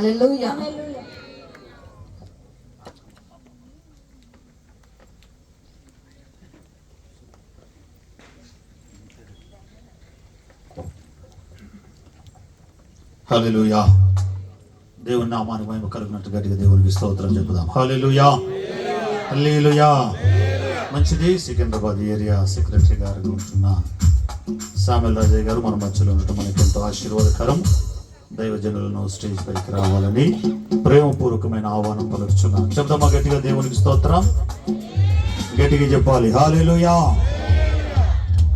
హల్లెలూయా. హల్లెలూయా. దేవుని నామానికి మహిమ కలుగునట్టు గట్టిగా దేవునికి స్తోత్రం చెప్పుదాం. హల్లెలూయా, హల్లెలూయా. మంచిది. సికింద్రాబాద్ ఏరియా సెక్రటరీ గారు ఉంటున్న సామెల్ రాజయ్య గారు మన మధ్యలో ఉండటం మనకి ఎంతో ఆశీర్వాదకరం. దైవజనులను స్టేజ్ పైకి రావాలని ప్రేమపూర్వకమైన ఆహ్వానం పలుకుతున్నాం. చెప్దామా గట్టిగా దేవునికి స్తోత్రం? గట్టిగా చెప్పాలి హల్లెలూయా.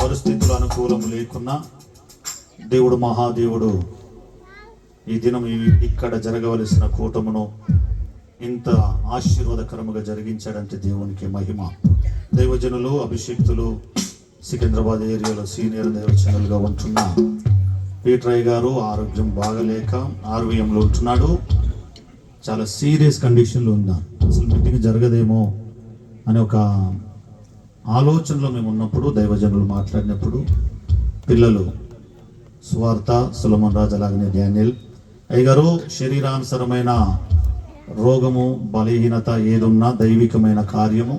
పరిస్థితులు అనుకూలం లేకున్నా దేవుడు మహాదేవుడు ఈ దినం ఇక్కడ జరగవలసిన కూటమును ఇంత ఆశీర్వాదకరముగా జరిగించాడంటే దేవునికి మహిమ. దైవజనులు అభిషేక్తులు సికింద్రాబాద్ ఏరియాలో సీనియర్ దైవజనులుగా ఉంటున్న పీటరయ్య గారు ఆరోగ్యం బాగలేక ఆర్వీఎంలో ఉంటున్నాడు. చాలా సీరియస్ కండిషన్లో ఉన్నారు. అసలు మీటింగ్ జరగదేమో అనే ఒక ఆలోచనలో మేము ఉన్నప్పుడు దైవజనులు మాట్లాడినప్పుడు పిల్లలు సువార్త, సులమన్ రాజు, అలాగనే డానియల్ అయ్యగారు శరీరానుసరమైన రోగము, బలహీనత ఏదున్నా దైవికమైన కార్యము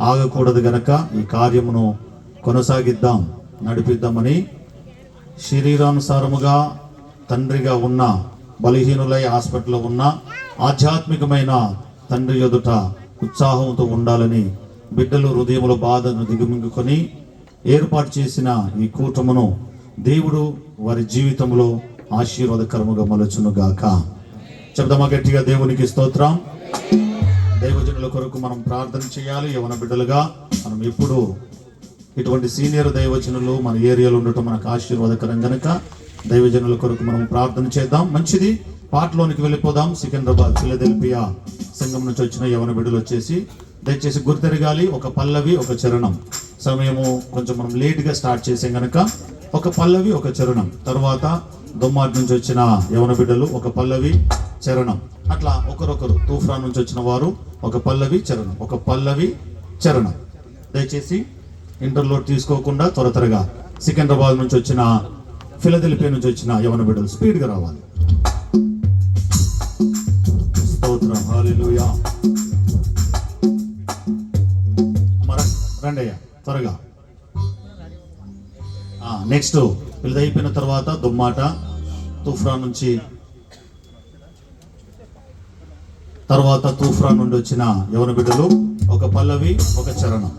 ఆగకూడదు గనక ఈ కార్యమును కొనసాగిద్దాం, నడిపిద్దామని శరీరానుసారముగా తండ్రిగా ఉన్న బలహీనులై హాస్పిటల్లో ఉన్న ఆధ్యాత్మికమైన తండ్రి ఎదుట ఉత్సాహంతో ఉండాలని బిడ్డలు హృదయముల బాధను దిగుమింగుకొని ఏర్పాటు చేసిన ఈ కూటమును దేవుడు వారి జీవితంలో ఆశీర్వాదకరముగా మలుచునుగాక. చెప్దామా గట్టిగా దేవునికి స్తోత్రం. దైవజనుల కొరకు మనం ప్రార్థన చేయాలి. యవన బిడ్డలుగా మనం ఎప్పుడు ఇటువంటి సీనియర్ దైవజనులు మన ఏరియాలో ఉండటం మనకు ఆశీర్వాదకరం కనుక దైవజనుల కొరకు మనం ప్రార్థన చేద్దాం. మంచిది. పాటలోనికి వెళ్ళిపోదాం. సికింద్రాబాద్ ఫిలదెల్ఫియా సంఘం నుంచి వచ్చిన యవన బిడ్డలు వచ్చేసి దయచేసి గుర్తెరగాలి. ఒక పల్లవి, ఒక చరణం. సమయము కొంచెం మనం లేట్గా స్టార్ట్ చేసాం కనుక ఒక పల్లవి, ఒక చరణం. తర్వాత దొమ్మాటి నుంచి వచ్చిన యవన బిడ్డలు ఒక పల్లవి, చరణం. అట్లా ఒకరొకరు తూఫాన్ నుంచి వచ్చిన వారు ఒక పల్లవి, చరణం, ఒక పల్లవి, చరణం. దయచేసి ఇంటర్లోడ్ తీసుకోకుండా త్వరగా సికింద్రాబాద్ నుంచి వచ్చిన, ఫిలదెల్ఫియా నుంచి వచ్చిన యవన బిడ్డలు స్పీడ్గా రావాలి. స్తోత్రం. హల్లెలూయా. రండయ్యా త్వరగా. నెక్స్ట్ వీళ్ళది అయిపోయిన తర్వాత దుమ్మాట, తూఫాన్ నుంచి తర్వాత తూఫాన్ నుండి వచ్చిన యవన బిడ్డలు ఒక పల్లవి, ఒక చరణం.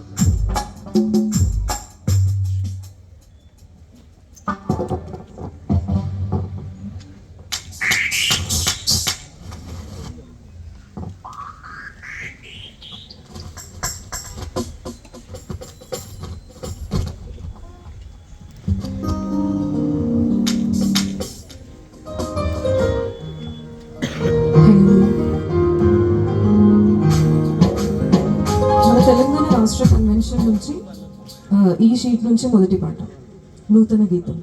తెలంగాణ రాష్ట్ర కన్వెన్షన్ నుంచి ఈ షీట్ నుంచి మొదటి పాట, నూతన గీతం.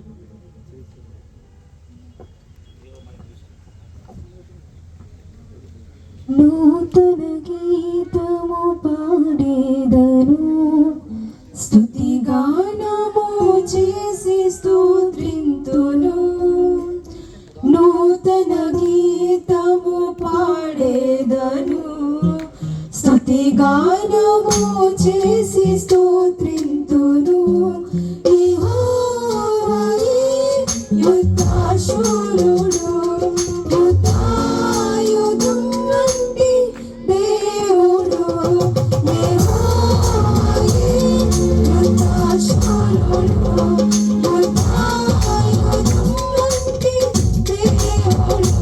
నూతన గీతము పాడేదను, స్తుతి గానము చేసి స్తోత్రింతును. నూతన గీతము పాడేదను, స్తుతి గానము చేసి స్తోత్రింతును. యెహోవాయే యుద్ధాశూరుడు, యుద్ధాయుధం వంటి దేవుడు. యెహోవాయే యుద్ధాశూరుడు, యుద్ధాయుధం వంటి దేవుడు.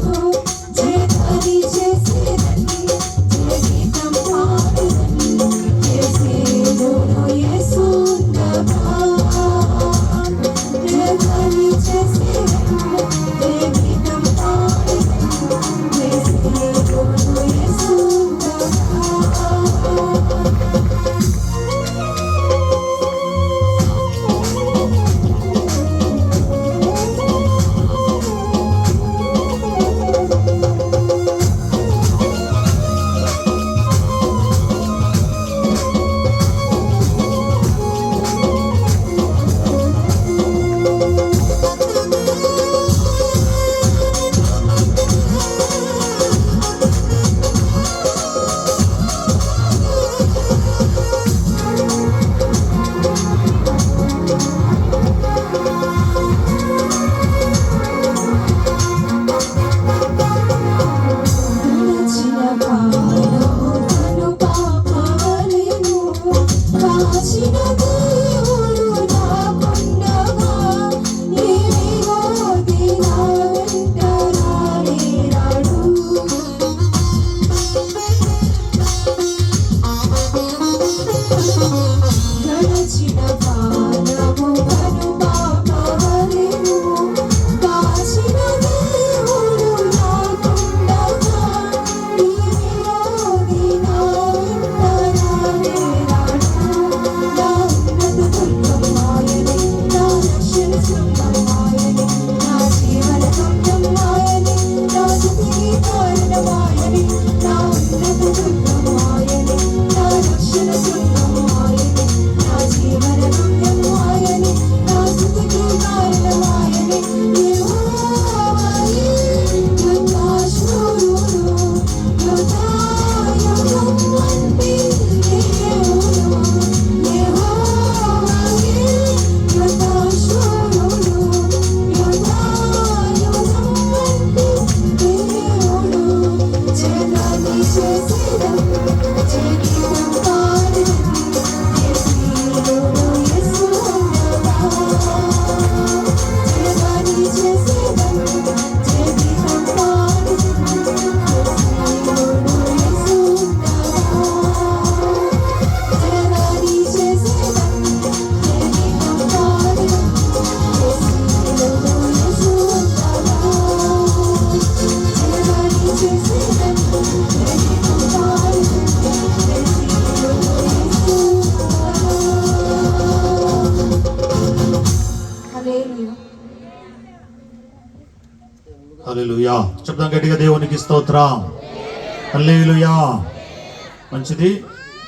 జయధ్వని చేసేదని, జయగీతం పాడేదని, యేసేను యేసుందమా. జయధ్వని చేసేదని, జయగీతం పాడేదని, యేసేను యేసుందమా. హల్లెలూయా. హల్లెలూయా. చెప్దాం గట్టిగా, దేవునికి స్తోత్రం. హల్లెలూయా. మంచిది.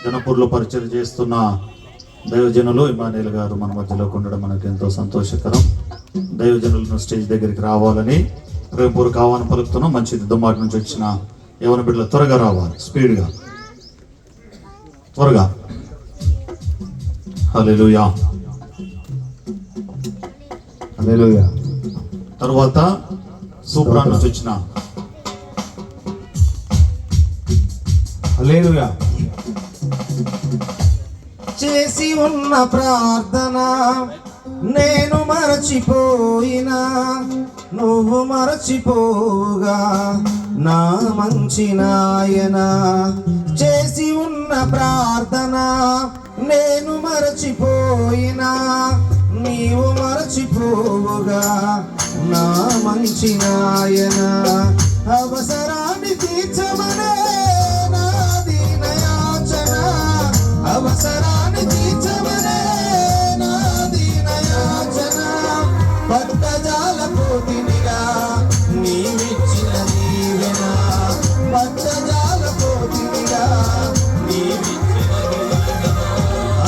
జనపూర్లో పరిచయం చేస్తున్న దైవజనులు ఇమానుయేల్ గారు మన మధ్యలోకి ఉండడం మనకు ఎంతో సంతోషకరం. దైవజనులను స్టేజ్ దగ్గరికి రావాలని ప్రేమపూర్వక ఆహ్వానం పలుకుతున్నాం. మంచిది. దుమ్మాటి నుంచి వచ్చిన యవన బిడ్డలు త్వరగా రావాలి, స్పీడ్గా, త్వరగా. హల్లెలూయా. హల్లెలూయా. తరువాత సూప్రా నుంచి వచ్చిన హల్లెలూయా. చేసి ఉన్న ప్రార్థన నేను మరచిపోయినా నువ్వు మరచిపోగా నా మంచి నాయన. చేసి ఉన్న ప్రార్థన నేను మరచిపోయినా నీవు మరచిపోగా నా మంచి నాయన. అవసరాన్ని తీర్చమనే నా దీనయాచన, అవసరాన్ని తీర్చమనే నా దీనయాచన. పట్టజాల పోతినిగా నీవిచ్చిన దీవెన, పట్టజాల పోతినిగా నీవిచ్చిన దీవెన.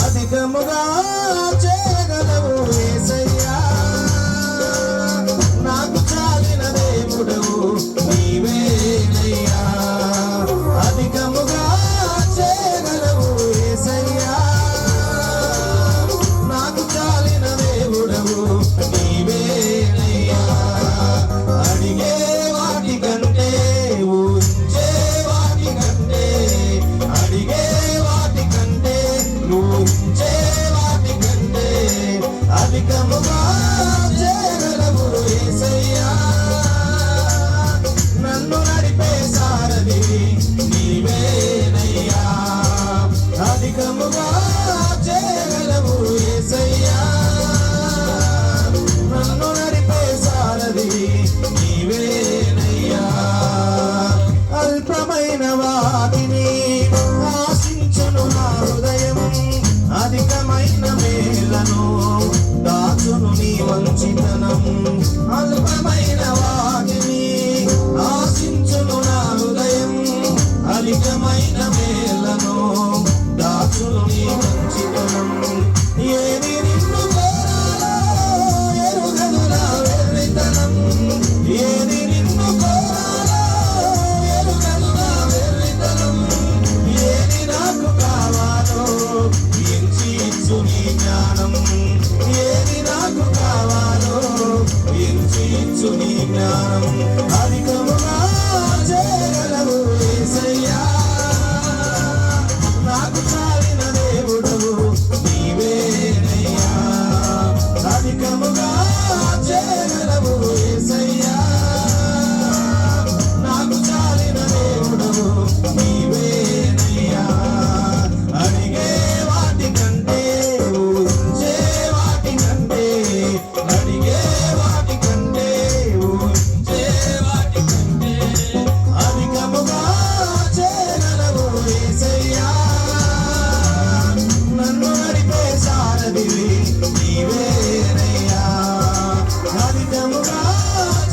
అధికముగా చేయగలవు యేసయ్యా, నాకు చాలిన దేవుడవు నీవేనయ్యా. అధికముగా చేయగలవు యేసయ్యా, నాకు చాలిన దేవుడవు నీవేనయ్యా. అడిగే వాటి కంటే ఊహించే వాటి కంటే, అడిగే వాటి కంటే ఊహించే వాటి కంటే అధికముగా చేయగలవు యేసయ్యా. నన్ను నడిపే సారథి నీవేనయ్యా, అధికముగా చేయగలవు యేసయ్యా. నన్ను నడిపే సారథి నీవేనయ్యా. అల్పమైన వాటిని ఆశించును నా హృదయం, అధికమైన మేలను దాచును నీ మంచితనం. అల్పమైన వాటిని ఆశించును నా హృదయం, అధికమైన మేలను దాచును నీ మంచితనం. ఏది నిన్ను కోరాలో ఎరుగను నా వెర్రితనం, ఏది నిన్ను కోరాలో ఎరుగను నా వెర్రితనం. ఏది నాకు కావాలో ఎంచి ఇచ్చు నీ జ్ఞానం, ఏది నాకు కావాలో ఎంచి ఇచ్చు నీ జ్ఞానం. అధికముగా చేయగలవు యేసయ్యా, నాకు చాలిన దేవుడవు నీవేనయ్యా. అధికముగా చేయగలవు యేసయ్యా, నాకు చాలిన దేవుడవు నీవేనయ్యా. అడిగే వాటి కంటే ఊహించే వాటి కంటే, అడిగే వాటి కంటే ఊహించే వాటి కంటే అధికముగా చేయగలవు యేసయ్యా. నన్ను నడిపే సారథివి నీవేనయ్యా, అధికముగా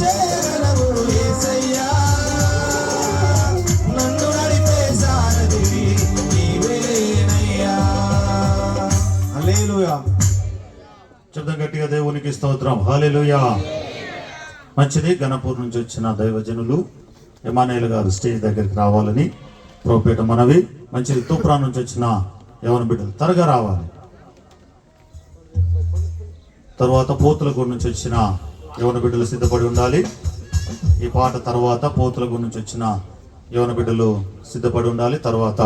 చేయగలవు యేసయ్యా. నన్ను నడిపే సారథివి నీవేనయ్యా. హల్లెలూయా. చెప్దాం గట్టిగా, దేవునికి స్తోత్రం. హల్లెలూయా. మంచిది. గణపూర్ నుంచి వచ్చిన దైవజనులు ఇమానుయేల్ గారు స్టేజ్ దగ్గరికి రావాలని ప్రోపేట మనవి. మంచిది. తూప్రా నుంచి వచ్చిన యవన బిడ్డలు త్వరగా రావాలి. తర్వాత పోతులగూడ నుంచి వచ్చిన యవన బిడ్డలు సిద్ధపడి ఉండాలి. ఈ పాట తర్వాత పోతులగూడ నుంచి వచ్చిన యవన బిడ్డలు సిద్ధపడి ఉండాలి. తర్వాత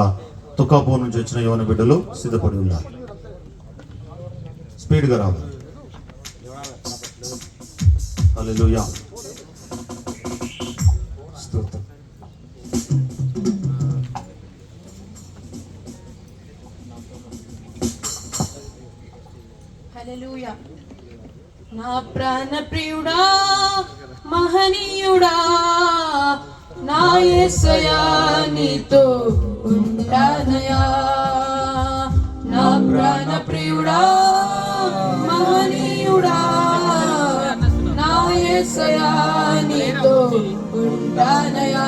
తుకాపూర్ నుంచి వచ్చిన యవన బిడ్డలు సిద్ధపడి ఉండాలి. స్పీడ్గా రావాలి. హల్లెలూయా. స్తోత్రం. హల్లెలూయా. నా ప్రాణ ప్రియుడా మహనీయుడా నా యేసయ్యా నీతో ఉంటానయా. నా ప్రాణ ప్రియుడా మహనీయుడా యేసయ్యా నీతో ఉంటానయ్యా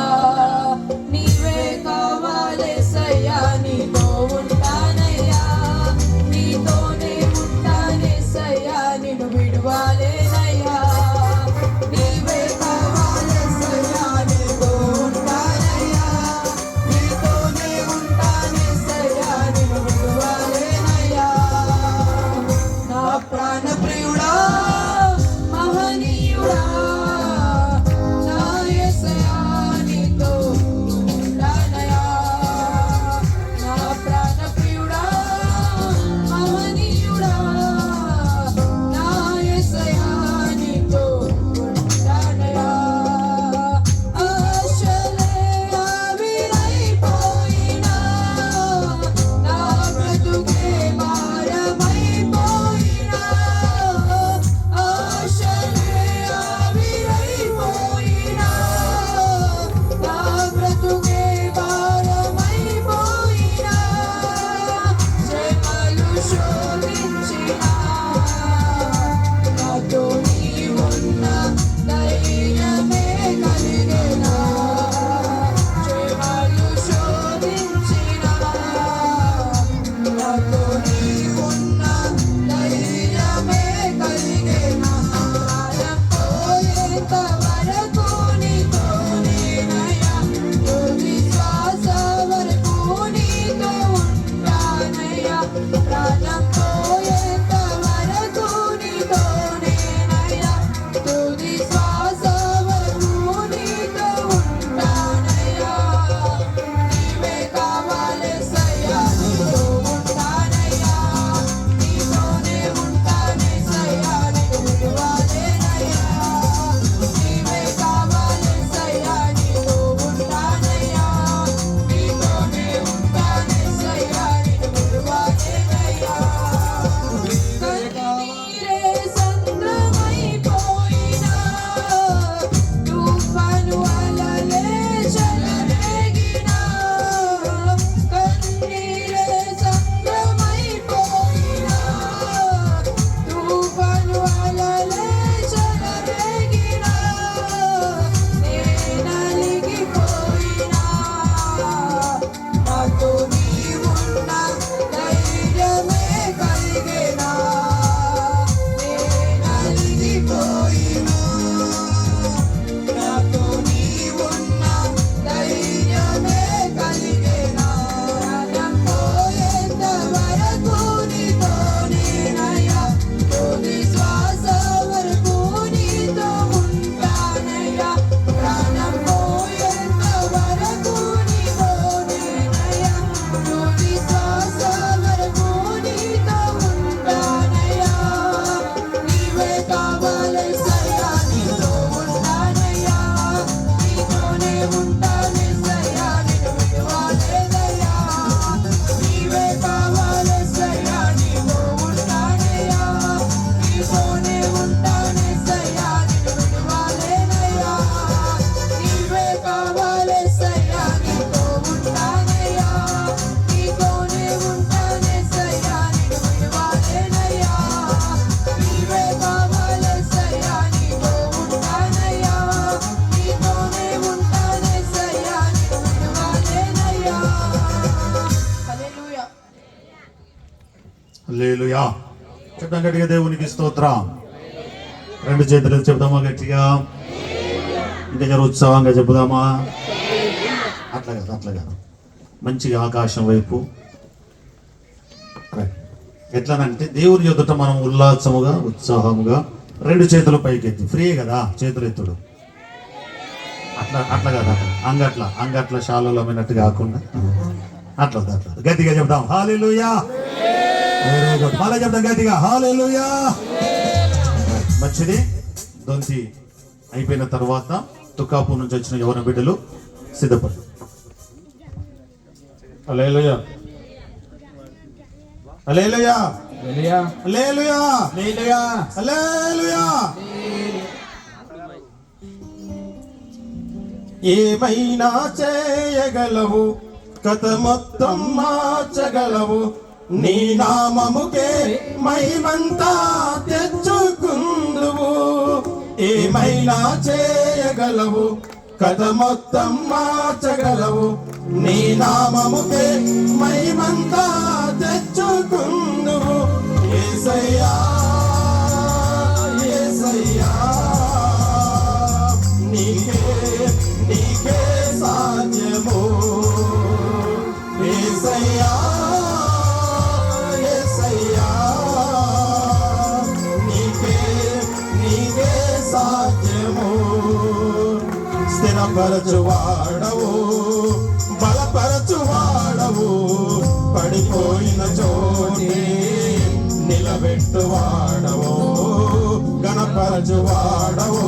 నీవే కావాలేసయ్యా నీతో ఉంటానయ్యా నీతోనే ఉంటానేసయ్యా నిన్ను విడువాలేనయ్యా నీవే కావాలేసయ్యా నీతో ఉంటానయ్యా నీతోనే ఉంటానేసయ్యా నిన్ను విడువాలేనయ్యా నా ప్రాణ ప్రియుడా మహనీయుడా నా యేసయ్యా నీతో ఉంటానయ్యా నా ప్రాణ ప్రియుడా మహనీయుడా నా యేసయ్యా నీతో ఉంటానయ్యా ఆశలే ఆవిరైపోయినా నా బ్రతుకే భారమైపోయినా ఆశలే ఆవిరైపోయినా నా బ్రతుకే భారమైపోయినా శ్రమలు శోధించినా నాతో నీవున్న ధైర్యమే కలిగేనా శ్రమలు శోధించినా నాతో నీవున్న ధైర్యమే కలిగేనా ప్రాణం పోయేంత వరకు నీతోనేనయ్యా తుది శ్వాస వరకు నీతో ఉంటానయ్యా ప్రాణం పోయేంత వరకు నీతోనేనయ్యా తుది శ్వాస వరకు నీతో ఉంటానయ్యా నీవే కావాలేసయ్యా నీతో ఉంటానయ్యా నీతోనే ఉంటానేసయ్యా నిన్ను విడువాలేనయ్యా నీవే కావాలేసయ్యా నీతో ఉంటానయ్యా నీతోనే ఉంటానేసయ్యా నిన్ను విడువాలేనయ్యా కన్నీరే సంద్రమైపోయినా తుఫాను అలలే చెలరేగినా కన్నీరే సంద్రమైపోయినా తుఫాను అలలే చెలరేగినా నేనలిగిపోయినా నాతో నీవున్న ధైర్యమే కలిగేనా నేనలిగిపోయినా నాతో నీవున్న ధైర్యమే కలిగేనా ప్రాణం పోయేంత వరకు నీతోనేనయ్యా తుది శ్వాస వరకు నీతో ఉంటానయ్యా ప్రాణం పోయేంత వరకు నీతోనేనయ్యా తుది శ్వాస వరకు నీతో ఉంటానయ్యా నీవే కావాలేసయ్యా నీతో ఉంటానయ్యా నీతోనే ఉంటానేసయ్యా నిన్ను విడువాలేనయ్యా నీవే కావాలేసయ్యా నీతో ఉంటానయ్యా నీతోనే ఉంటానేసయ్యా నిన్ను విడువాలేనయ్యా నీవే కావాలేసయ్యా నీతో ఉంటానయ్యా నీతోనే ఉంటానేసయ్యా నిన్ను విడువాలేనయ్యా నీవే కావాలేసయ్యా నీతో ఉంటానయ్యా నీతోనే ఉంటానేసయ్యా నిన్ను విడువాలేనయ్యా హల్లెలూయా హల్లెలూయా. చెప్తాం గట్టిగా దేవునికి స్తోత్రం. రెండు చేతులు చెప్దామా గట్టిగా, ఇంకా జర ఉత్సాహంగా చెబుదామా. అట్లా కాదు మంచిగా ఆకాశం వైపు. రైట్. ఎట్లానంటే దేవుని ఎదుట మనం ఉల్లాసముగా ఉత్సాహముగా రెండు చేతులు పైకెత్తి, ఫ్రీ కదా చేతులు ఎత్తుడు, అట్లా కాదు అంగట్ల శాలలో అమ్మినట్టు కాకుండా అట్లా గట్టిగా చెప్దాం హల్లెలూయా. Very good. మళ్ళీ చెప్దాం గట్టిగా హల్లెలూయా. మంచిది. దొంతి అయిపోయిన తర్వాత తుకాపూర్ నుంచి వచ్చిన యవన బిడ్డలు సిద్ధపడు. హల్లెలూయా హల్లెలూయా హల్లెలూయా హల్లెలూయా హల్లెలూయా. ఏమైనా చేయగలవు, కథ మొత్తం మార్చగలవు, నీ నామముకే మహిమంతా తెచ్చుకుందువు. ఏమైనా చేయగలవు, కథ మొత్తం మార్చగలవు, నీ నామముకే మహిమంతా తెచ్చుకుందువు. యేసయ్యా యేసయ్యా, నీకే నీకే సాధ్యము. యేసయ్యా యేసయ్యా, నీకే నీకే సాధ్యము. స్థిరపరచువాడవు, బలపరచువాడవు, పడిపోయిన చోటే నిలబెట్టువాడవు, గణపరచువాడవు,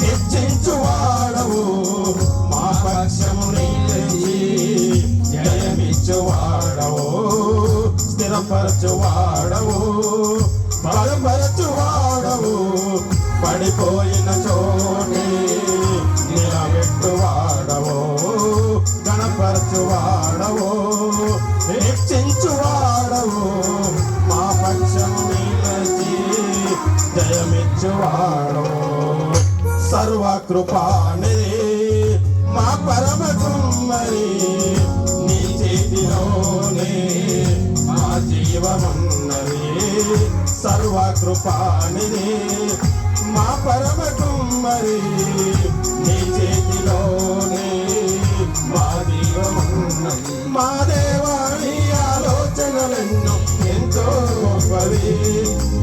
హెచ్చించువాడవు, మా పక్షము నిలిచి జయమిచ్చువాడవు. స్థిరపరచువాడవు, బలపరచువాడవు, పడిపోయిన చోటే నిలబెట్టువాడవు, గణపరచువాడవు, హెచ్చించువాడవు, మా పక్షము నిలిచి జయమిచ్చువాడవు. సర్వకృపానిధి మా పరమ కుమ్మరి, నీ చేతిలోనే మా జీవమున్నది. సర్వకృపానిధి మా పరమ కుమ్మరి, నీ చేతిలోనే మా జీవమున్నది. మా దేవాని ఆలోచనలెన్నో ఎంతో గొప్పవి,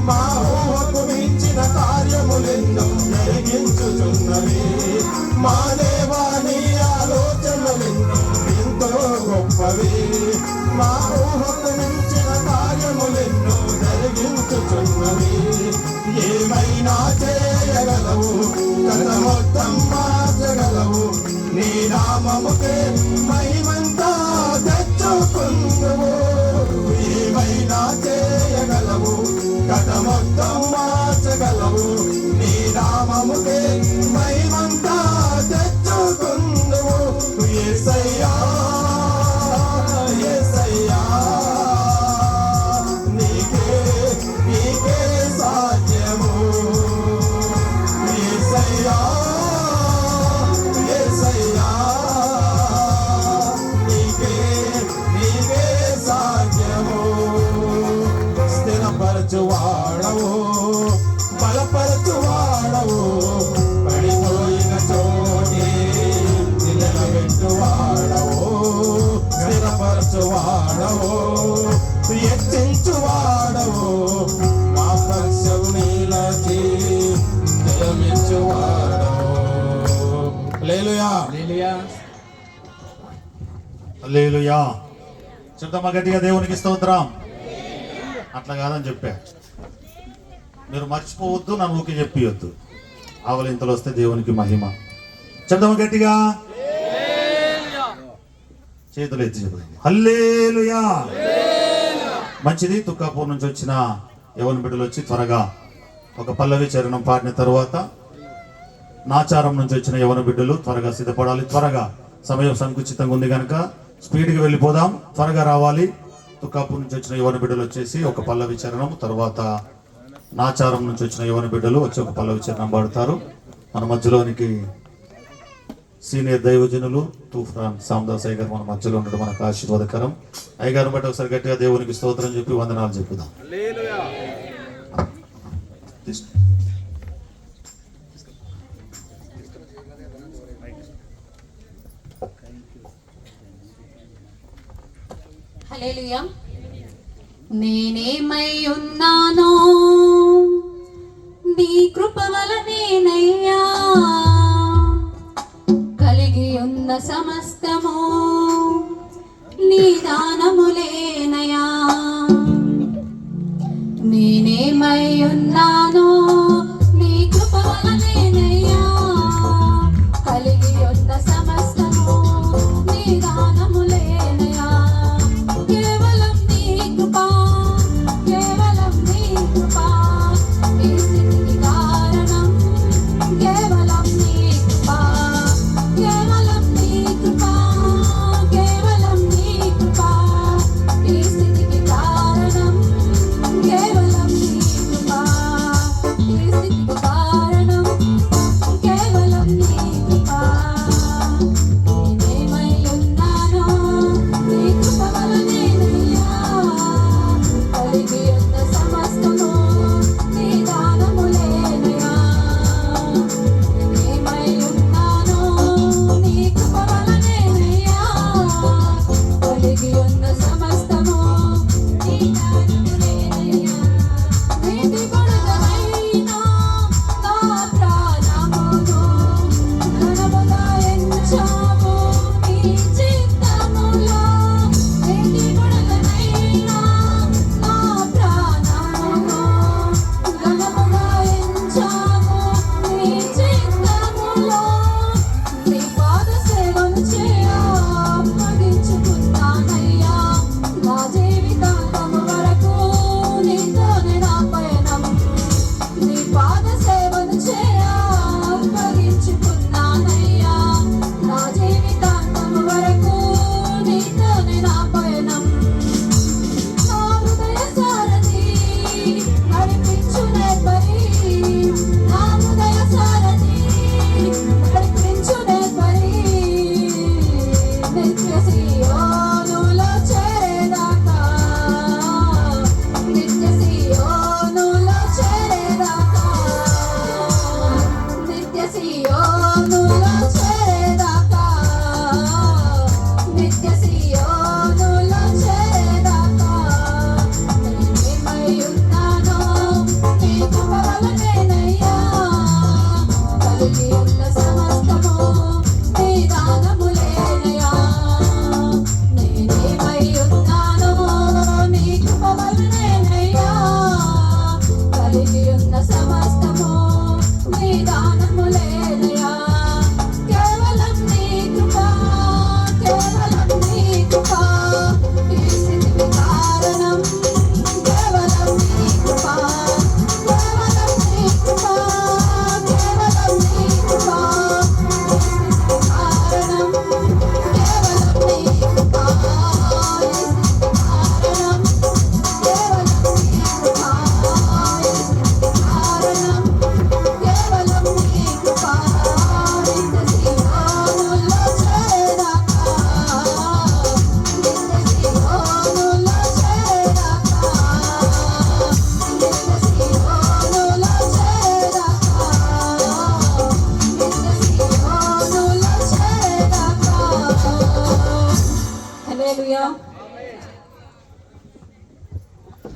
మా ఊహకు మించిన కార్యములెన్నో జరిగించుచున్నవి. మా దేవాని ఆలోచనలెన్నో ఎంతో గొప్పవి, మా ఊహకు మించిన కార్యములెన్నో జరిగించుచున్నవి. ఏమైనా చేయగలవు, కథ మొత్తం మార్చగలవు, నీ నామముకే మహిమంతా తెచ్చుకుందువు. ఏమైనా చేయగలవు, కథ మొత్తం మార్చగలవు, నీ నామముకే మహిమంతా తెచ్చుకుందువు. యేసయ్యా యేసయ్యా, నీకే నీకే సాధ్యము. యేసయ్యా యేసయ్యా, నీకే నీకే సాధ్యము. స్థిరపరచువాడవు, బలపరచువాడవు, పడిపోయిన చోటే నిలబెట్టువాడవు. స్థిరపరచువాడవు, హెచ్చించువాడవు, మా పక్షము నిలిచి జయమిచ్చువాడవు. హల్లెలూయా హల్లెలూయా. చెప్తామా గట్టిగా, దేవునికి స్తోత్రం. అట్లా కాదని చెప్పా, మీరు మర్చిపోవద్దు, నన్ను ఊకి చెప్పియొద్దు. ఆవలింతలు వస్తే దేవునికి మహిమ. చెప్తామా గట్టిగా, చేతులు ఎత్తి చెప్తాం హల్లెలూయా. మంచిది. తుక్కాపూర్ నుంచి వచ్చిన యవన బిడ్డలు వచ్చి త్వరగా ఒక పల్లవి చరణం పాడిన తర్వాత, నాచారం నుంచి వచ్చిన యవన బిడ్డలు త్వరగా సిద్ధపడాలి. త్వరగా సమయం సంకుచితంగా ఉంది కనుక స్పీడ్గా వెళ్ళిపోదాం, త్వరగా రావాలి. తుక్కాపూర్ నుంచి వచ్చిన యవన బిడ్డలు వచ్చేసి ఒక పల్లవి చరణం, తర్వాత నాచారం నుంచి వచ్చిన యవన బిడ్డలు వచ్చి ఒక పల్లవి చరణం పాడతారు. మన మధ్యలోనికి సీనియర్ దైవజనులు తూఫాన్ సామదాస్ అయ్యగారు మన మధ్యలో ఉండడం మనకు ఆశీర్వాదకరం. అయ్యగారిని బట్టి ఒకసారి గట్టిగా దేవునికి స్తోత్రం చెప్పి వందనాలు చెప్పుదాం. హల్లెలూయా. నేనేమై ఉన్నానో నీ కృప వలనేనయ్యా, కలిగి ఉన్న సమస్తము నీ దానములేనయ్యా. నేనేమై ఉన్నానో నీ కృప వలనేనయ్యా, కలిగి ఉన్న సమస్తము నీ దానములేనయ్యా. కేవలం నీ కృప, కేవలం నీ కృప, ఈ స్థితికి కారణం కేవలం నీ కృప, కేవలం నీ కృప.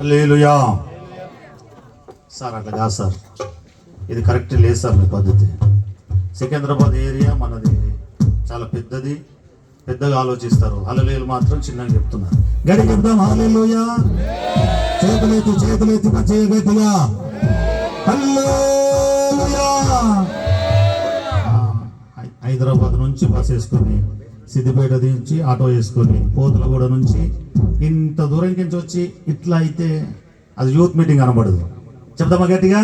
హల్లెలూయా. సార్ అట్లా కాదు సార్, ఇది కరెక్ట్ లేదు సార్ మీ పద్ధతి. సికింద్రాబాద్ ఏరియా మనది చాలా పెద్దది, పెద్దగా ఆలోచిస్తారు. హల్లెలూయా మాత్రం చిన్నగా చెప్తున్నారు. గడి చెప్తాం హల్లెలూయా. చేతులెత్తి మంచిగా గట్టిగా హల్లెలూయా. హైదరాబాద్ నుంచి బస్ వేసుకొని సిద్దిపేట నుంచి ఆటో వేసుకొని పోతులగూడ నుంచి ఇంత దూరం నుంచి వచ్చి ఇట్లా అయితే అది యూత్ మీటింగ్ అనబడదు. చెప్తామా గట్టిగా?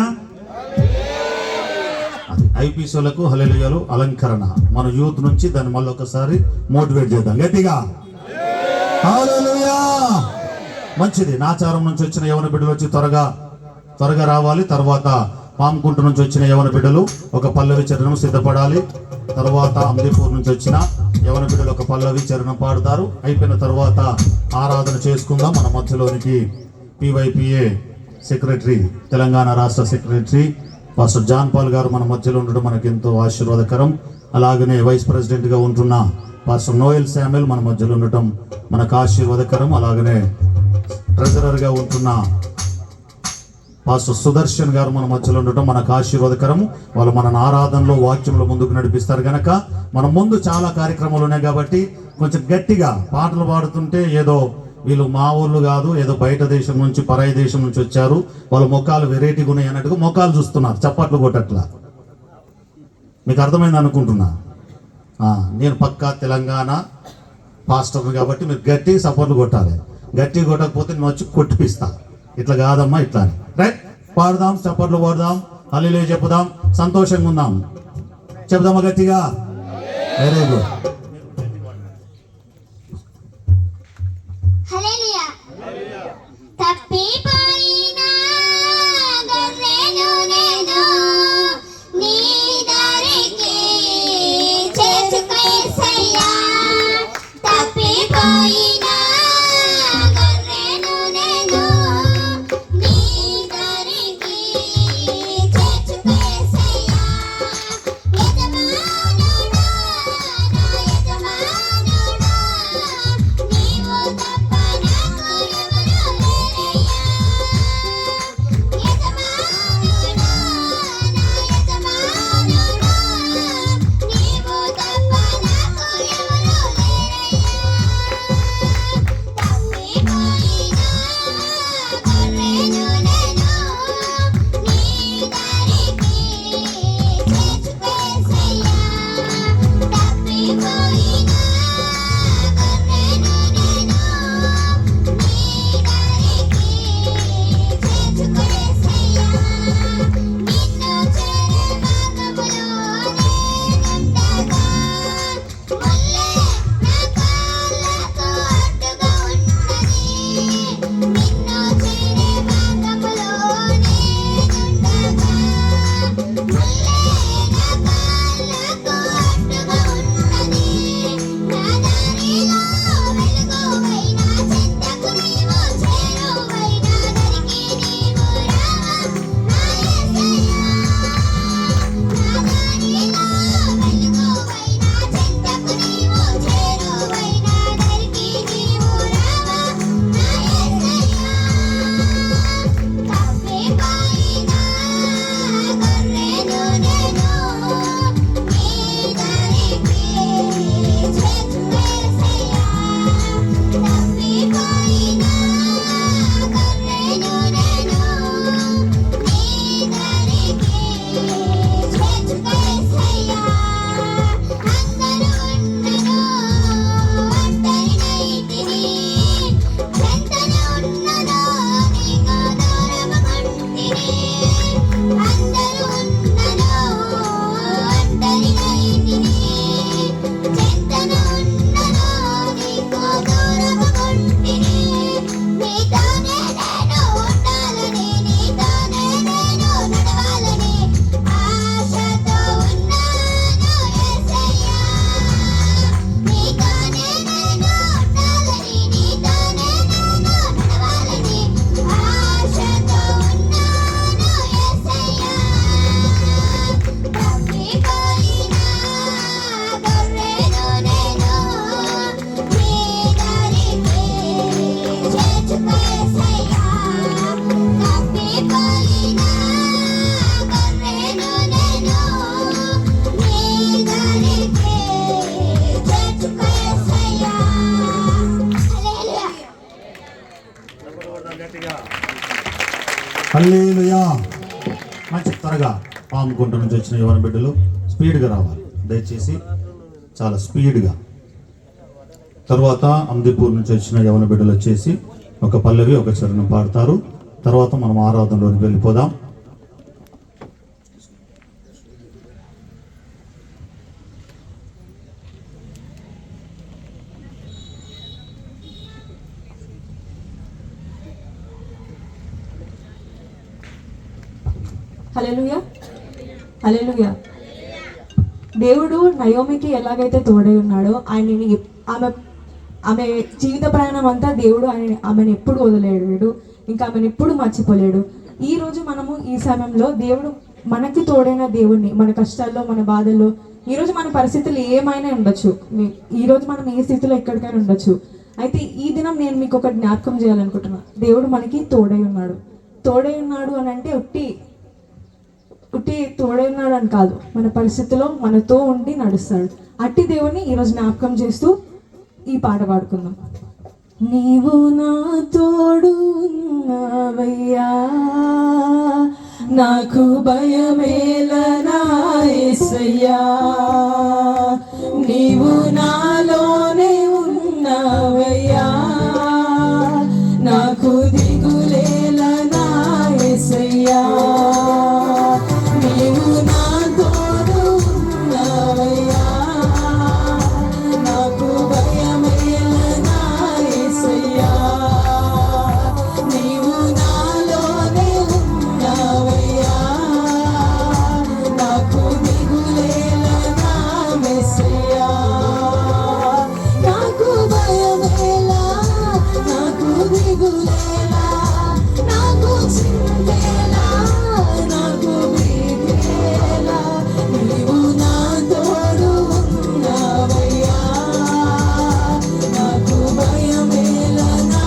అది ఐపీసీలకు హల్లెలూయాలు అలంకరణ. మన యూత్ నుంచి దాన్ని మళ్ళీ ఒకసారి మోటివేట్ చేద్దాం గట్టిగా. హల్లెలూయా. మంచిది. నాచారం నుంచి వచ్చిన యవన బిడ్డలు వచ్చి త్వరగా రావాలి. తర్వాత పాముకుంట నుంచి వచ్చిన యవన బిడ్డలు ఒక పల్లవి చరణం సిద్ధపడాలి. తర్వాత అమీర్పూర్ నుంచి వచ్చిన యవన బిడ్డలు ఒక పల్లవి చరణం పాడుతారు. అయిపోయిన తర్వాత ఆరాధన చేసుకుందాం. మన మధ్యలోనికి PYPA సెక్రటరీ, తెలంగాణ రాష్ట్ర సెక్రటరీ పాస్టర్ జాన్ పాల్ గారు మన మధ్యలో ఉండడం మనకి ఎంతో ఆశీర్వాదకరం. అలాగనే వైస్ ప్రెసిడెంట్గా ఉంటున్న పాస్టర్ నోయల్ శామ్యుల్ మన మధ్యలో ఉండటం మనకు ఆశీర్వాదకరం. అలాగనే ట్రెజరర్గా ఉంటున్న పాస్టర్ సుదర్శన్ గారు మన మధ్యలో ఉండటం మనకు ఆశీర్వాదకరం. వాళ్ళు మన ఆరాధనలో వాక్యంలో ముందుకు నడిపిస్తారు కనుక మన ముందు చాలా కార్యక్రమాలు ఉన్నాయి కాబట్టి కొంచెం గట్టిగా పాటలు పాడుతుంటే ఏదో వీళ్ళు మా ఊళ్ళు కాదు, ఏదో బయట దేశం నుంచి పరాయి దేశం నుంచి వచ్చారు, వాళ్ళ ముఖాలు వెరైటీగా ఉన్నాయి అన్నట్టుగా ముఖాలు చూస్తున్నారు, చప్పట్లు కొట్టట్లా. మీకు అర్థమైంది అనుకుంటున్నా. నేను పక్కా తెలంగాణ పాస్టర్ కాబట్టి మీరు గట్టి సపోర్ట్లు కొట్టాలి. గట్టి కొట్టకపోతే నేను వచ్చి కొట్టిపిస్తా. ఇట్లా కాదమ్మా ఇట్లా అని. రైట్, పాడదాం, చప్పట్లు పాడదాం, హల్లెలూయా చెప్పుదాం, సంతోషంగా ఉందాం. చెప్దామా గట్టిగా? Very good. హల్లెలూయా. తప్పిపోయిన గొర్రెను నేను నీ దారికి చేర్చుకో యేసయ్యా. తప్పిపోయిన గొర్రెను నేను నీ దారికి చేర్చుకో యేసయ్యా. యజమానుడా నా చిన్నగా పాముకుంట నుంచి వచ్చిన యవన బిడ్డలు స్పీడ్గా రావాలి దయచేసి, చాలా స్పీడ్గా. తర్వాత అమ్దిపూర్ నుంచి వచ్చిన యవన బిడ్డలు వచ్చేసి ఒక పల్లవి ఒక చరణం పాడతారు. తర్వాత మనం ఆరాధనలోకి వెళ్ళిపోదాం. హల్లెలూయా, హల్లెలూయా. దేవుడు నయోమికి ఎలాగైతే తోడై ఉన్నాడో ఆమె జీవిత ప్రయాణం అంతా దేవుడు ఆమెను ఎప్పుడు వదిలేడు, ఇంకా ఆమెను ఎప్పుడు మర్చిపోలేడు. ఈ రోజు మనము ఈ సమయంలో దేవుడు మనకి తోడైన దేవుణ్ణి మన కష్టాల్లో మన బాధల్లో, ఈరోజు మన పరిస్థితులు ఏమైనా ఉండొచ్చు, ఈరోజు మనం ఏ స్థితిలో ఎక్కడికైనా ఉండొచ్చు. అయితే ఈ దినం నేను మీకు ఒక జ్ఞాపకం చేయాలనుకుంటున్నా. దేవుడు మనకి తోడై ఉన్నాడు. తోడై ఉన్నాడు అని అంటే ఉట్టి తోడై ఉన్నాడు అని కాదు, మన పరిస్థితిలో మనతో ఉండి నడుస్తాడు. అట్టి దేవుని ఈరోజు జ్ఞాపకం చేస్తూ ఈ పాట పాడుకుందాం. నీవు నా తోడు ఉన్నావయ్యా, నాకు భయమేలనా యేసయ్యా, నీవు నాలోనే ఉన్నావయ్యా, నాకు దిగులేలనా యేసయ్యా, నీవు నా తోడు ఉన్నావయ్యా, నాకు భయమేలనా యేసయ్యా, నీవు నాలోనే ఉన్నావయ్యా, నాకు దిగులేలనా యేసయ్యా, నాకు భయమేలా, నాకు దిగులేలా, నాకు చింతేలా, నాకు భీతిలేలా, నీవు నా తోడు ఉన్నావయ్యా, నాకు భయమేలనా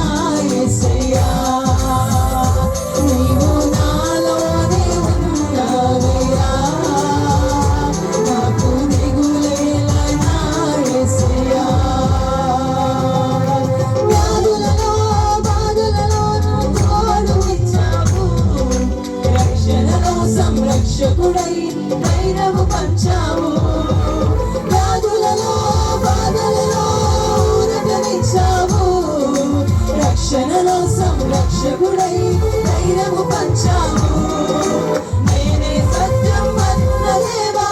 యేసయ్యా, నీవు నాలోనే ఉన్నావయ్యా, నాకు దిగులేలనా యేసయ్యా. వ్యాధులలో బాధలలో తోడు ఇచ్చావు, రక్షణలో సంరక్షకుడై ధైర్యము పంచావు, వ్యాధులలో బాధలలో ఊరటనిచ్చావు, రక్షణలో సంరక్షకుడై ధైర్యము పంచావు, నేనే సత్యం అన్న దేవా,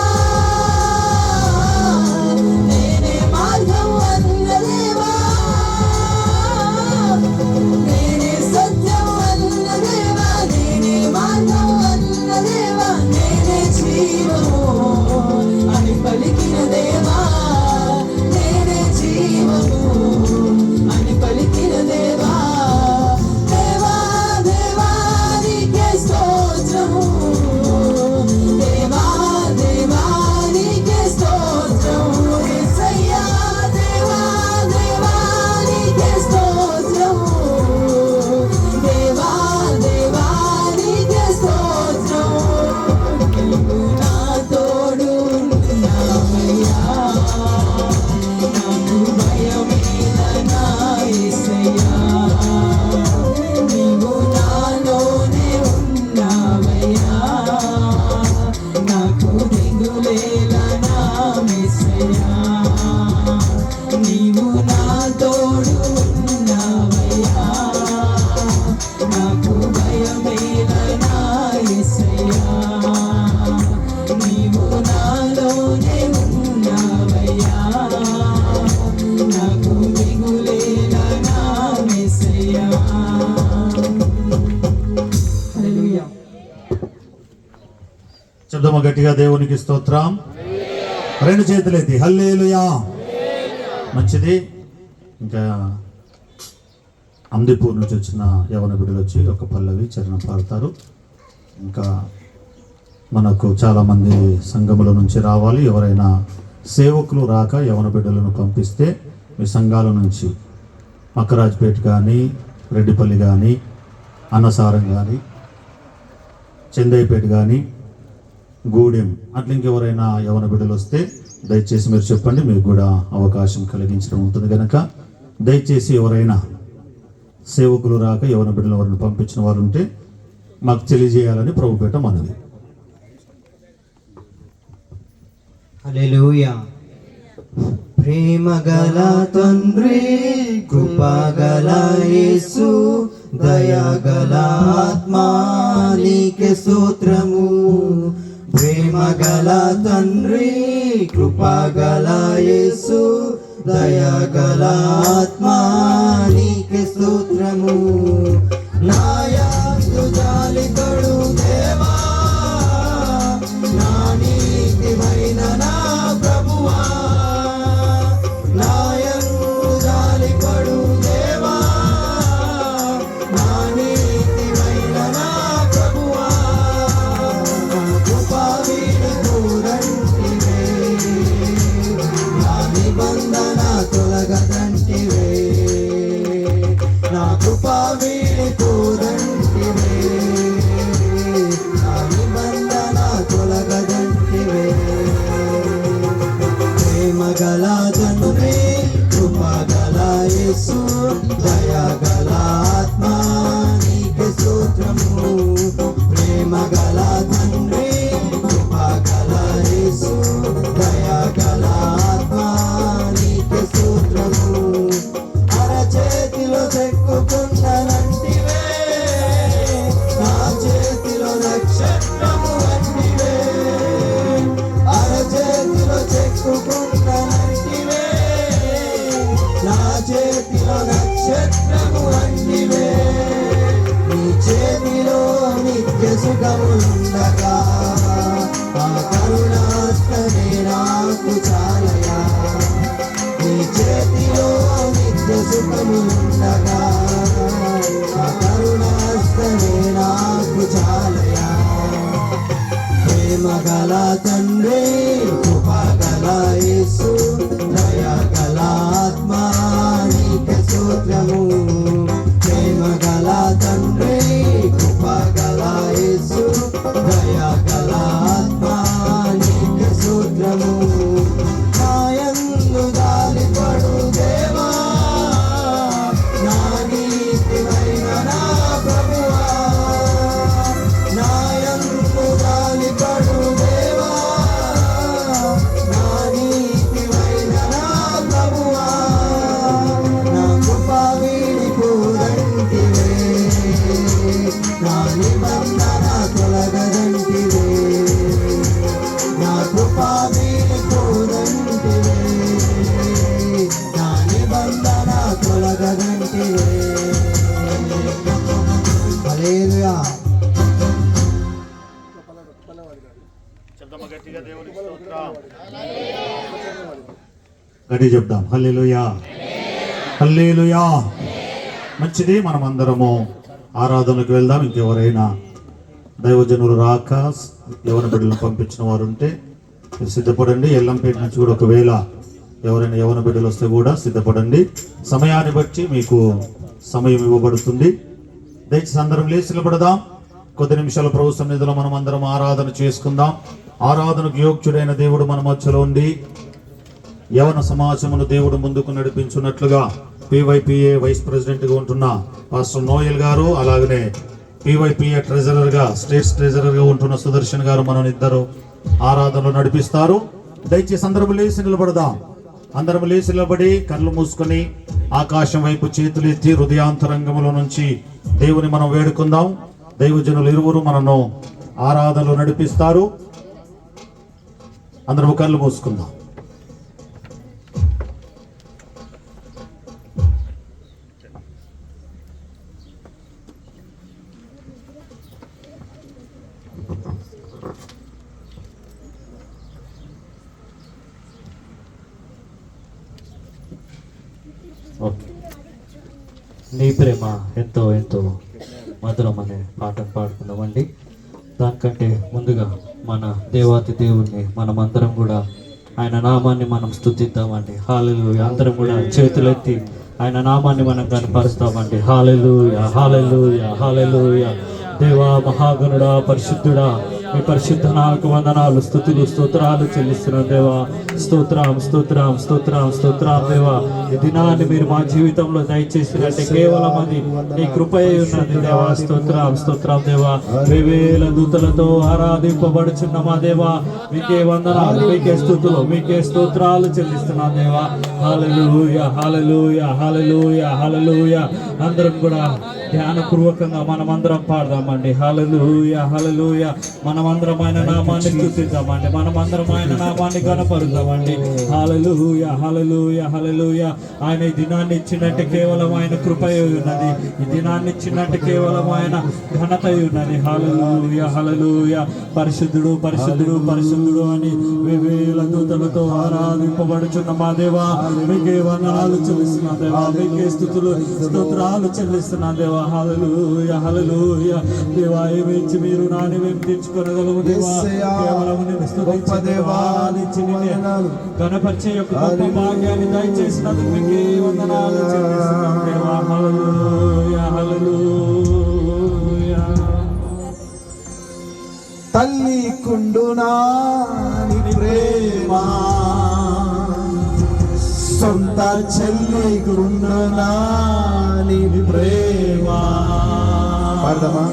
నేనే మార్గం అన్న దేవా, నేనే సత్యం అన్న దేవా, నేనే మార్గం అన్న దేవా, నేనే జీవము అని పలికిన దేవా, నేనే జీవము అని పలికిన దేవా, దేవా దేవా నీకే స్తోత్రము, దేవా దేవా నీకే స్తోత్రము, యేసయ్యా, దేవా దేవా నీకే స్తోత్రము, దేవా దేవా నీకే స్తోత్రము, నీవు నా తోడు ఉన్నావయ్యా, నాకు భయమేలనా యేసయ్యా, నీవు నాలోనే ఉన్నావయ్యా, నాకు దిగులేలనా యేసయ్యా, నీవు నా తోడు ఉన్నావయ్యా, నాకు భయమేలనా యేసయ్యా, నీవు నాలోనే ఉన్నావయ్యా, నాకు దిగులేలనా యేసయ్యా. హల్లెలూయా. శబ్దము గట్టిగా దేవునికి స్తోత్రం. రెండు చేతులెత్తి హల్లెలూయా. మంచిది. ఇంకా అమ్దిపూర్ నుంచి వచ్చిన యవన బిడ్డలు వచ్చి ఒక పల్లవి చరణం పాడతారు. ఇంకా మనకు చాలామంది సంఘముల నుంచి రావాలి. ఎవరైనా సేవకులు రాక యవన బిడ్డలను పంపిస్తే మీ సంఘాల నుంచి మక్కరాజ్పేట కానీ, రెడ్డిపల్లి కానీ, అన్నసారం కానీ, చందయ్యపేట కానీ, గూడెం అట్లా ఇంకెవరైనా యవన బిడ్డలు వస్తే దయచేసి మీరు చెప్పండి, మీకు కూడా అవకాశం కలిగించడం ఉంటుంది కనుక దయచేసి ఎవరైనా సేవకులు రాక యవన బిడ్డలు ఎవరైనా పంపించిన వారు ఉంటే మాకు తెలియజేయాలని ప్రభుపేట మనవి. హల్లెలూయా. ప్రేమగల తండ్రి, కృపగల యేసు, దయగల ఆత్మా నీకే స్తోత్రము. ప్రేమగల తండ్రి, కృపగల యేసు, దయగల ఆత్మా నీకే స్తోత్రము. నాయందు జాలిపడు దేవా, నా నీతిమైన నా ప్రభువా. నాయందు జాలిపడు దేవా, నా నీతిమైన నా ప్రభువా. నా కృపా వీడుకోదంటివే, నా నిబంధన తొలగదంటివే. నా కృపా వీడుకోదంటివే, నా నిబంధన తొలగదంటివే. ప్రేమగల తండ్రి, కృపగల యేసు, దయగల ఆత్మా నీకే స్తోత్రము. ప్రేమగల తండ్రి, కృపగల యేసు, దయగల ఆత్మా నీకే స్తోత్రము. అరచేతిలో చెక్కుకున్ననంటివే, నా చేతిలో నక్షత్రము అంటివే. అరచేతిలో చెక్కుకున్ననంటివే, నా చేతిలో నక్షత్రము అంటివే. నీ చేతిలో నిత్య సుఖములుండగా, ఆ కరుణాస్తనే నాకు చాలయా. నీ చేతిలో నిత్య సుఖములుండగా, ఆ కరుణాస్తనే నాకు చాలయా. ప్రేమగల తండ్రి, కృపగల యేసు, దయగల ఆత్మా నీకే స్తోత్రము. ప్రేమగల తండ్రి, కృపగల యేసు, దయగల ఆత్మా నీకే స్తోత్రము. నాయందు జాలిపడు దేవా, నా నీతిమైన నా ప్రభువా. నాయందు జాలిపడు దేవా, నా నీతిమైన నా ప్రభువా. నా కృపా వీడిపోదంటివే, నా నిబంధన తొలగదంటివే. నా కృపా వీడిపోదంటివే, నా నిబంధన తొలగదంటివే. హల్లెలూయా. గట్టి చెప్దాం హల్లెలూయా, హల్లెలూయా. మంచిది, మనం అందరము ఆరాధనకు వెళ్దాం. ఇంకెవరైనా దైవజనులు రాక యవన బిడ్డలను పంపించిన వారు ఉంటే మీరు సిద్ధపడండి. ఎల్లంపేట నుంచి కూడా ఒకవేళ ఎవరైనా యవన బిడ్డలు వస్తే కూడా సిద్ధపడండి. సమయాన్ని బట్టి మీకు సమయం ఇవ్వబడుతుంది. దయచేసి అందరం లేచి నిలబడదాం. కొద్ది నిమిషాల ప్రభు సన్నిధిలో మనం అందరం ఆరాధన చేసుకుందాం. ఆరాధనకు యోగ్యుడైన దేవుడు మన మధ్యలో ఉండి యవన సమాజమును దేవుడు ముందుకు నడిపించున్నట్లుగా PYPA వైస్ ప్రెసిడెంట్ గా ఉంటున్న పాస్టర్ నోయల్ గారు, అలాగనే PYPA ట్రెజరర్ గా, స్టేట్స్ ట్రెజరర్ గా ఉంటున్న సుదర్శన్ గారు మనం ఇద్దరు ఆరాధనలు నడిపిస్తారు. దయచేసి అందరం లేచి నిలబడదాం. అందరం లేచి నిలబడి కళ్ళు మూసుకొని ఆకాశం వైపు చేతులెత్తి హృదయాంతరంగములో నుంచి దేవుని మనం వేడుకుందాం. దైవజనులు ఇరువురు మనను ఆరాధనలు నడిపిస్తారు. అందరం కళ్ళు మూసుకుందాం. ఓకే. నీ ప్రేమ ఎంతో ఎంతో మధురం అనే పాటను పాడుకుందామండి. దానికంటే ముందుగా మన దేవాతి దేవుణ్ణి మనమందరం కూడా ఆయన నామాన్ని మనం స్తుతిద్దామండి. హల్లెలూయా. అందరం కూడా చేతులెత్తి ఆయన నామాన్ని మనం కనపరుస్తామండి. హల్లెలూయా, హల్లెలూయా, హల్లెలూయా. దేవా, మహాగణుడా, పరిశుద్ధుడా, మీ పరిశుద్ధ నాలుగు వందనాలు, స్తుతులు, స్తోత్రాలు చెల్లిస్తున్నాం దేవా. స్తోత్రం స్తోత్రం స్తోత్రం స్తోత్రం దేవా. ఈ దినాన్ని మీరు మా జీవితంలో దయచేసినట్టే కేవలం అది నీ కృపయే ఉన్నది దేవా. స్తోత్రం స్తోత్రం దేవా. వేవేల దూతలతో ఆరాధింపబడుచున్న మా దేవా, మీకే వందనాలు, మీకే స్తుతులు, మీకే స్తోత్రాలు చెల్లిస్తున్నాం దేవా. హల్లెలూయా హల్లెలూయా హల్లెలూయా హల్లెలూయా. అందరం కూడా ధ్యానపూర్వకంగా మనమందరం పాడదామండి. హల్లెలూయా హల్లెలూయా. మనమందరం ఆయన నామాన్ని స్తుతిద్దామండి, మనమందరం ఆయన నామాన్ని గణపరుద్దామండి. హల్లెలూయా హల్లెలూయా హల్లెలూయా. ఆయన ఈ దినాన్ని ఇచ్చినట్టు కేవలం ఆయన కృపయే ఉన్నది, ఈ దినాన్ని ఇచ్చినట్టు కేవలం ఆయన ఘనత ఉన్నది. హల్లెలూయా హల్లెలూయా. పరిశుద్ధుడు పరిశుద్ధుడు పరిశుద్ధుడు అని వేవేల దూతలతో ఆరాధింపబడుచున్న మా దేవా, మీకే వందనాలు చెల్లిస్తున్నా దేవా, మీకే స్తుతులు స్తోత్రాలు చెల్లిస్తున్నా దేవా. హల్లెలూయా హల్లెలూయా. దేవా, ఏమిచ్చి మీరు నాణ్యమేమి తెచ్చుకోగలము దేవా. కేవలం నిన్ను స్తుతించి దేవాలించి నిన్నే గణపరిచే యొక్క గొప్ప భాగ్యాన్ని దయచేసినందుకు మీకే వందనాలు చెల్లిస్తున్నాం దేవా. హల్లెలూయా హల్లెలూయా. తల్లి కుండునా నీ ప్రేమ, సొంత చెల్లి కుండునా నీ ప్రేమ. పాడదామా?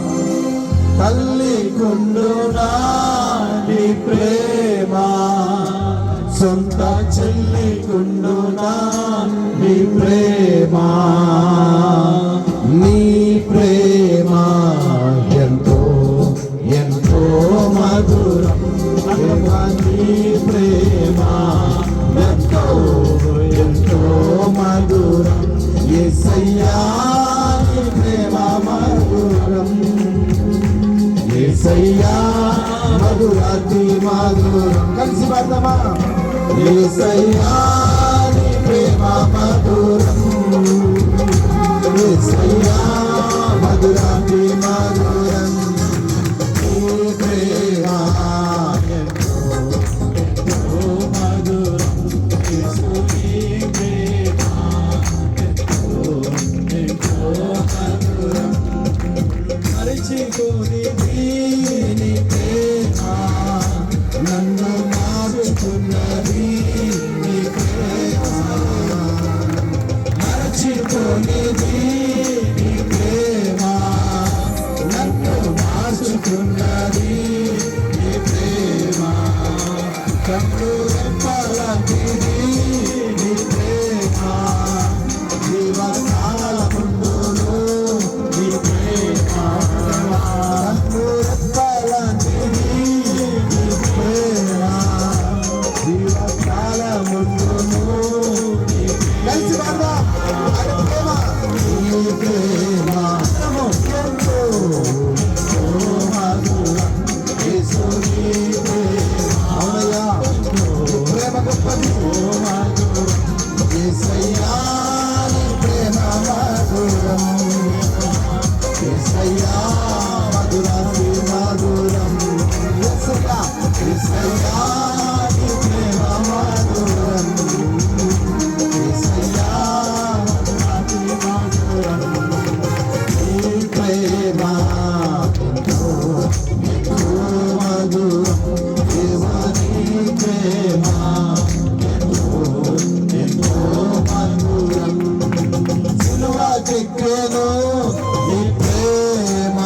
తల్లి కుండునా నీ ప్రేమ, సొంత చెల్లి కుండునా నీ ప్రేమ. నీ ప్రేమ ఎంతో ఎంతో మధురం, నీ ప్రేమ ఎంతో ఎంతో మధురం. యేసయ్యా నీ ప్రేమ మధురం, యేసయ్యా మధురాతి మధురం. కలిసి పాడదామా? యేసయ్యా నీ ప్రేమ మధురం, యేసయ్యా మధురాతి మధురం. నీ ప్రేమ ఎంతో ఎంతో మధురం, యేసు నీ ప్రేమ ఎంతో ఎంతో మధురం. మరిచిపోని నీ ప్రేమ, నన్ను మార్చుకున్నది నీ ప్రేమ. మరచిపోని నీ ప్రేమ, నన్ను మార్చుకున్నది నీ ప్రేమ. కన్ను రెప్పలాంటిది నీ ప్రేమ, జీవకాలముందును నీ ప్రేమ. కన్ను రెప్పలాంటిది నీ ప్రేమ, జీవకాలముందును నీ ప్రేమ. కలిసి పాడదాం. ఆయన ప్రేమ, నీ ప్రేమ ఎంతో ఎంతో మధురం, యేసు నీ ప్రేమ. అవునయ్యా, నీ ప్రేమ గొప్పది, మధురం. యేసయ్యా నీ ప్రేమ మధురం, యేసయ్యా మధురాతి మధురం. యేసయ్యా యేసయ్యా నీ ప్రేమ మధురం, యేసయ్యా మధురాతి మధురం. నీ ప్రేమ ఎంతో ఎంతో మధురం, దేవా నీ ప్రేమ ఎంతో ఎంతో మధురం. సిలువ చెక్కెను నీ ప్రేమ,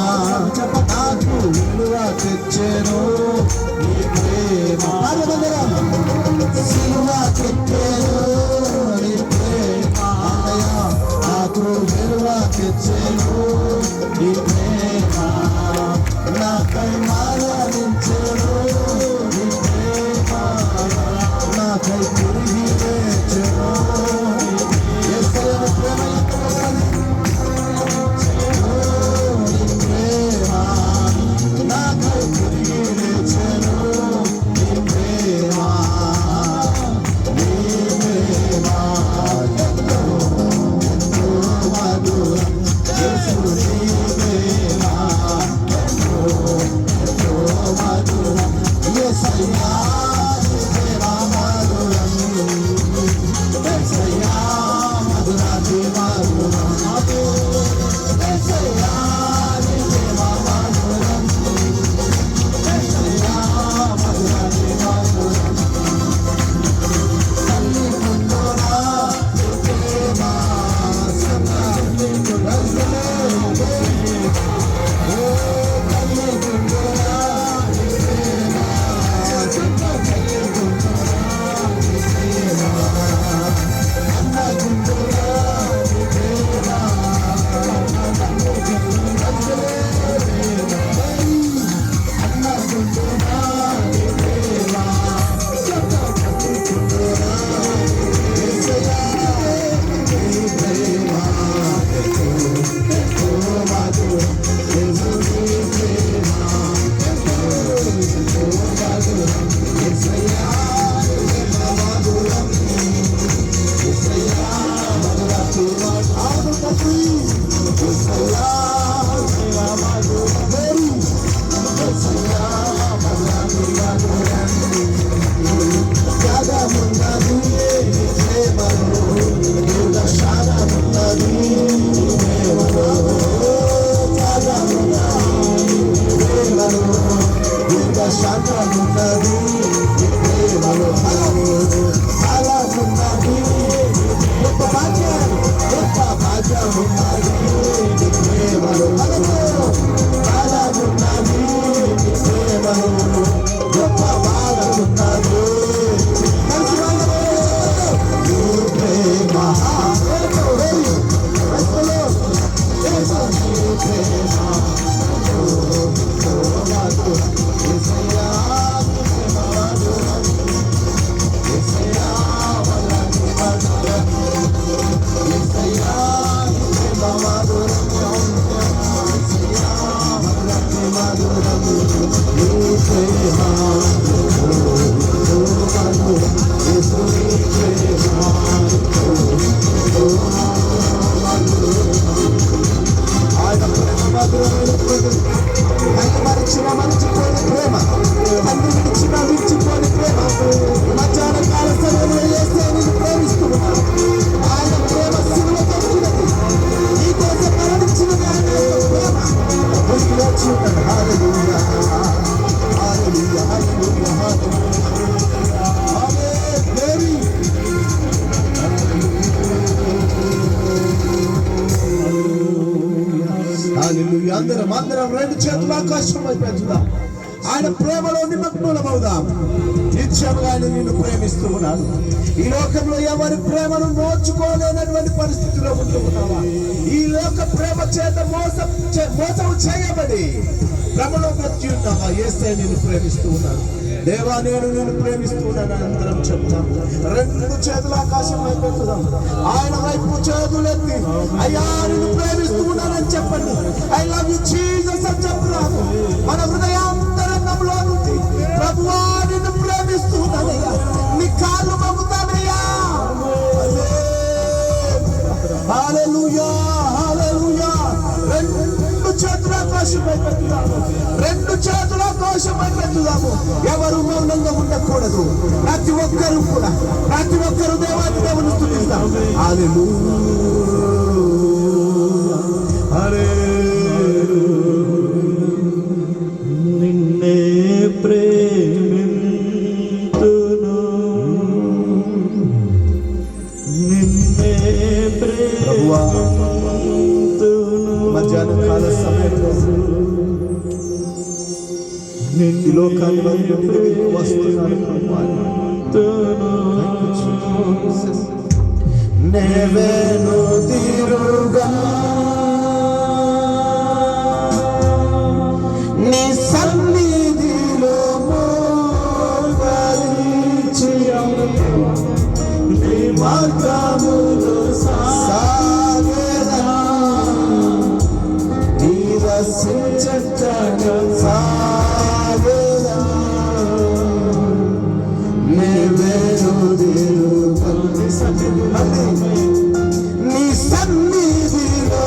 నాకు విలువ తెచ్చెను నీ ప్రేమ. సిలువ చెక్కెను నీ ప్రేమ, నాకు విలువ తెచ్చెను నీ ప్రేమ. నాకై మరణించెను నీ ప్రేమ, నాకై తిరిగి లేచెను. యేసయ్య ప్రేమ ఎంత గొప్పది, నీ ప్రేమ నాకై తిరిగి లేచెను నీ ప్రేమ. నీ ప్రేమ ఎంతో ఎంతో మధురం, యేసయ్య త్యాగమున్నది నీ ప్రేమలో, దీర్ఘశాంతమున్నది నీ ప్రేమలో, త్యాగమున్నది నీ ప్రేమలో, దీర్ఘశాంతమున్నది నీ ప్రేమలో, బలమున్నది గొప్ప భాగ్యం, గొప్ప భాగ్యం ఉన్నది నీ ప్రేమలో, బలమున్నది నీ ప్రేమలో, గొప్ప భాగ్యం ఉన్నది నీ ప్రేమ. ఆయన ప్రేమ మధురమైన ప్రేమ, ఆయన మరిచిపోయిన ప్రేమ, తండ్రి విడిచిపోయిన ప్రేమ, మధ్యాహ్న కాల సమయంలో యేసే నిన్ను ప్రేమిస్తున్నాడు. ఆయన ప్రేమ సిలువతో కూడినది, నీ కోసం మరణించినది ఆయన యొక్క ప్రేమ. ఉనికి వచ్చి ఉన్నాడు. హల్లెలూయా, హల్లెలూయా, హల్లెలూయా, హల్లెలూయా. ఆమేన్. గ్లోరీ. హల్లెలూయా. అందరం రెండు చేతులు ఆకాశం వైపు ఎత్తుదాం. ఆయన ప్రేమలో నిమగ్నులమవుదాం. నిత్యముగా ఆయన నిన్ను ప్రేమిస్తూ ఉన్నాడు. ఈ లోకంలో ఎవరి ప్రేమను నోచుకోలేనటువంటి పరిస్థితిలో ఉంటూ ఉన్నావా? ఈ లోక ప్రేమ చేత మోసం చేయబడి భ్రమలో బ్రతికి ఉన్నావా? యేసే నిన్ను ప్రేమిస్తూ ఉన్నాడు. దేవా, నేను నిన్ను ప్రేమిస్తూ ఉన్నాను. అందరం చెప్తాం. రెండు చేతుల ఆకాశం వైపు ఎత్తుదాం. ఆయన వైపు చేతులెత్తి, అయ్యా నిన్ను ప్రేమిస్తూ ఉన్నానని చెప్పండి. ఐ లవ్ యు జీసస్ అని చెప్తున్నాను. మన హృదయాంతరంగంలో నుండి ప్రభువా నిన్ను ప్రేమిస్తూ ఉన్నానయ్యా, నీ కాళ్ళు మోగుతానయ్యా. హల్లెలూయా, హల్లెలూయా. రెండు చేతుల ఆకాశం వైపు ఎత్తుదాము. రెండు చేతుల ఆకాశం వైపు ఎత్తుదాము. ఎవరు మౌనంగా ఉండకూడదు. ప్రతి ఒక్కరు కూడా, ప్రతి ఒక్కరు దేవాది దేవుని స్తుతిస్తాం. హల్లెలూయా, హల్లెలూయా. నిన్నే ప్రేమింతును, నిన్నే ప్రభువా, ప్రేమింతును, మధ్యాహ్న కాల సమయంలో ఈ లోకాల్లో నుండి వస్తున్నాడు ప్రభువా. నేవేను తీరుగా నీ సన్నిధిలో మోకరించి నీ మార్గములో సాగేదా, నీ రసించటగా సాగేదా. నేవేను తీరుగా నీ సన్నిధిలో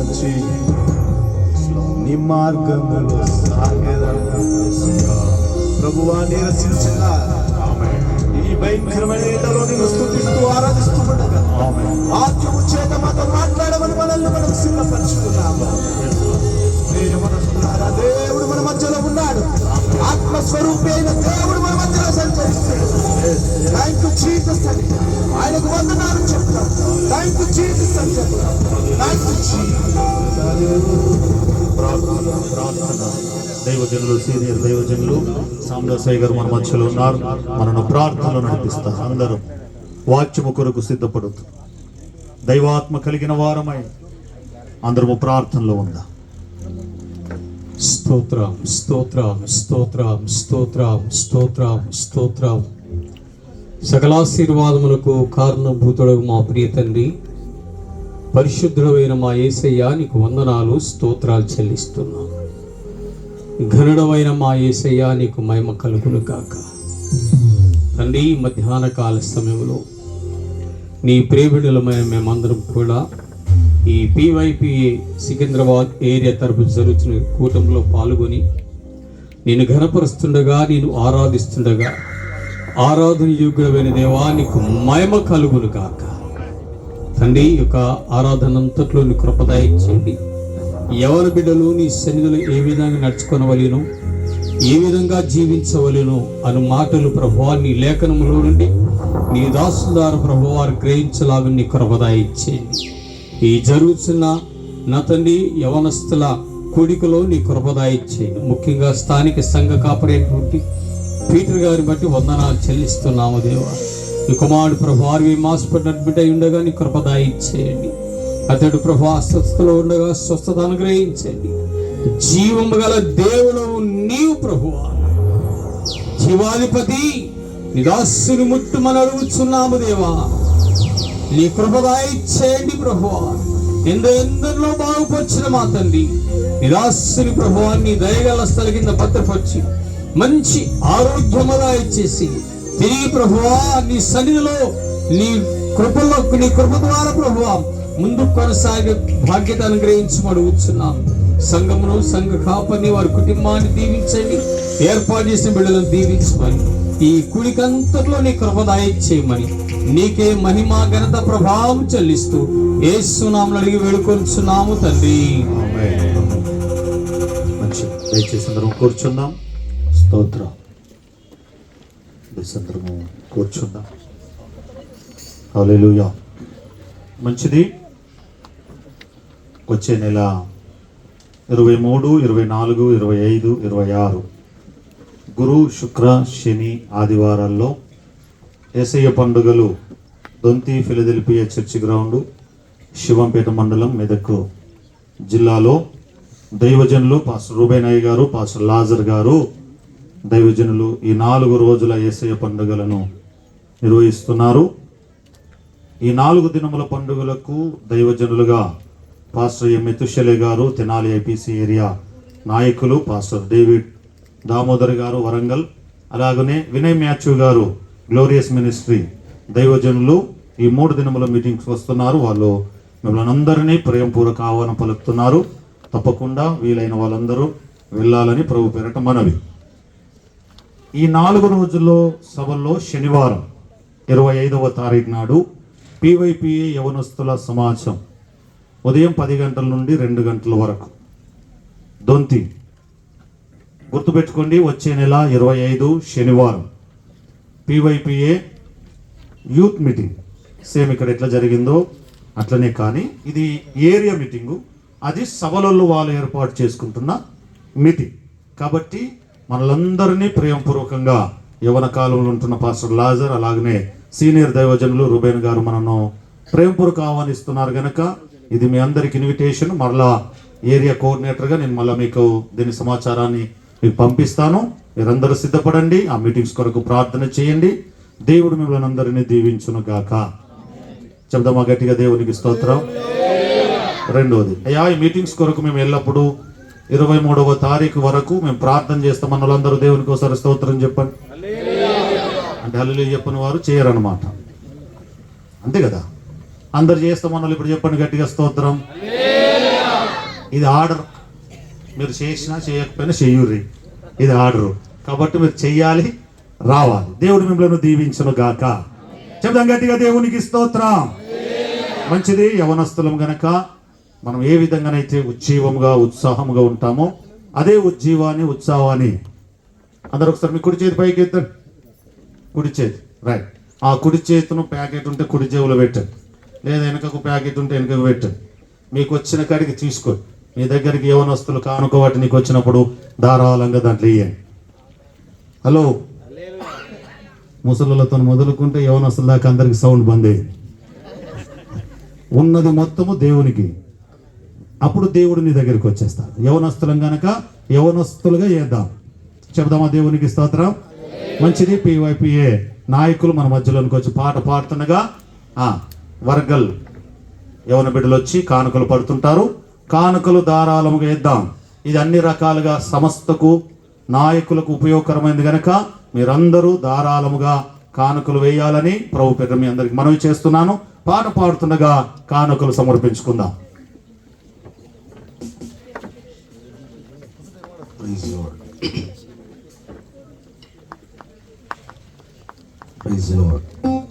నడిచి నీ మార్గములో సాగేదను. ప్రభువా నిరసించిన ఈ భయంకరమైన ఎండలో నిన్ను స్తుతిస్తూ ఆరాధిస్తూ ఉండగా వాక్యము చేత మాతో మాట్లాడమని మనల్ని మనం సిద్ధపరచుకున్నాము. దేవుడు మన మధ్యలో ఉన్నాడు. ఆత్మస్వరూపి అయిన దేవుడు మన మధ్యలో సంచరిస్తాడు. థ్యాంక్ యూ జీసస్ అని ఆయనకు వందనాలు చెప్తాం. థ్యాంక్ యూ జీసస్ అని చెప్తాం. థ్యాంక్ యూ ప్రార్థన దైవజనులు, సీనియర్ దైవజనులు సాంబదాసయ్య గారు మన మధ్యలో ఉన్నారు. మనను ప్రార్థనలో నడిపిస్తారు. అందరూ వాక్యము కొరకు సిద్ధపడుతూ దైవాత్మ కలిగిన వారమై అందరము ప్రార్థనలో ఉందా. స్తోత్రం స్తోత్రం స్తోత్రం స్తోత్రం స్తోత్రం స్తోత్రం. సకలాశీర్వాదములకు కారణభూతుడు మా ప్రియ తండ్రి, పరిశుద్ధుడైన మా యేసయ్య నీకు వందనాలు స్తోత్రాలు చెల్లిస్తున్నాను. ఘనుడవైన మా యేసయ్య నీకు మహిమ కలుగును గాక. తండ్రి, మధ్యాహ్న కాల సమయంలో నీ ప్రియబిడ్డలమైన మేమందరం కూడా ఈ PYPA సికింద్రాబాద్ ఏరియా తరపు జరుగుతున్న కూటమిలో పాల్గొని నేను ఘనపరుస్తుండగా, నేను ఆరాధిస్తుండగా, ఆరాధన యోగ్యుడైన దేవా నీకు మహిమ కలుగును గాక. తండ్రి, ఈ యొక్క ఆరాధన అంతట్లో నీ కృప దయచేయండి. యవన బిడ్డలు నీ సన్నిధిలో ఏ విధంగా నడుచుకొనవలెను, ఏ విధంగా జీవించవలెను అను మాటలు ప్రభువా నీ లేఖనములో నుండి నీ దాసుల ద్వారా ప్రభువా గ్రహించలాగా నీ కృప దయచేయండి. ఈ జరుగుతున్న నా తండ్రి యవనస్తుల కూడికలో నీ కృప దయచేయండి. ముఖ్యంగా స్థానిక సంఘ కాపరైనటువంటి పీటర్ గారిని బట్టి వందనాలు చెల్లిస్తున్నాము దేవా. ఈ కుమారుడు ప్రభు RV హాస్పిటల్ అడ్మిట్ అయి ఉండగా నీ కృప దయచేయండి. అతడు ప్రభు అస్వస్థతలో ఉండగా స్వస్థత అనుగ్రహించండి. జీవము గల దేవుడు నీవు ప్రభువా, జీవాధిపతి, నీ దాసుని ముట్టుమని అడుగుచున్నాము దేవా. నీ కృప దయచేయండి ప్రభువా. ఎందరిలో బాగుపరిచిన మా తండ్రి నీ దాసుని ప్రభువా నీ దయగల స్థల కింద భద్రపరిచి మంచి ఆరోగ్యము దయచేసి తిరిగి ప్రభువా నీ సన్నిధిలో నీ కృపలో నీ కృప ద్వారా ప్రభువా ముందుకు కొనసాగే బాధ్యత అనుగ్రహించమని అడుగుతున్నాం. సంఘమును, సంఘ కాపరిని, వారి కుటుంబాన్ని దీవించండి. ఏర్పాటు చేసిన బిడ్డలను దీవించమని, ఈ కుడికంతట్లో నీ కృప దయచేయమని నీకే మహిమ ఘనత ప్రభావం చెల్లిస్తూ యేసు నామములో అడిగి వేడుకొనుచున్నాము తండ్రి. మంచిది. దయచేసి అందరం కూర్చుందాం. స్తోత్రం. అందరము కూర్చుందాం. హల్లెలూయా. మంచిది. వచ్చే నెల 23, 24, 25, 26 గురు, శుక్ర, శని ఆదివారాల్లో యేసయ్య పండుగలు దొంతి ఫిలదెల్ఫియా చర్చి గ్రౌండ్, శివంపేట మండలం, మెదక్ జిల్లాలో దైవజనులు పాస్టర్ రూబేనయ్య గారు, పాస్టర్ లాజర్ గారు దైవజనులు ఈ 4 రోజుల యేసయ్య పండుగలను నిర్వహిస్తున్నారు. ఈ 4 దినముల పండుగలకు దైవజనులుగా పాస్టర్ ఎం మెతుషలే గారు, తెనాలి IPC ఏరియా నాయకులు, పాస్టర్ డేవిడ్ దామోదర్ గారు వరంగల్, అలాగనే వినయ్ మ్యాథ్యూ గారు గ్లోరియస్ మినిస్ట్రీ దైవజనులు ఈ 3 దినముల మీటింగ్స్ వస్తున్నారు. వాళ్ళు మిమ్మల్ని అందరినీ ప్రేమపూర్వక ఆహ్వానం పలుకుతున్నారు. తప్పకుండా వీలైన వాళ్ళందరూ వెళ్ళాలని ప్రభు పేరట మనవి. ఈ 4 రోజుల్లో సభల్లో శనివారం 25వ తారీఖు నాడు PYPA యవనస్తుల సమాజం ఉదయం 10 గంటల నుండి 2 గంటల వరకు దొంతి. గుర్తుపెట్టుకోండి, వచ్చే నెల 25 శనివారం PYPA యూత్ మీటింగ్. సేమ్ ఇక్కడ ఎట్లా జరిగిందో అట్లనే, కానీ ఇది ఏరియా మీటింగు. అది సభలలో వాళ్ళు ఏర్పాటు చేసుకుంటున్న మీటింగ్ కాబట్టి మనలందరినీ ప్రేమపూర్వకంగా యవన కాలంలో ఉంటున్న పాస్టర్ లాజర్, అలాగనే సీనియర్ దైవజనులు రూబేన్ గారు మనను ప్రేమపూర్వక ఆహ్వానిస్తున్నారు కనుక ఇది మీ అందరికి ఇన్విటేషన్. మరలా ఏరియా కోఆర్డినేటర్గా నేను మళ్ళీ మీకు దీని సమాచారాన్ని మీకు పంపిస్తాను. మీరందరూ సిద్ధపడండి. ఆ మీటింగ్స్ కొరకు ప్రార్థన చేయండి. దేవుడు మిమ్మల్ని అందరినీ దీవించును గాక. చెప్దామా గట్టిగా? దేవునికి స్తోత్రం. రెండోది, అయ్యా ఈ మీటింగ్స్ కొరకు మేము ఎల్లప్పుడూ 23వ తారీఖు వరకు మేము ప్రార్థన చేస్తాం. మన వాళ్ళందరూ దేవునికి ఒకసారి స్తోత్రం చెప్పండి. అంటే హల్లెలూయా చెప్పని వారు చేయరన్నమాట, అంతే కదా? అందరు చేస్తామన్న వాళ్ళు ఇప్పుడు చెప్పండి గట్టిగా స్తోత్రం. ఇది ఆర్డర్. మీరు చేసినా చేయకపోయినా చెయ్యుర్రి, ఇది ఆర్డరు. కాబట్టి మీరు చెయ్యాలి, రావాలి. దేవుడు మిమ్మల్ని దీవించును గాక. చెప్దాం గట్టిగా, దేవునికి స్తోత్రం. మంచిది. యవనస్తులం గనక మనం ఏ విధంగానైతే ఉజ్జీవంగా ఉత్సాహంగా ఉంటామో అదే ఉజ్జీవాన్ని ఉత్సాహాన్ని అందరూ ఒకసారి మీ కుడి చేతి పైకి ఎత్తండి. కుడి చేతి, రైట్. ఆ కుడి చేతును ప్యాకెట్ ఉంటే కుడి జేబులో పెట్టండి, లేదా వెనకకు ప్యాకెట్ ఉంటే వెనకకు పెట్టండి. మీకు వచ్చిన కాడికి తీసుకోండి. మీ దగ్గరికి యవనస్తులు కానుక వాటి నీకు వచ్చినప్పుడు ధారాళంగా దాంట్లో ఇయ్యండి. హలో, ముసలులతో మొదలుకుంటే యవనస్తుల దాకా అందరికి సౌండ్ బంద్ అయ్యింది. ఉన్నది మొత్తము దేవునికి. అప్పుడు దేవుడు నీ దగ్గరికి వచ్చేస్తాడు. యవనస్తులం గనక యవనస్తులుగా చేద్దాం. చెప్దామా దేవునికి స్తోత్రం. మంచిది. PYPA నాయకులు మన మధ్యలోనికి వచ్చి పాట పాడుతుండగా వర్గల్ యవన బిడ్డలు వచ్చి కానుకలు పడుతుంటారు. కానుకలు ధారాళముగా ఇద్దాం. ఇది అన్ని రకాలుగా సంస్థకు నాయకులకు ఉపయోగకరమైనది గనక మీరందరూ ధారాళముగా కానుకలు వేయాలని ప్రభు పేరు మీ అందరికి మనవి చేస్తున్నాను. పాట పాడుతుండగా కానుకలు సమర్పించుకుందాం.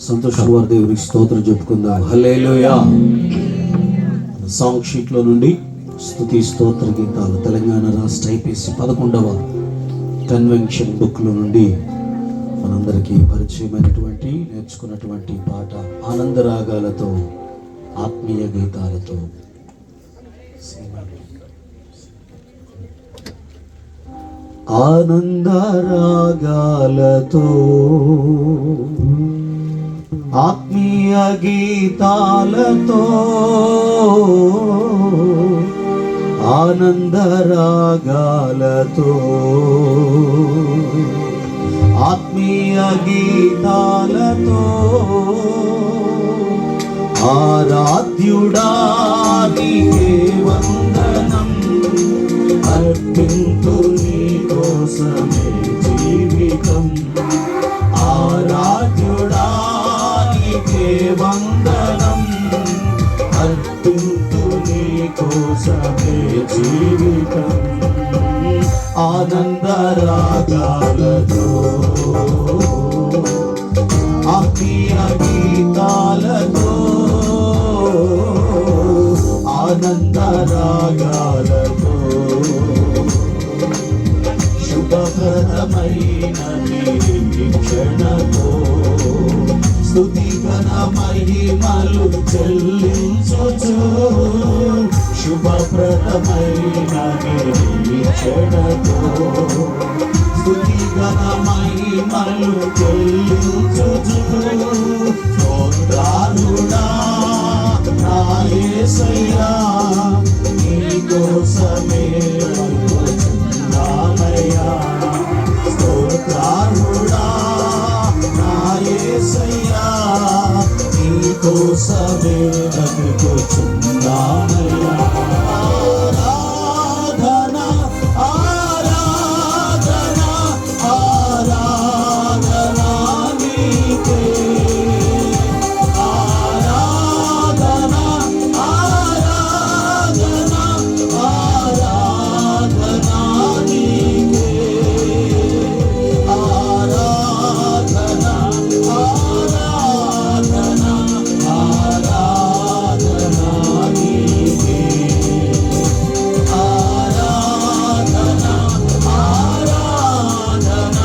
సంతోషం వారి దేవునికి స్తోత్రం చెప్పుకుందాం. హల్లెలూయా. సాంగ్ షీట్ లో నుండి స్తుతి స్తోత్ర గీతాలు తెలంగాణ రాష్ట్ర IPC 11వ కన్వెన్షన్ బుక్ లో నుండి మనందరికీ పరిచయమైనటువంటి నేర్చుకున్నటువంటి పాట ఆనందరాగాలతో ఆత్మీయ గీతాలతో. ఆనందరాగాలతో ఆత్మీయ గీతాలతో ఆనందరాగాలతో ఆత్మీయ గీతాలతో ఆరాధ్యుడా నీకే వందనం అర్పింతు నీ కోసమే జీవితం. ఆరాధ్యుడా నీకే వందనం అర్పింతు నీ కోసమే జీవితం. ఆనందరాగాలతో ఆత్మీయ గీతాలతో ఆనందరాగాలతో శుభప్రదమైన నిరీక్షణతో స్తుతిగణ మహిమలు చెల్లించుచు శుభప్రదమైన నిరీక్షణతో స్తుతిగణ మహిమలు చెల్లించుచు స్తోత్రాలుడా నా యేసయ్యా నీ కోసమే వచ్చున్నామయ్యా. స్తోత్రాలుడా నా యేసయ్యా నీ కోసమే వచ్చున్నామయ్యా. ఆరాధన ఆరాధన ఆరాధన నీకే. ఆరాధన ఆరాధన ఆరాధన నీకే. ఆరాధన ఆరాధన ఆరాధన నీకే. ఆరాధన ఆరాధన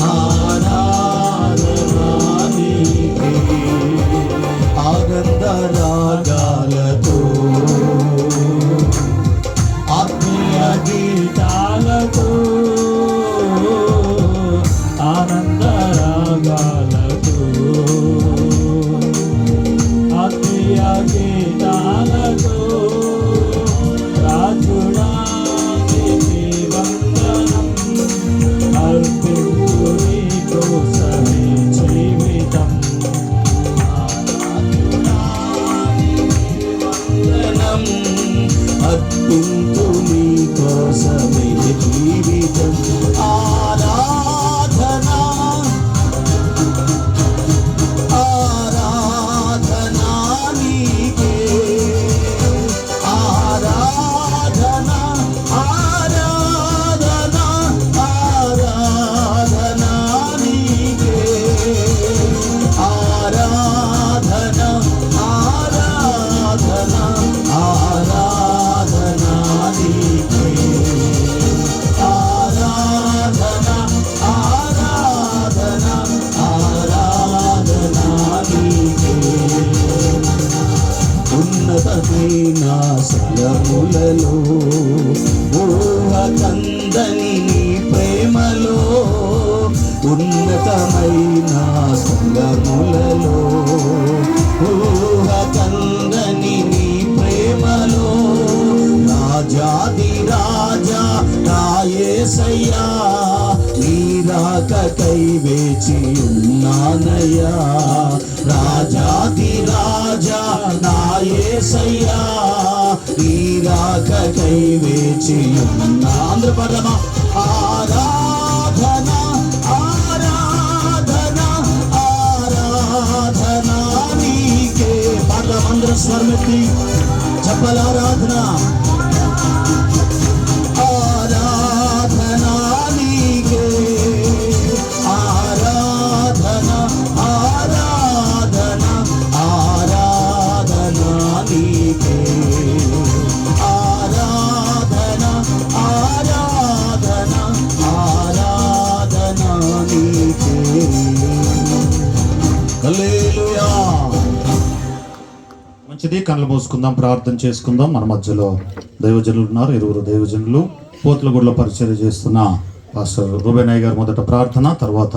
ఆరాధన నీకే. ఆనందరాగాలతో ఆత్మీయ గీతాలతో ఆనందరాగాలతో ఆత్మీయ గీతాలతో రాజుడా నీకే వందనం అర్పింతు నీ కోసమే జీవితం. అర్పింతు నీ కోసమే జీవితం. ఆరాధన ఆరాధన నీకే. ఆరాధన ఊహ కందని నీ ప్రేమలో ఉన్నతమైన సంగములలో ఊహ కందని నీ ప్రేమలో రాజాది రాజా నా యేసయ్యా నీ రాకకై వేచి ఉన్నానయ్యా రాజాది రాజా నా యేసయ్యా నీ రాకకై వేచి ఉన్నా అందరూ పడమా ఆరాధన ఆరాధన ఆరాధన నీకే పడమందరూ స్వరమెత్తి చెప్పాలి ఆరాధన ఆరాధన నీకే ఆరాధన ఆరాధన ఆరాధన నీకే ఆరాధన ఆరాధన ఆరాధన నీకే హల్లెలూయా. మంచిది, కళ్ళు మూసుకుందాం, ప్రార్థన చేసుకుందాం. మన మధ్యలో దైవజనులు ఉన్నారు, 20 దైవజనులు. పోతులగూడలో పరిచర్య చేస్తున్న పాస్టర్ రూబెనయ్య గారు మొదట ప్రార్థన, తర్వాత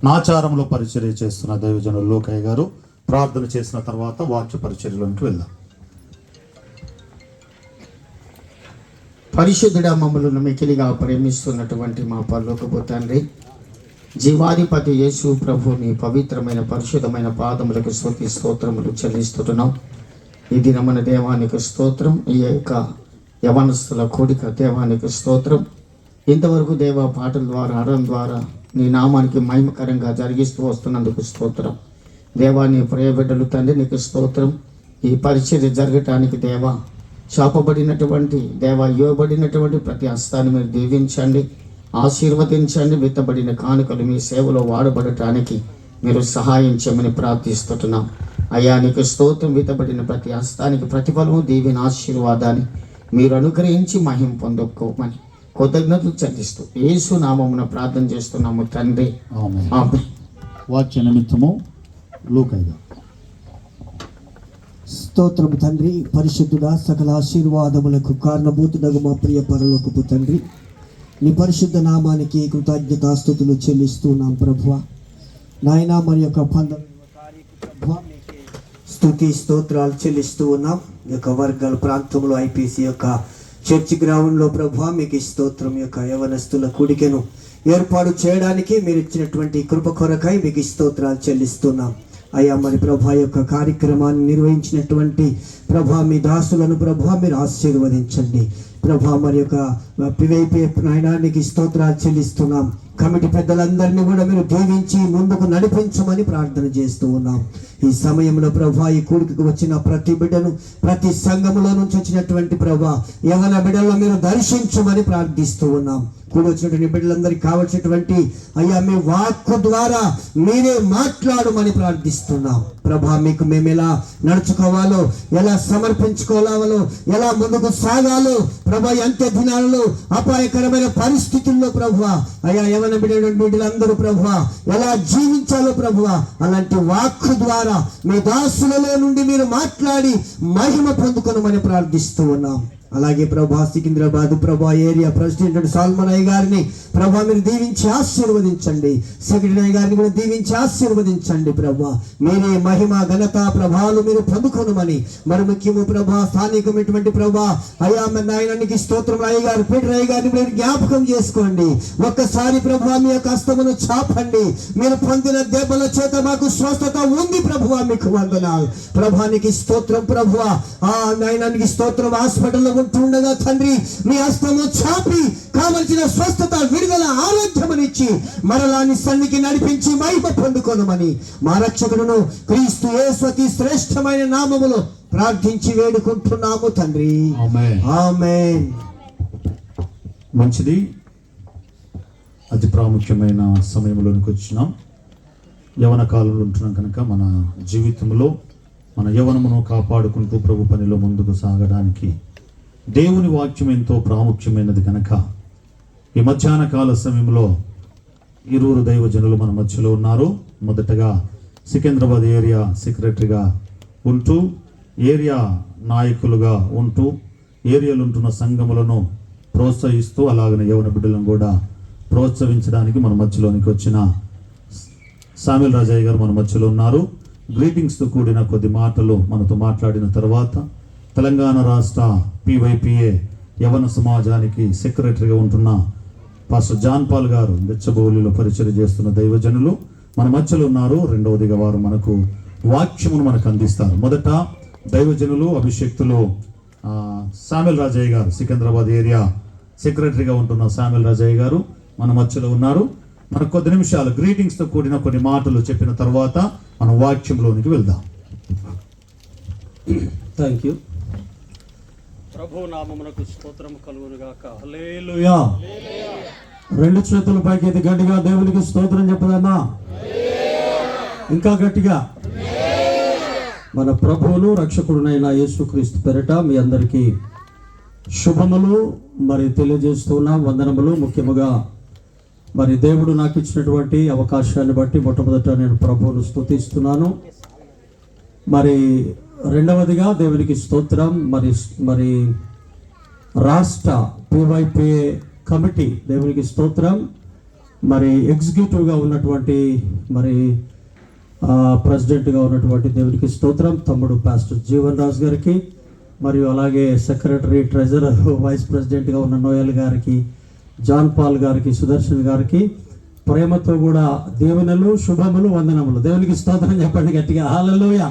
నాచారంలో పరిచర్య చేస్తున్న దైవజనులు లోకయ్య గారు ప్రార్థన చేసిన తర్వాత వాక్య పరిచర్యలోకి వెళ్దాం. పరిశుద్ధుడా, మమ్మల్ని మికిలిగా ప్రేమిస్తున్నటువంటి మా పరలోకపు తండ్రి, జీవాధిపతి యేసు ప్రభు నీ పవిత్రమైన పరిశుద్ధమైన పాదములకు స్తుతి స్తోత్రములు చెల్లిస్తున్నాం. ఈ దినమున దేవానికి స్తోత్రం. ఈ యొక్క యవనస్తుల కోడిక దేవానికి స్తోత్రం. ఇంతవరకు దేవ పాటల ద్వారా ఆడడం ద్వారా నీ నామానికి మహిమకరంగా జరిగిస్తూ వస్తున్నందుకు స్తోత్రం. దేవా నీ ప్రియబిడ్డలు తండ్రి నీకు స్తోత్రం. ఈ పరిచర్య జరగటానికి దేవా చాపబడినటువంటి దేవా ఇవ్వబడినటువంటి ప్రతి హస్తాన్ని మీరు దీవించండి, ఆశీర్వదించండి. విత్తబడిన కానుకలు మీ సేవలో వాడబడటానికి మీరు సహాయం చేయమని ప్రార్థిస్తున్నాం. అయ్యా నీకు స్తోత్రం. విత్తబడిన ప్రతి హస్తానికి ప్రతిఫలము దీవెన ఆశీర్వాదాన్ని మీరు అనుగ్రహించి మహిమ పొందుకోమని కృతజ్ఞతలు చెల్లిస్తూ యేసు నామమున ప్రార్థన చేస్తున్నాము తండ్రి, ఆమేన్. వాక్య నిమిత్తము లోకయ్య గారు. స్తోత్రము తండ్రి, పరిశుద్ధుడా, సకల ఆశీర్వాదములకు కారణభూతుడగు మా ప్రియ పరలోకపు తండ్రి, నీ పరిశుద్ధ నామానికి కృతజ్ఞతాస్తుతులు చెల్లిస్తున్నాం ప్రభువా. నాయనా మరి యొక్క 19 స్తుతి స్తోత్రాలు చెల్లిస్తూ ఉన్నాం. ఈ యొక్క వర్గాల ప్రాంతంలో ఐపీసీ యొక్క చర్చి గ్రౌండ్లో ప్రభువా మీకు ఈ స్తోత్రం. యొక్క యవనస్తుల కూడికను ఏర్పాటు చేయడానికి మీరు ఇచ్చినటువంటి కృప కొరకై మీకు స్తోత్రాలు చెల్లిస్తున్నాం. అయ్యా మరి ప్రభా యొక్క కార్యక్రమాన్ని నిర్వహించినటువంటి ప్రభా మీ దాసులను ప్రభా మీరు ఆశీర్వదించండి ప్రభా. మరి యొక్క పివైపీ నాయనానికి స్తోత్రాలు చెల్లిస్తున్నాం. కమిటీ పెద్దలందరినీ కూడా మీరు దీవించి ముందుకు నడిపించమని ప్రార్థన చేస్తూ ఉన్నాం. ఈ సమయంలో ప్రభా ఈ కూడికకు వచ్చిన ప్రతి బిడ్డను, ప్రతి సంఘములో నుంచి వచ్చినటువంటి ప్రభా యవన బిడ్డలను మీరు దర్శించమని ప్రార్థిస్తూ ఉన్నాం. కూడి వచ్చినటువంటి బిడ్డలందరికీ కావలసినటువంటి అయ్యా మీ వాక్కు ద్వారా మీరే మాట్లాడమని ప్రార్థిస్తున్నాం ప్రభా. మీకు మేము ఎలా నడుచుకోవాలో, ఎలా సమర్పించుకోవాలో, ఎలా ముందుకు సాగాలో ప్రభా, అంత్య దినాలలో అపాయకరమైన పరిస్థితుల్లో ప్రభువా అయ్యా యవన బిడ్డలందరూ ప్రభువా ఎలా జీవించాలో ప్రభువా అలాంటి వాక్కు ద్వారా మీ దాసులలో నుండి మీరు మాట్లాడి మహిమ పొందుకొనమని ప్రార్థిస్తూ ఉన్నాం. అలాగే ప్రభా సికింద్రాబాద్ ప్రభా ఏరియా ప్రెసిడెంట్ సాల్మన్ అయ్య గారిని ప్రభా మీరు దీవించి ఆశీర్వదించండి. సెక్రటరీ అయ్య గారిని కూడా దీవించి ఆశీర్వదించండి ప్రభా. మీరే మహిమ ఘనత ప్రభావాలు మీరు పొందుకొనమని, మరి ముఖ్యము ప్రభా స్థానికమైనటువంటి ప్రభా అయ్యా నాయనానికి స్తోత్రం అయ్య గారు పీటర్ అయ్య గారిని మీరు జ్ఞాపకం చేసుకోండి. ఒక్కసారి ప్రభా మీ యొక్క హస్తమును చాపండి. మీరు పొందిన దెబ్బల చేత మాకు స్వస్థత ఉంది ప్రభువా, మీకు వందనాలు ప్రభానికి స్తోత్రం ప్రభువా. ఆ నాయనానికి స్తోత్రం. హాస్పిటల్లో ఉంటుండగా తండ్రి మీ హస్తము చాపి కావలసిన స్వస్థత, విడుదల, ఆరోగ్యమనిచ్చి మరలాని సన్నికి నడిపించి మహిమ పొందుకొనమని మా రక్షకుడును క్రీస్తు యేసు అతి శ్రేష్టమైన నామములో ప్రార్థించి వేడుకుంటున్నాము తండ్రి, ఆమేన్. మంచిది, అతి ప్రాముఖ్యమైన సమయంలోనికి వచ్చినాం. యవన కాలంలో ఉంటున్నాం కనుక మన జీవితంలో మన యవనమును కాపాడుకుంటూ ప్రభు పనిలో ముందుకు సాగడానికి దేవుని వాక్యం ఎంతో ప్రాముఖ్యమైనది కనుక ఈ మధ్యాహ్న కాల సమయంలో 20 దైవజనులు మన మధ్యలో ఉన్నారు. మొదటగా సికింద్రాబాద్ ఏరియా సెక్రటరీగా ఉంటూ, ఏరియా నాయకులుగా ఉంటూ, ఏరియాలో ఉంటున్న సంఘములను ప్రోత్సహిస్తూ అలాగనే యవన బిడ్డలను కూడా ప్రోత్సహించడానికి మన మధ్యలోనికి వచ్చిన సామిల్ రాజయ్య గారు మన మధ్యలో ఉన్నారు. గ్రీటింగ్స్తో కూడిన కొద్ది మాటలు మనతో మాట్లాడిన తర్వాత తెలంగాణ రాష్ట్ర PYPA యవన సమాజానికి సెక్రటరీగా ఉంటున్న పాస్టర్ జాన్ పాల్ గారు బెచ్చబౌలిలో పరిచయం చేస్తున్న దైవజనులు మన మధ్యలో ఉన్నారు. రెండవదిగా వారు మనకు వాక్యమును మనకు అందిస్తారు. మొదట దైవజనులు అభిషేక్తులు సామిల్ రాజయ్య గారు, సికింద్రాబాద్ ఏరియా సెక్రటరీగా ఉంటున్న సామిల్ రాజయ్య గారు మన మధ్యలో ఉన్నారు. మనకు కొద్ది నిమిషాలు గ్రీటింగ్స్తో కూడిన కొన్ని మాటలు చెప్పిన తర్వాత మనం వాక్యంలోనికి వెళ్దాం. Thank you. ప్రభు నామమునకు స్తోత్రం కలుగును గాక. హల్లెలూయా. రెండు చేతుల పైకి గట్టిగా దేవునికి స్తోత్రం చెప్పదన్నా. ఇంకా గట్టిగా. మన ప్రభువును రక్షకుడునైన యేసుక్రీస్తు పేరిట మీ అందరికీ శుభములు మరి తెలియజేస్తున్నా, వందనములు. ముఖ్యముగా మరి దేవుడు నాకు ఇచ్చినటువంటి అవకాశాన్ని బట్టి మొట్టమొదట నేను ప్రభువును స్తుతిస్తున్నాను. మరి రెండవదిగా దేవునికి స్తోత్రం. మరి రాష్ట్ర PYPA కమిటీ దేవునికి స్తోత్రం. మరి ఎగ్జిక్యూటివ్గా ఉన్నటువంటి మరి ప్రెసిడెంట్గా ఉన్నటువంటి దేవునికి స్తోత్రం తమ్ముడు పాస్టర్ జీవన్ రాజ్ గారికి, మరియు అలాగే సెక్రటరీ, ట్రెజరర్, వైస్ ప్రెసిడెంట్గా ఉన్న నోయల్ గారికి, జాన్ పాల్ గారికి, సుదర్శన్ గారికి ప్రేమతో కూడా దీవెనలు, శుభములు, వందనములు. దేవునికి స్తోత్రం చెప్పండి గట్టిగా. హల్లెలూయా.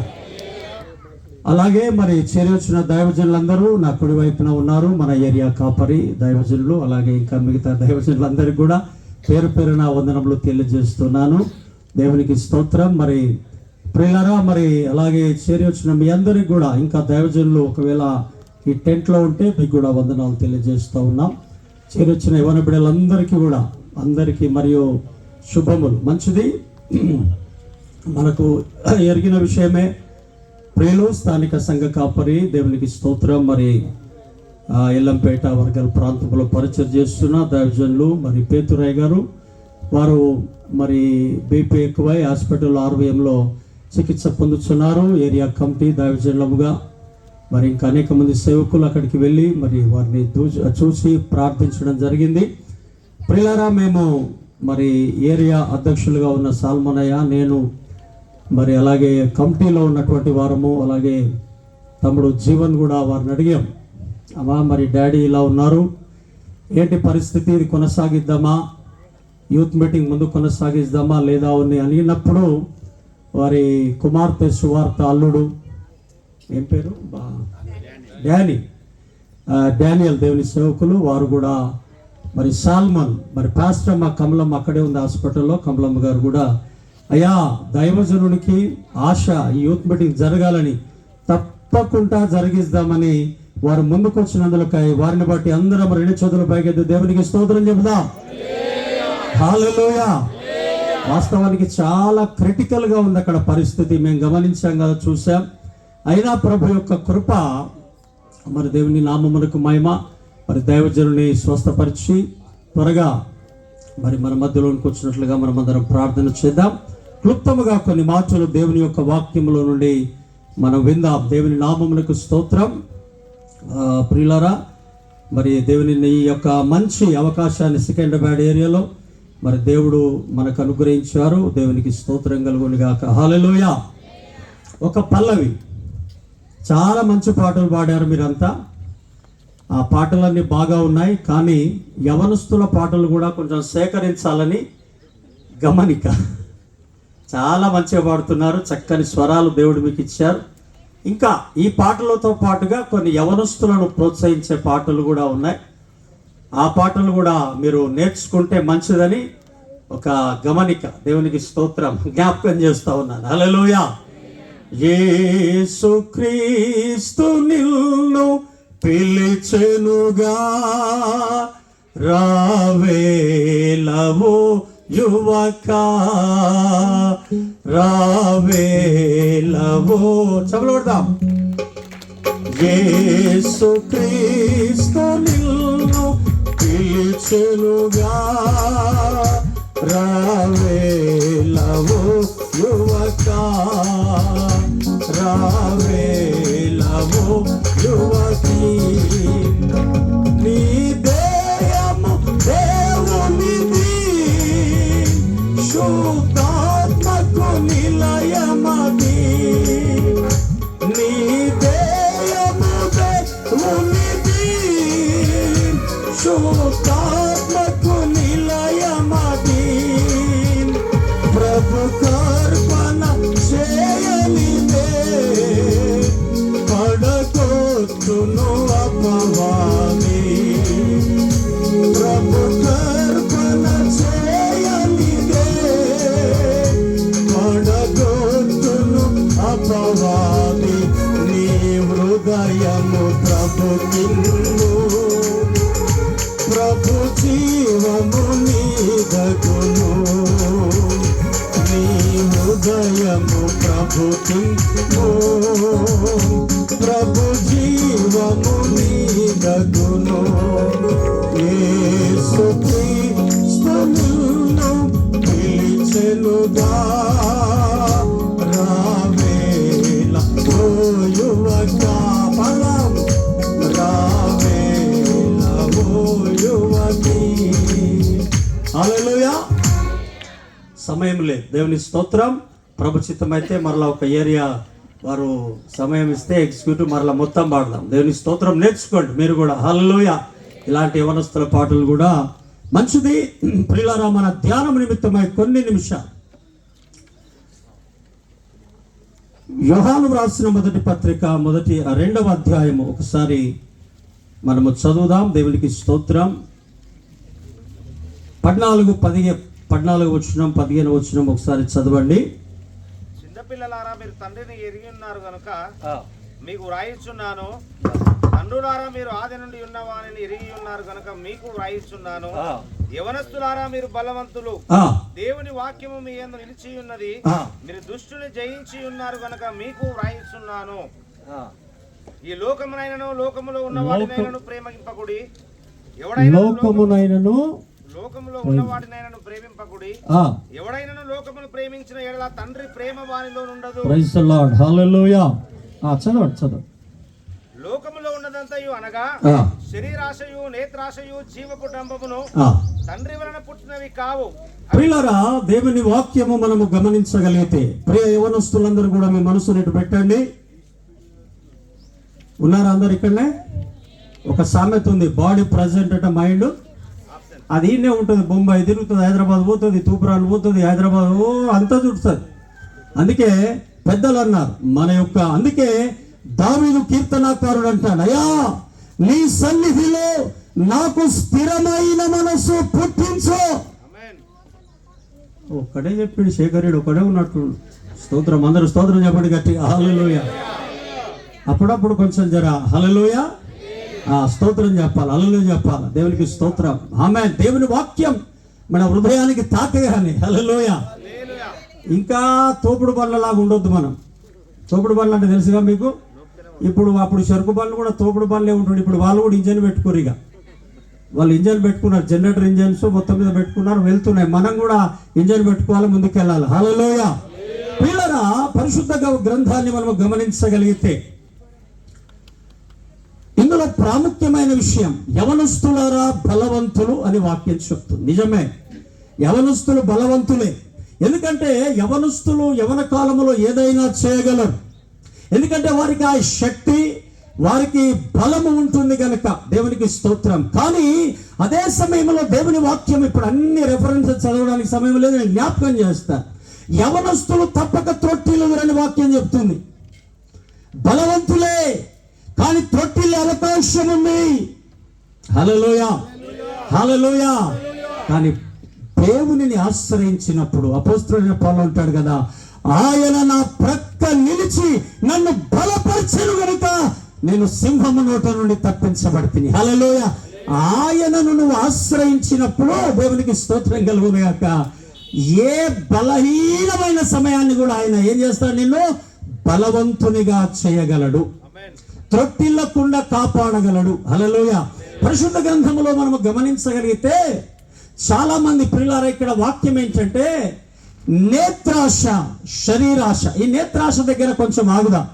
అలాగే మరి చేరి వచ్చిన దైవజనులందరూ నా కుడి వైపున ఉన్నారు. మన ఏరియా కాపరి దైవజనులు, అలాగే ఇంకా మిగతా దైవజనులందరికీ కూడా పేరు పేరున వందనములు తెలియజేస్తున్నాను. దేవునికి స్తోత్రం. మరి ప్రియులారా, మరి అలాగే చేరి వచ్చిన మీ అందరికి కూడా ఇంకా దైవజనులు ఒకవేళ ఈ టెంట్లో ఉంటే మీకు కూడా వందనాలు తెలియజేస్తూ ఉన్నాం. చేరి వచ్చిన యవన బిడ్డలందరికీ కూడా అందరికీ మరియు శుభములు. మంచిది. మనకు ఎరిగిన విషయమే, ప్రియులు స్థానిక సంఘ కాపరి దేవునికి స్తోత్రం. మరి ఎల్లంపేట వర్గాల ప్రాంతంలో పరిచయం చేస్తున్న దైవజనులు మరి పేతురయ్య గారు, వారు మరి BP ఎక్కువై హాస్పిటల్ RVMలో చికిత్స పొందుతున్నారు. ఏరియా కమిటీ దైవజనులముగా మరి ఇంకా అనేక మంది సేవకులు అక్కడికి వెళ్ళి మరి వారిని చూసి ప్రార్థించడం జరిగింది. ప్రియులారా, మేము మరి ఏరియా అధ్యక్షులుగా ఉన్న సాల్మనయ్య, నేను మరి అలాగే కమిటీలో ఉన్నటువంటి వారము, అలాగే తమ్ముడు జీవన్ కూడా వారిని అడిగాం, అమ్మా మరి డాడీ ఇలా ఉన్నారు, ఏంటి పరిస్థితి, ఇది కొనసాగిద్దామా, యూత్ మీటింగ్ ముందు కొనసాగిద్దామా లేదా అని అడిగినప్పుడు వారి కుమార్తె సువార్త అల్లుడు, ఏం పేరు, డానియల్ దేవుని సేవకులు, వారు కూడా మరి సాల్మన్ మరి పాస్టర్ మా కమలమ్మ అక్కడే ఉంది హాస్పిటల్లో, కమలమ్మ గారు కూడా అయ్యా దైవజనునికి ఆశ ఈ యూత్ మీటింగ్ జరగాలని తప్పకుండా జరిగిద్దామని వారు ముందుకు వచ్చినందులకై వారిని బట్టి అందరం రెండు చేతుల పైకి దేవునికి స్తోత్రం చెబుదాం. హల్లెలూయా. వాస్తవానికి చాలా క్రిటికల్గా ఉంది అక్కడ పరిస్థితి, మేము గమనించాం కదా, చూసాం. అయినా ప్రభు యొక్క కృప, మరి దేవుని నామమునకు మహిమ, మరి దైవజనుని స్వస్థపరిచి త్వరగా మరి మన మధ్యలోనికి వచ్చినట్లుగా మనం అందరం ప్రార్థన చేద్దాం. క్లుప్తముగా కొన్ని మాటలు దేవుని యొక్క వాక్యములో నుండి మనం విందాం. దేవుని నామమునకు స్తోత్రం. ప్రియులారా, మరి దేవుని ఈ యొక్క మంచి అవకాశాన్ని సికింద్రాబాద్ ఏరియాలో మరి దేవుడు మనకు అనుగ్రహించారు. దేవునికి స్తోత్రం కలుగును గాక. హల్లెలూయా. ఒక పల్లవి, చాలా మంచి పాటలు పాడారు మీరంతా. ఆ పాటలన్నీ బాగా ఉన్నాయి, కానీ యవనస్తుల పాటలు కూడా కొంచెం సేకరించాలని గమనిక. చాలా మంచిగా పాడుతున్నారు, చక్కని స్వరాలు దేవుడు మీకు ఇచ్చారు. ఇంకా ఈ పాటలతో పాటుగా కొన్ని యవనస్తులను ప్రోత్సహించే పాటలు కూడా ఉన్నాయి. ఆ పాటలు కూడా మీరు నేర్చుకుంటే మంచిదని ఒక గమనిక. దేవునికి స్తోత్రం, జ్ఞాపకం చేస్తా ఉన్నాను. హల్లెలూయా. యేసుక్రీస్తు నిన్ను పిలిచెనుగా, రావేలవో యువక, రావేలవో. చప్పట్లు కొడదాం. యేసుక్రీస్తు నిన్ను పిలిచెనుగా, రావేలవో యువక, రావేలవో యువతి. పరిశుద్ధాత్మకు నిలయమది ప్రభు కర్పణ చేయనిదే పడగొట్టును అపవాది ప్రభు కర్పణ చేయనిదే పడగొట్టును అపవాది నీ హృదయము ప్రభుకి ప్రభు జీవము నీదగును నీ హృదయము ప్రభుకి ప్రభు జీవము నీదగును యేసు క్రీస్తు నిన్ను పిలిచెనుగా రావేళ ఓ యువక బలం రావేళ ఓ యువతి. హల్లెలూయా. సమయం లేదు. దేవుని స్తోత్రం. ప్రభు చిత్తమైతే మరలా ఒక ఏరియా వారు సమయం ఇస్తే ఎగ్జిక్యూటివ్ మరలా మొత్తం పాడదాం. దేవుని స్తోత్రం నేర్చుకోండి మీరు కూడా. హల్లెలూయా. ఇలాంటి యవనస్తుల పాటలు కూడా మంచిది. ప్రియులారా, మన ధ్యానం నిమిత్తమై కొన్ని నిమిషాలు యోహాను వ్రాసిన మొదటి పత్రిక 2వ అధ్యాయము ఒకసారి మనము చదువుదాం. దేవునికి స్తోత్రం. 14 వచనం 15 వచనం ఒకసారి చదవండి. చిన్నపిల్లలారా మీరు తండ్రిని ఎరిగి ఉన్నారు గనుక మీకు వ్రాయిస్తున్నాను. తండ్రులారా మీరు ఆది నుండి ఉన్న వారిని ఎరిగి ఉన్నారు గనుక మీకు వ్రాయిస్తున్నాను. యవనస్తులారా మీరు బలవంతులు, దేవుని వాక్యము మీ యందు నిలిచి ఉన్నది. మీరు దుష్టుని జయించి ఉన్నారు గనుక మీకు వ్రాయిస్తున్నాను. ఈ లోకమునైనను లోకములో ఉన్న వాటినైనను ప్రేమింపకుడి. లోకమునైనను లోకములో ఉన్న వాటినైనను ప్రేమింపకుడి. ఎవడైనను లోకమును ప్రేమించిన ఎడల తండ్రి ప్రేమ వానిలో ఉండదు. Praise the lord. హల్లెలూయా. చదవండి. లోకములో ఉన్నదంతయు అనగా శరీరాశయు నేత్రాశయు జీవపు డంబమును తండ్రి వలన పుట్టినవి కావు. ప్రియులారా, దేవుని వాక్యము మనము గమనించగలిగితే, ప్రియ యవనస్తులందరూ కూడా మీ మనసుని ఇటు పెట్టండి. ఉన్నారా అందరు ఇక్కడనే? ఒక సామెత ఉంది, బాడీ ప్రజెంట్ అంటే మైండ్ అది ఈయనే ఉంటుంది. బొంబాయి తిరుగుతుంది, హైదరాబాద్ పోతుంది, తూపురాలు పోతుంది, హైదరాబాద్ అంతా చుడుతుంది. అందుకే పెద్దలు అన్నారు అందుకే దావీదు కీర్తనాకారుడు అంటాడు, అయ్యా నీ సన్నిధిలో నాకు స్థిరమైన మనసు పుట్టించు. ఒక్కడే చెప్పాడు శేఖరుడు, ఒక్కడే ఉన్నట్టు. స్తోత్రం. అందరూ స్తోత్రం చెప్పండి గట్టిగా. హల్లెలూయా. అప్పుడప్పుడు కొంచెం జర హల్లెలూయా స్తోత్రం చెప్పాలి, హల్లెలూయా చెప్పాలి. దేవునికి స్తోత్రం. ఆమేన్. దేవుని వాక్యం మన హృదయానికి తాకగానే హల్లెలూయా. ఇంకా తోపుడు బండ్లలాగా ఉండొద్దు మనం. తోపుడు బండ్లు అంటే తెలుసుగా మీకు. అప్పుడు చెరుకు బండ్లు కూడా తోపుడు బండ్లే ఉంటుంది. ఇప్పుడు వాళ్ళు కూడా ఇంజన్ పెట్టుకోరు. ఇక వాళ్ళు ఇంజన్ పెట్టుకున్నారు, జనరేటర్ ఇంజన్స్ మొత్తం మీద పెట్టుకున్నారు, వెళ్తున్నాయి. మనం కూడా ఇంజన్ పెట్టుకోవాలి, ముందుకెళ్ళాలి. హల్లెలూయా. పిల్లరా, పరిశుద్ధ గ్రంథాన్ని మనం గమనించగలిగితే ఇందులో ప్రాముఖ్యమైన విషయం, యవనస్తులారా బలవంతులు అని వాక్యం చెప్తుంది. నిజమే, యవనస్తులు బలవంతులే. ఎందుకంటే యవనస్తులు యవన కాలంలో ఏదైనా చేయగలరు. ఎందుకంటే వారికి ఆ శక్తి, వారికి బలము ఉంటుంది కనుక. దేవునికి స్తోత్రం. కానీ అదే సమయంలో దేవుని వాక్యం, ఇప్పుడు అన్ని రెఫరెన్సెస్ చదవడానికి సమయం లేదు, నేను జ్ఞాపకం చేస్తా. యవనస్తులు తప్పక త్రొట్టిల్లురని వాక్యం చెప్తుంది. బలవంతులే, కానీ త్రొట్టిల్లే అవకాశం ఉంది. హల్లెలూయా, హల్లెలూయా. కానీ దేవునిని ఆశ్రయించినప్పుడు అపోస్తలుడైన పౌలు అంటాడు కదా, ఆయన నా ప్రక్క నిలిచి నన్ను బలపరిచెను గనుక నేను సింహము నోట నుండి తప్పించబడితిని. హల్లెలూయా. ఆయనను నువ్వు ఆశ్రయించినప్పుడు దేవునికి స్తోత్రం కలుగును గాక. ఏ బలహీనమైన సమయాన్ని కూడా ఆయన ఏం చేస్తాడు? నిన్ను బలవంతునిగా చేయగలడు, త్రొట్టిల్లకుండా కాపాడగలడు. హల్లెలూయా. పరిశుద్ధ గ్రంథములో మనము గమనించగలిగితే చాలా మంది ప్రియులారా, ఇక్కడ వాక్యం ఏంటంటే నేత్రాశ, శరీరాశ. ఈ నేత్రాశ దగ్గర కొంచెం ఆగుదాం.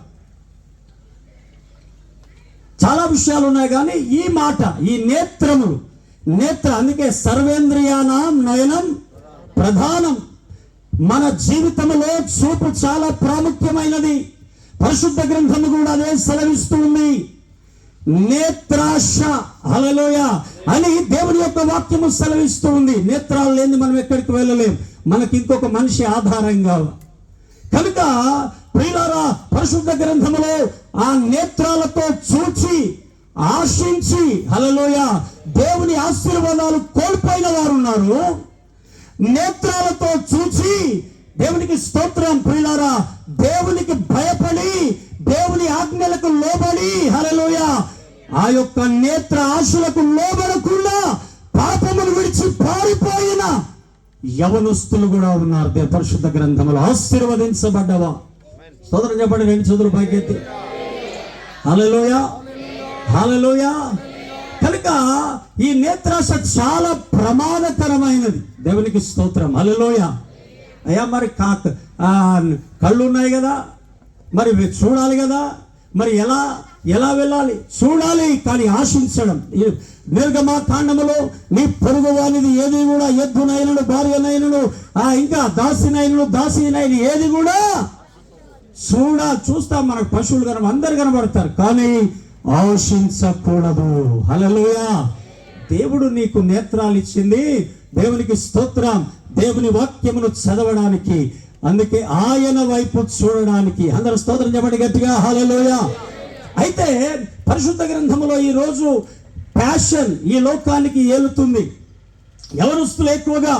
చాలా విషయాలు ఉన్నాయి, కానీ ఈ మాట, ఈ నేత్రములు, అందుకే సర్వేంద్రియానాం నయనం ప్రధానం. మన జీవితంలో చూపు చాలా ప్రాముఖ్యమైనది. పరిశుద్ధ గ్రంథము కూడా అదే సెలవిస్తూ ఉంది. నేత్రాశ. హల్లెలూయా అని దేవుని యొక్క వాక్యము సెలవిస్తూ ఉంది. నేత్రాలు లేని మనం ఎక్కడికి వెళ్ళలేం. మనకి ఇంకొక మనిషి ఆధారంగా. కనుక ప్రియులారా, పరిశుద్ధ గ్రంథములో ఆ నేత్రాలతో చూచి ఆశించి హల్లెలూయా దేవుని ఆశీర్వాదాలు కోల్పోయిన వారు ఉన్నారు. నేత్రాలతో చూచి దేవునికి స్తోత్రం ప్రియులారా, దేవునికి భయపడి దేవుని ఆజ్ఞలకు లోబడి హల్లెలూయా ఆ యొక్క నేత్ర ఆశలకు లోబడకుండా పాపమును విడిచి పారిపోయిన యవనస్తులు కూడా ఉన్నారు. పరిశుద్ధ గ్రంథములో ఆశీర్వదించబడ్డవా? స్తోత్రం చెప్పండి, 2 చేతులు పైకెత్తి. హల్లెలూయా హల్లెలూయా. కనుక ఈ నేత్రాశ చాలా ప్రమాదకరమైనది. దేవునికి స్తోత్రం. హల్లెలూయా. అయ్యా మరి కళ్ళు ఉన్నాయి కదా, మరి చూడాలి కదా, మరి ఎలా వెళ్ళాలి? చూడాలి, కానీ ఆశించడం. నిర్గమకాండములో నీ పొరుగు వానిది ఏది కూడా, ఎద్దునైనను భార్యనైనను ఇంకా దాసినైన ఏది కూడా చూస్తాం. మనకు పశువులు అందరు కనబడతారు, కానీ ఆశించకూడదు. హల్లెలూయా. దేవుడు నీకు నేత్రాలు ఇచ్చింది. దేవునికి స్తోత్రం. దేవుని వాక్యమును చదవడానికి, అందుకే ఆయన వైపు చూడడానికి. అందరూ స్తోత్రం చెప్పండి గట్టిగా. హల్లెలూయా. అయితే పరిశుద్ధ గ్రంథములో ఈరోజు ప్యాషన్ ఈ లోకానికి ఏలుతుంది. యవనస్తులు ఎక్కువగా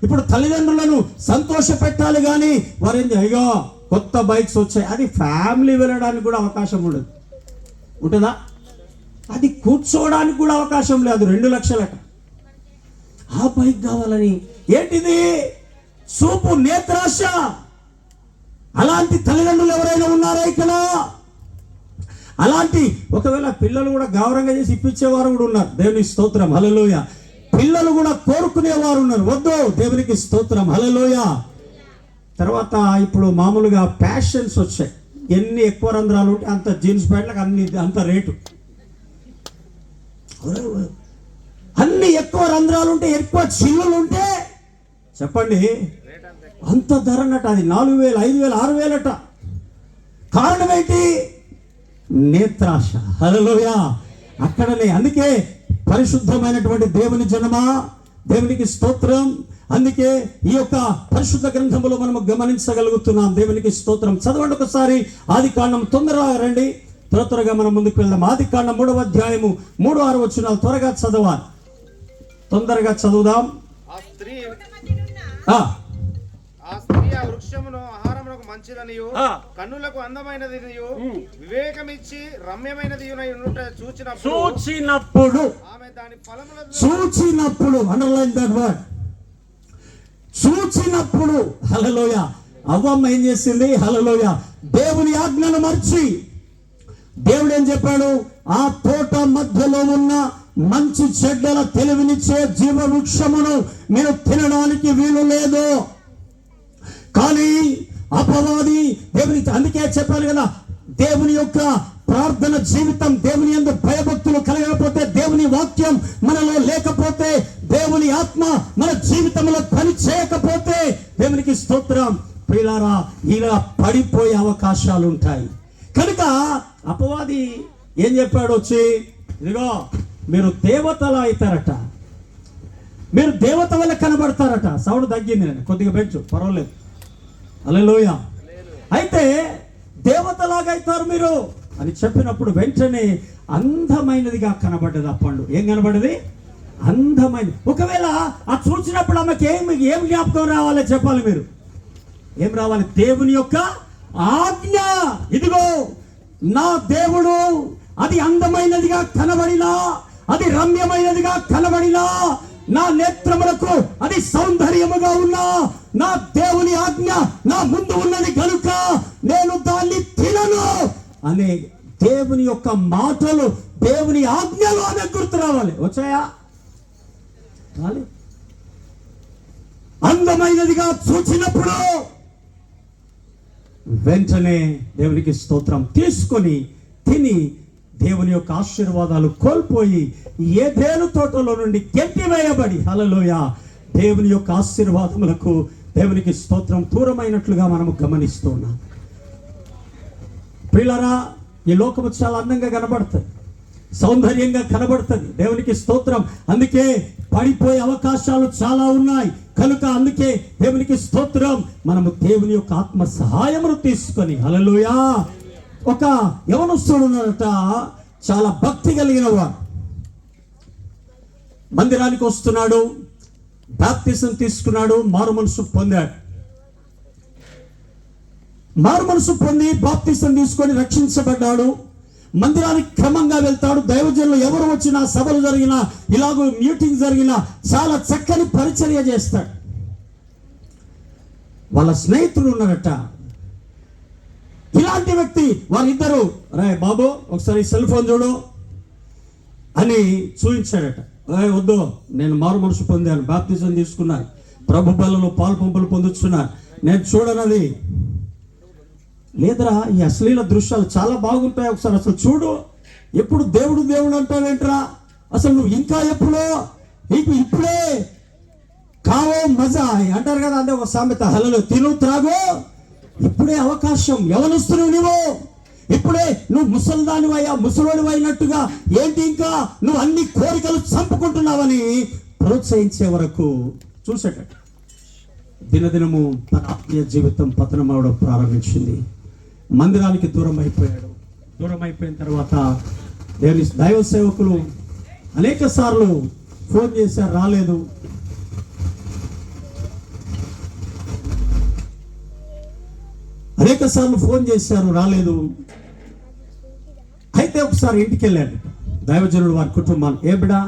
ఇప్పుడు తల్లిదండ్రులను సంతోష పెట్టాలి, కానీ వారేం అయ్యో కొత్త బైక్స్ వచ్చాయి, అది ఫ్యామిలీ వెళ్ళడానికి కూడా అవకాశం ఉండదు. ఉంటుందా? అది కూర్చోవడానికి కూడా అవకాశం లేదు. 2 లక్షలట ఆ బైక్ కావాలని. ఏంటిది? చూపు నేత్రాశ. అలాంటి తల్లిదండ్రులు ఎవరైనా ఉన్నారా ఇక్కడ? అలాంటి ఒకవేళ పిల్లలు కూడా గౌరవంగా చేసి ఇప్పించేవారు కూడా ఉన్నారు. దేవునికి స్తోత్రం. హల్లెలూయా. పిల్లలు కూడా కోరుకునేవారు ఉన్నారు. వద్దు, దేవునికి స్తోత్రం. హల్లెలూయా. తర్వాత ఇప్పుడు మామూలుగా ప్యాషన్స్ వచ్చాయి. ఎన్ని ఎక్కువ రంధ్రాలు ఉంటే అంత జీన్స్ ప్యాంట్లకు అంత రేటు. అన్ని ఎక్కువ రంధ్రాలు ఉంటే, ఎక్కువ చిల్లులు ఉంటే చెప్పండి అంత ధరనట. అది 4,000, 5,000, 6,000 కారణం ఏంటి? నేత్రాశ. హల్లెలూయా. అక్కడనే. అందుకే పరిశుద్ధమైనటువంటి దేవుని జనమా, దేవునికి స్తోత్రం. అందుకే ఈ యొక్క పరిశుద్ధ గ్రంథములో మనము గమనించగలుగుతున్నాం. దేవునికి స్తోత్రం. చదవండి ఒకసారి ఆదికాండం. తొందరగా రండి, త్వరగా మనం ముందుకు వెళ్దాం. ఆదికాండం 3వ అధ్యాయము 3-6 వచనాలు త్వరగా చదవాలి. తొందరగా చదువుదాం. ఆ స్త్రీ ఆ వృక్షమును ఆహారమునకు మంచిదనియు కన్నులకు అందమైనదినియు వివేకమిచ్చి రమ్యమైనది చూచినప్పుడు ఆమె దాని ఫలములను అండర్లైన్ దట్ వర్డ్. చూచినప్పుడు హల్లెలూయా. అవ్వమ్మ ఏం చేసింది? హల్లెలూయా. దేవుని ఆజ్ఞను మర్చి దేవుడు ఏం చెప్పాడు? ఆ తోట మధ్యలో ఉన్న మంచి చెడ్డల తెలివినిచ్చే జీవ వృక్షమును మీరు తినడానికి వీలు లేదు. కానీ అపవాది దేవుని, అందుకే చెప్పాను కదా, దేవుని యొక్క ప్రార్థన జీవితం, దేవుని యందు భయభక్తులు కలగకపోతే, దేవుని వాక్యం మనలో లేకపోతే, దేవుని ఆత్మ మన జీవితంలో పని చేయకపోతే, దేవునికి స్తోత్రం ప్రియులారా, ఇలా పడిపోయే అవకాశాలు ఉంటాయి. కనుక అపవాది ఏం చెప్పాడు? వచ్చి ఇదిగో మీరు దేవతలా అవుతారట, మీరు దేవత వల్ల కనబడతారట. సౌండ్ తగ్గింది, నేను కొద్దిగా పెంచు, పర్వాలేదు. హల్లెలూయా. అయితే దేవతలాగా అవుతారు మీరు అని చెప్పినప్పుడు వెంటనే అందమైనదిగా కనబడ్డది ఆ పండు. ఏం కనబడ్డది? అందమైనది. ఒకవేళ ఆ చూసినప్పుడు ఆమెకి ఏం జ్ఞాపకం రావాలి చెప్పాలి మీరు? ఏం రావాలి? దేవుని యొక్క ఆజ్ఞ. ఇదిగో నా దేవుడు, అది అందమైనదిగా కనబడినా, అది రమ్యమైనదిగా కనబడినా, నా నేత్రములకు అది సౌందర్యముగా ఉన్నా, నా దేవుని ఆజ్ఞ నా ముందు ఉన్నది కనుక నేను దాన్ని తినను అనే దేవుని యొక్క మాటలు, దేవుని ఆజ్ఞలు అనే గుర్తు రావాలి. వచ్చాయా? అందమైనదిగా చూచినప్పుడు వెంటనే దేవునికి స్తోత్రం తీసుకొని తిని దేవుని యొక్క ఆశీర్వాదాలు కోల్పోయి ఏదేను తోటలో నుండి గెంటివేయబడి హల్లెలూయా దేవుని యొక్క ఆశీర్వాదములకు దేవునికి స్తోత్రం దూరమైనట్లుగా మనము గమనిస్తున్నాం. ప్రియులారా, ఈ లోకము చాలా అందంగా కనబడుతుంది. సౌందర్యంగా కనబడుతుంది. దేవునికి స్తోత్రం. అందుకే పడిపోయే అవకాశాలు చాలా ఉన్నాయి కనుక అందుకే దేవునికి స్తోత్రం, మనము దేవుని యొక్క ఆత్మ సహాయమును తీసుకొని హల్లెలూయా. ఒక యవనస్తుడు ఉన్నాడట, చాలా భక్తి కలిగిన వాడు. మందిరానికి వస్తున్నాడు, బాప్తిసం తీసుకున్నాడు, మారు మనసు పొందాడు. మారు మనసు పొంది బాప్తిసం తీసుకొని రక్షించబడ్డాడు. మందిరానికి క్రమంగా వెళ్తాడు. దైవజనులు ఎవరు వచ్చినా, సభలు జరిగినా, ఇలాగో మీటింగ్ జరిగినా చాలా చక్కని పరిచర్య చేస్తాడు. వాళ్ళ స్నేహితులు ఉన్నారట, ఇలాంటి వ్యక్తి. వారిద్దరు, రే బాబు ఒకసారి సెల్ ఫోన్ చూడు అని చూపించాడట. వద్దు, నేను మారు మనసు పొందాను, బాప్తిజం తీసుకున్నాను, ప్రభు బలలో పాలు పంపులు పొందుతున్నాను, నేను చూడనది. లేదరా, ఈ అశ్లీల దృశ్యాలు చాలా బాగుంటాయి, ఒకసారి అసలు చూడు. ఎప్పుడు దేవుడు దేవుడు అంటావేంట్రా, అసలు నువ్వు ఇంకా ఎప్పుడో, నీకు ఇప్పుడే కావో మజా అంటారు కదా, అంటే ఒక సామెత. హలలో తిను త్రాగు, ఇప్పుడే అవకాశం, యవనస్తులు నువ్వు, ఇప్పుడే నువ్వు ముసల్దానివయ్యా, ముసలోడివి అయినట్టుగా ఏంటి ఇంకా నువ్వు అన్ని కోరికలు చంపుకుంటున్నావని ప్రోత్సహించే వరకు చూసేట. దినదినము తన ఆత్మీయ జీవితం పతనం అవడం ప్రారంభించింది. మందిరానికి దూరం అయిపోయాడు. దూరం అయిపోయిన తర్వాత దేవుని దైవ సేవకులు అనేక సార్లు ఫోన్ చేశారు, రాలేదు. అనేక సార్లు ఫోన్ చేశారు, రాలేదు. అయితే ఒకసారి ఇంటికి వెళ్ళాడు దైవజనుడు వారి కుటుంబాన్ని. ఏ బిడా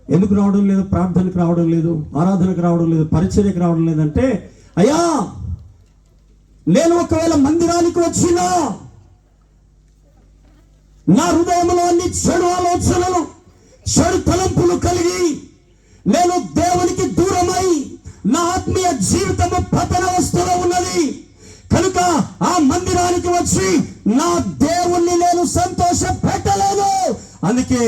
ఎందుకు రావడం లేదు, ప్రార్థనకు రావడం లేదు, ఆరాధనకు రావడం లేదు, పరిచర్యకు రావడం లేదంటే, అయ్యా నేను ఒకవేళ మందిరానికి వచ్చినా నా హృదయంలో అన్ని చెడు ఆలోచనలు, చెడు తలంపులు కలిగి నేను దేవునికి దూరమై నా ఆత్మీయ జీవితము పతన వస్తులో ఉన్నది కనుక ఆ మందిరానికి వచ్చి నా దేవుణ్ణి నేను సంతోష పెట్టలేను. అందుకే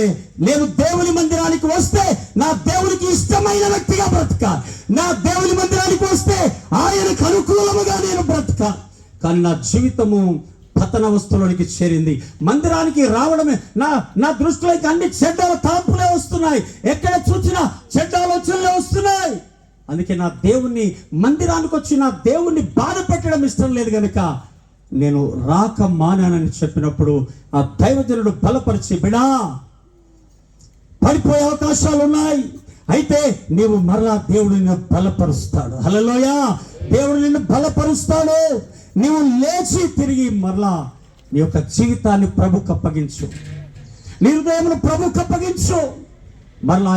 నేను దేవుని మందిరానికి వస్తే నా దేవునికి ఇష్టమైన వ్యక్తిగా బ్రతకాలి, నా దేవుని మందిరానికి వస్తే ఆయనకు అనుకూలముగా నేను బ్రతకాలి. కానీ నా జీవితము పతన వస్తువులోనికి చేరింది. మందిరానికి రావడమే నా దృష్టిలోకి అన్ని చెడ్డల తాపులే వస్తున్నాయి, ఎక్కడ చూసినా చెడ్డ ఆలోచనలే వస్తున్నాయి. అందుకే నా దేవుణ్ణి మందిరానికి వచ్చి నా దేవుణ్ణి బాధ పెట్టడం ఇష్టం లేదు కనుక నేను రాక మానానని చెప్పినప్పుడు ఆ దైవజనుడు బలపరిచి, బిడా పడిపోయే అవకాశాలు ఉన్నాయి, అయితే నీవు మరలా దేవుడు నిన్ను బలపరుస్తాడు. హల్లెలూయా. దేవుడు నిన్ను బలపరుస్తాడు. నీవు లేచి తిరిగి మరలా నీ యొక్క జీవితాన్ని ప్రభుకు అప్పగించు, నీ హృదయమును ప్రభుకు అప్పగించు. మరలా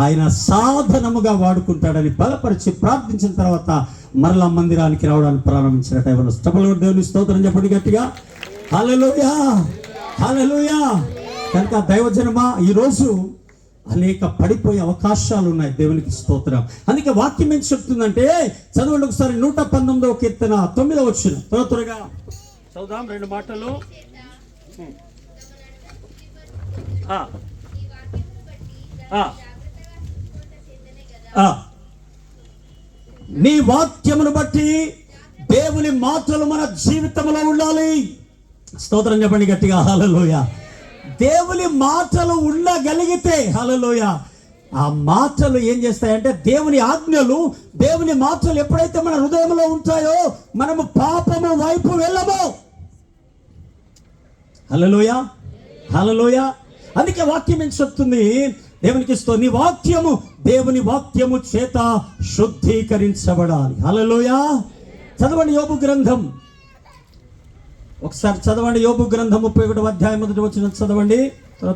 ఆయన సాధనముగా వాడుకుంటాడని బలపరిచి ప్రార్థించిన తర్వాత మరలా మందిరానికి రావడానికి ప్రారంభించినట్టు ఎవరు స్టబలు దేవుని స్తోత్రం చెప్పండి గట్టిగా. హల్లెలూయా, హల్లెలూయా. కనుక దైవజనమా, ఈరోజు అనేక పడిపోయే అవకాశాలు ఉన్నాయి. దేవునికి స్తోత్రం. అందుకే వాక్యం ఏం చెప్తుందంటే, చదవండి ఒకసారి 119వ కీర్తన 9వ వచనం. త్వరగా చదువుదాం, 2 మాటలు. నీ వాక్యమును బట్టి దేవుని మాటలు మన జీవితంలో ఉండాలి. స్తోత్రం చెప్పండి గట్టిగా. హల్లెలూయా. దేవుని మాటలు ఉండగలిగితే, హల్లెలూయా, ఆ మాటలు ఏం చేస్తాయంటే దేవుని ఆజ్ఞలు, దేవుని మాటలు ఎప్పుడైతే మన హృదయంలో ఉంటాయో మనము పాపము వైపు వెళ్ళము. హల్లెలూయా, హల్లెలూయా. అందుకే వాక్యం ఏం చెప్తుంది, దేవునికి నీ వాక్యము దేవుని వాక్యము చేత శుద్ధీకరించబడాలి. హల్లెలూయా. చదవండి యోబు గ్రంథం, ఒకసారి చదవండి. యోబు గ్రంథం 31వ అధ్యాయం 1వ వచనం చదవండి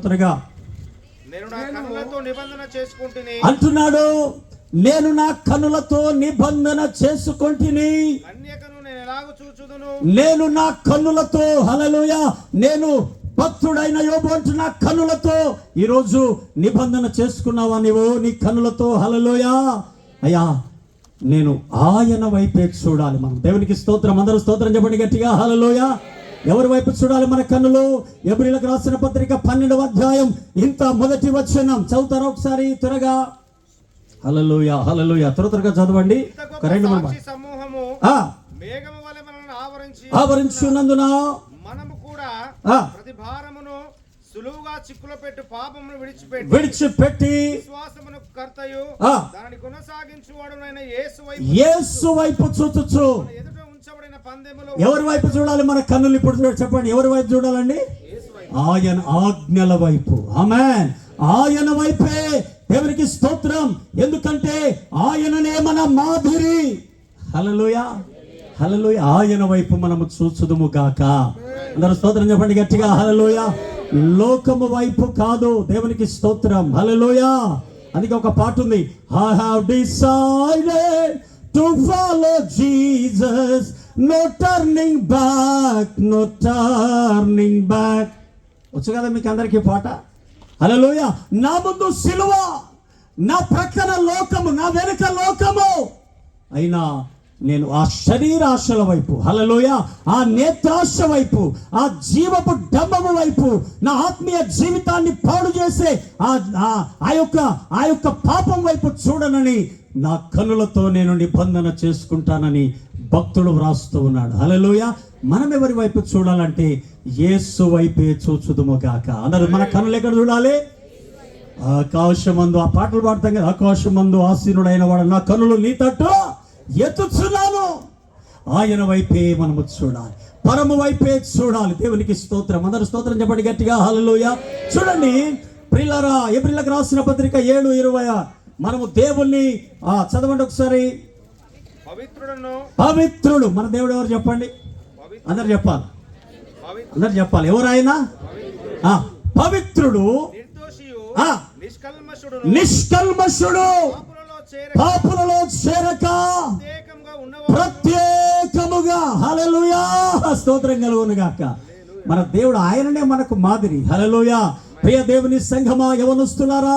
త్వరగా. నేను నా కన్నులతో నిబంధన చేసుకుంటుని అంటున్నాడు, నేను నా కన్నులతో నిబంధన చేసుకుంటుని, కన్యకను నేను ఎలాగూ చూచుదును. నేను నా కన్నులతో, హల్లెలూయా, నేను భక్తుడైన యోబు అంటున్న కన్నులతో ఈరోజు నిబంధన చేసుకున్నావా నీవు నీ కన్నులతో? హల్లెలూయా. అయ్యా నేను ఆయన వైపే చూడాలి. మనం దేవునికి స్తోత్రం. అందరూ స్తోత్రం చెప్పండి గట్టిగా. హల్లెలూయా. ఎవరి వైపు చూడాలి మన కన్నులు? ఎబ్రీయులకు రాసిన పత్రిక 12వ అధ్యాయం ఇంత మొదటి వచనం చదువుతారా ఒకసారి త్వరగా? హల్లెలూయా, హల్లెలూయా. త్వరగా చదవండి. సమూహము మేఘము వలె మనల్ని ఆవరించున్నందున మనము కూడా ప్రతి భారమును సులువుగా చిక్కులో పెట్టు పాపమును విడిచిపెట్టి విడిచిపెట్టి విశ్వాసమునకు కర్తయు ఆ. దాన్ని కొనసాగించువాడునైన యేసు వైపు చూచుచు. ఎదుట ఉంచబడిన పందెములో ఎవరి వైపు చూడాలి? మన కన్నులు ఇప్పుడు చెప్పండి, ఎవరి వైపు చూడాలండి? ఆయన ఆజ్ఞల వైపు. ఆమేన్. ఆయన వైపే. దేవునికి స్తోత్రం. ఎందుకంటే ఆయననే మన మాదిరి. హల్లెలూయా, హల్లెలూయా. ఆయన వైపు మనము చూచుదుము గాక. అందరూ స్తోత్రం చెప్పండి గట్టిగా. హల్లెలూయా. లోకము వైపు కాదు. దేవునికి స్తోత్రం. హల్లెలూయా. అందుకే ఒక పాట ఉంది, I have decided to follow Jesus, no turning back, no turning back. వచ్చు కదా మీకు అందరికీ పాట. హల్లెలూయా. నా ముందు సిలువ, నా ప్రక్కన లోకము, నా వెనుక లోకము, అయినా నేను ఆ శరీరాశల వైపు, హల్లెలూయా, ఆ నేత్రాశ వైపు, ఆ జీవపు డంబము వైపు, నా ఆత్మీయ జీవితాన్ని పాడు చేసే ఆ యొక్క పాపం వైపు చూడనని నా కన్నులతో నేను నిబంధన చేసుకుంటానని భక్తుడు వ్రాస్తూ ఉన్నాడు. హల్లెలూయా. మనం ఎవరి వైపు చూడాలంటే యేసు వైపే చూచుదుము గాక. అందరూ మన కన్నులు ఎక్కడ చూడాలి? ఆకాశమందు. ఆ పాటలు పాడతాం కదా, ఆకాశమందు ఆసీనుడైన వాడు నా కన్నులు నీ తట్టు ఎత్తుచున్నాను. ఆయన వైపే మనము చూడాలి, పరము వైపే చూడాలి. దేవునికి స్తోత్రం. అందరూ స్తోత్రం చెప్పండి గట్టిగా. హల్లెలూయా. చూడండి ప్రియులారా, ఎబ్రీయులకు రాసిన పత్రిక 7:20 మనము దేవుణ్ణి చదవండి ఒకసారి. పవిత్రుడు. మన దేవుడు ఎవరు చెప్పండి? అందరు చెప్పాలి, అందరు చెప్పాలి. ఎవరైనా పవిత్రుడు, నిష్కల్మషుడు, పాపులలో చేరక ప్రత్యేకముగా. హల్లెలూయా. స్తోత్రం కలుగును గాక. మన దేవుడు ఆయననే మనకు మాదిరి. హల్లెలూయా. ప్రియ దేవుని సంఘమా, యవనస్తులారా,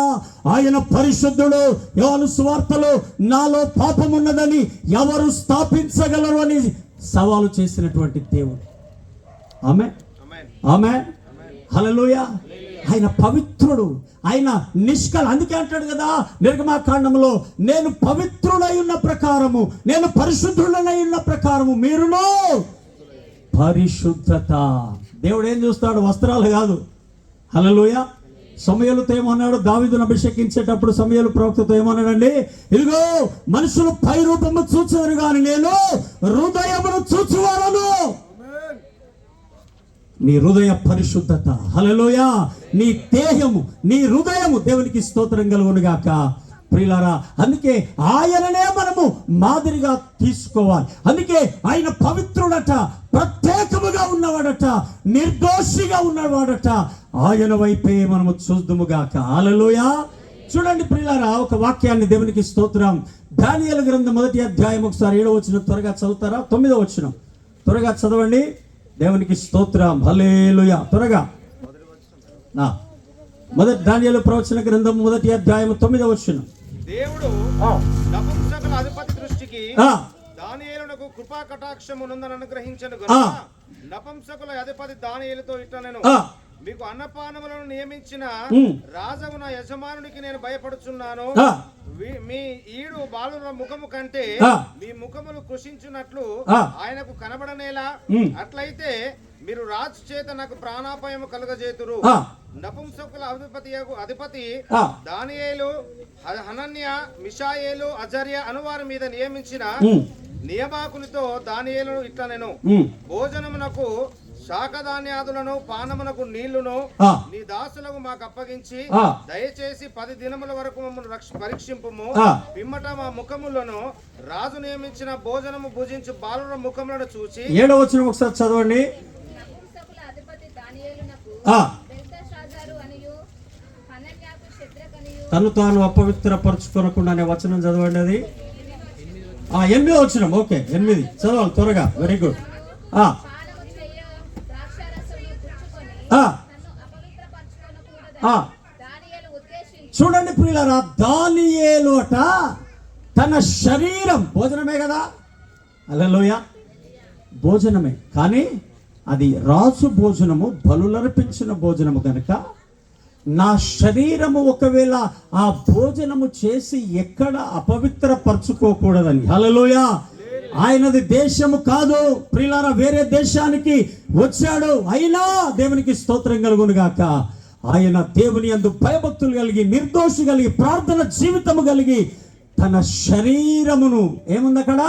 ఆయన పరిశుద్ధుడు. యోహాను సువార్తలో నాలో పాపం ఉన్నదని ఎవరు స్థాపించగలరు అని సవాలు చేసినటువంటి దేవుడు. ఆమేన్, ఆమేన్, హల్లెలూయా. ఆయన పవిత్రుడు, ఆయన అందుకే అంటాడు కదా నిర్గమాకాండంలో, నేను పవిత్రుడై ఉన్న ప్రకారము, నేను పరిశుద్ధుడనై ఉన్న ప్రకారము మీరును పరిశుద్ధత. దేవుడు ఏం చూస్తాడు? వస్త్రాలు కాదు. హల్లెలూయా. సమూయేలుతో ఏమన్నాడు? దావీదును అభిషేకించేటప్పుడు సమూయేలు ప్రవక్తతో ఏమన్నాడండి? ఇదిగో మనుషులు పై రూపము చూచెదరు గాని నేను హృదయమును చూచువాడను. నీ హృదయ పరిశుద్ధత. హల్లెలూయా. నీ దేహము, నీ హృదయము దేవునికి స్తోత్రం కలుగును గాక. ప్రియులారా, అందుకే ఆయననే మనము మాదిరిగా తీసుకోవాలి. అందుకే ఆయన పవిత్రుడట, ప్రత్యేకముగా ఉన్నవాడట, నిర్దోషిగా ఉన్నవాడట. ఆయన వైపే మనము చూద్దుము గాక. హల్లెలూయా. చూడండి ప్రియులారా, ఒక వాక్యాన్ని దేవునికి స్తోత్రం. దానియేలు గ్రంథం 1వ అధ్యాయం ఒకసారి 7వ వచనం త్వరగా చదువుతారా? 9వ వచనం త్వరగా చదవండి. దేవునికి స్తోత్రం. హల్లెలూయా. త్వరగా. దానియేలు ప్రవచన గ్రంథం 1వ అధ్యాయం 9వ వచనం. దేవుడు నపుంసకుల అధిపతి దృష్టికి దానియేలునకు కృపా కటాక్షమునందని అనుగ్రహించను గనుక నపుంసకుల అధిపతి దానియేలుతో ఇట్లనెను, మీకు అన్నపానములను నియమించిన రాజగు నా యజమానునికి నేను భయపడుచున్నాను. మీ ఈడు బాలుర ముఖము కంటే మీ ముఖములు కృషించున్నట్లు ఆయనకు కనబడనేలా. అట్లయితే మీరు రాజు చేత నాకు ప్రాణాపాయము కలుగజేతురు. నపుంసకుల అధిపతి దానియేలు, హనన్య, మిషాయేలు, అజర్య అనువారి మీద నియమించిన నియమాకునితో దానియేలు ఇట్లనెను, భోజనమునకు శాకధాన్యాదులను, పానమునకు నీళ్లును నీ దాసులకు మాకు అప్పగించి దయచేసి 10 దినముల వరకు మమ్మల్ని పరీక్షింపుము. పిమ్మట మా ముఖములను రాజు నియమించిన భోజనము భుజించు బాలుర ముఖములను చూచి. 7వ వచనం ఒకసారి చదవండి. తను తాను అపవిత్రపరచుకోనకుండా అనే వచనం చదవండి. అది 8వ వచనం. ఓకే, 8 చదవాలి త్వరగా. Very good. చూడండి ప్రియులారా, దానియేలు అట తన శరీరం భోజనమే కదా. హల్లెలూయా. భోజనమే, కానీ అది రాజు భోజనము, బలులర్పించిన భోజనము కనుక నా శరీరము ఒకవేళ ఆ భోజనము చేసి ఎక్కడ అపవిత్రపరచుకోకూడదని. హల్లెలూయా. ఆయనది దేశము కాదు ప్రియులారా, వేరే దేశానికి వచ్చాడు. అయినా దేవునికి స్తోత్రం కలుగును గాక. ఆయన దేవుని యందు భయభక్తులు కలిగి, నిర్దోషి కలిగి, ప్రార్థన జీవితము కలిగి తన శరీరమును ఏముంది అక్కడ,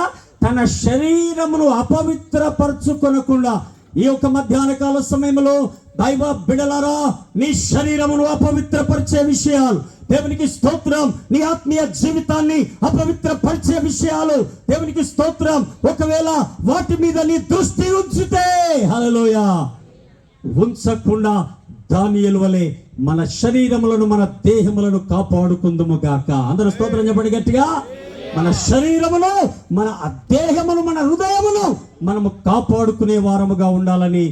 తన శరీరమును అపవిత్రపరచుకొనకుండా ఈ యొక్క మధ్యాహ్న కాల సమయంలో దైవ బిడలారా, నీ శరీరమును అపవిత్రపరిచే విషయాలు, దేవునికి స్తోత్రం, నీ ఆత్మీయ జీవితాన్ని అపవిత్రపరిచే విషయాలు, దేవునికి స్తోత్రం, ఒకవేళ వాటి మీద నీ దృష్టి ఉంచితే హల్లెలూయా ఉంచకుండా దానియేలు వలె మన శరీరములను, మన దేహములను కాపాడుకుందుము గాక. అందరూ స్తోత్రం చెప్పండి గట్టిగా. మన శరీరమును, మన దేహమును, మన హృదయమును మనము కాపాడుకునే వారముగా ఉండాలని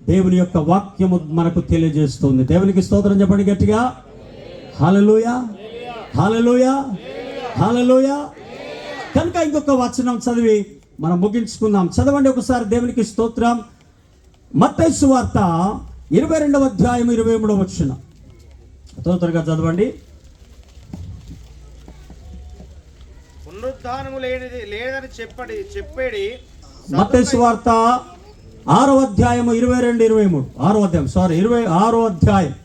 దేవుని యొక్క వాక్యము మనకు తెలియజేస్తుంది. దేవునికి స్తోత్రం చెప్పండి గట్టిగా. హల్లెలూయా, హల్లెలూయా, హల్లెలూయా. కనుక ఇంకొక వచనం చదివి మనం ముగించుకుందాం. చదవండి ఒకసారి. దేవునికి స్తోత్రం. మత్తయి సువార్త 22వ అధ్యాయం 23వ వచనం త్వరగా చదవండి. పునరుద్ధానము లేదని చెప్పేడి మత్తయి సువార్త 6వ అధ్యాయం 22, 23. 6వ అధ్యాయం 26వ అధ్యాయం.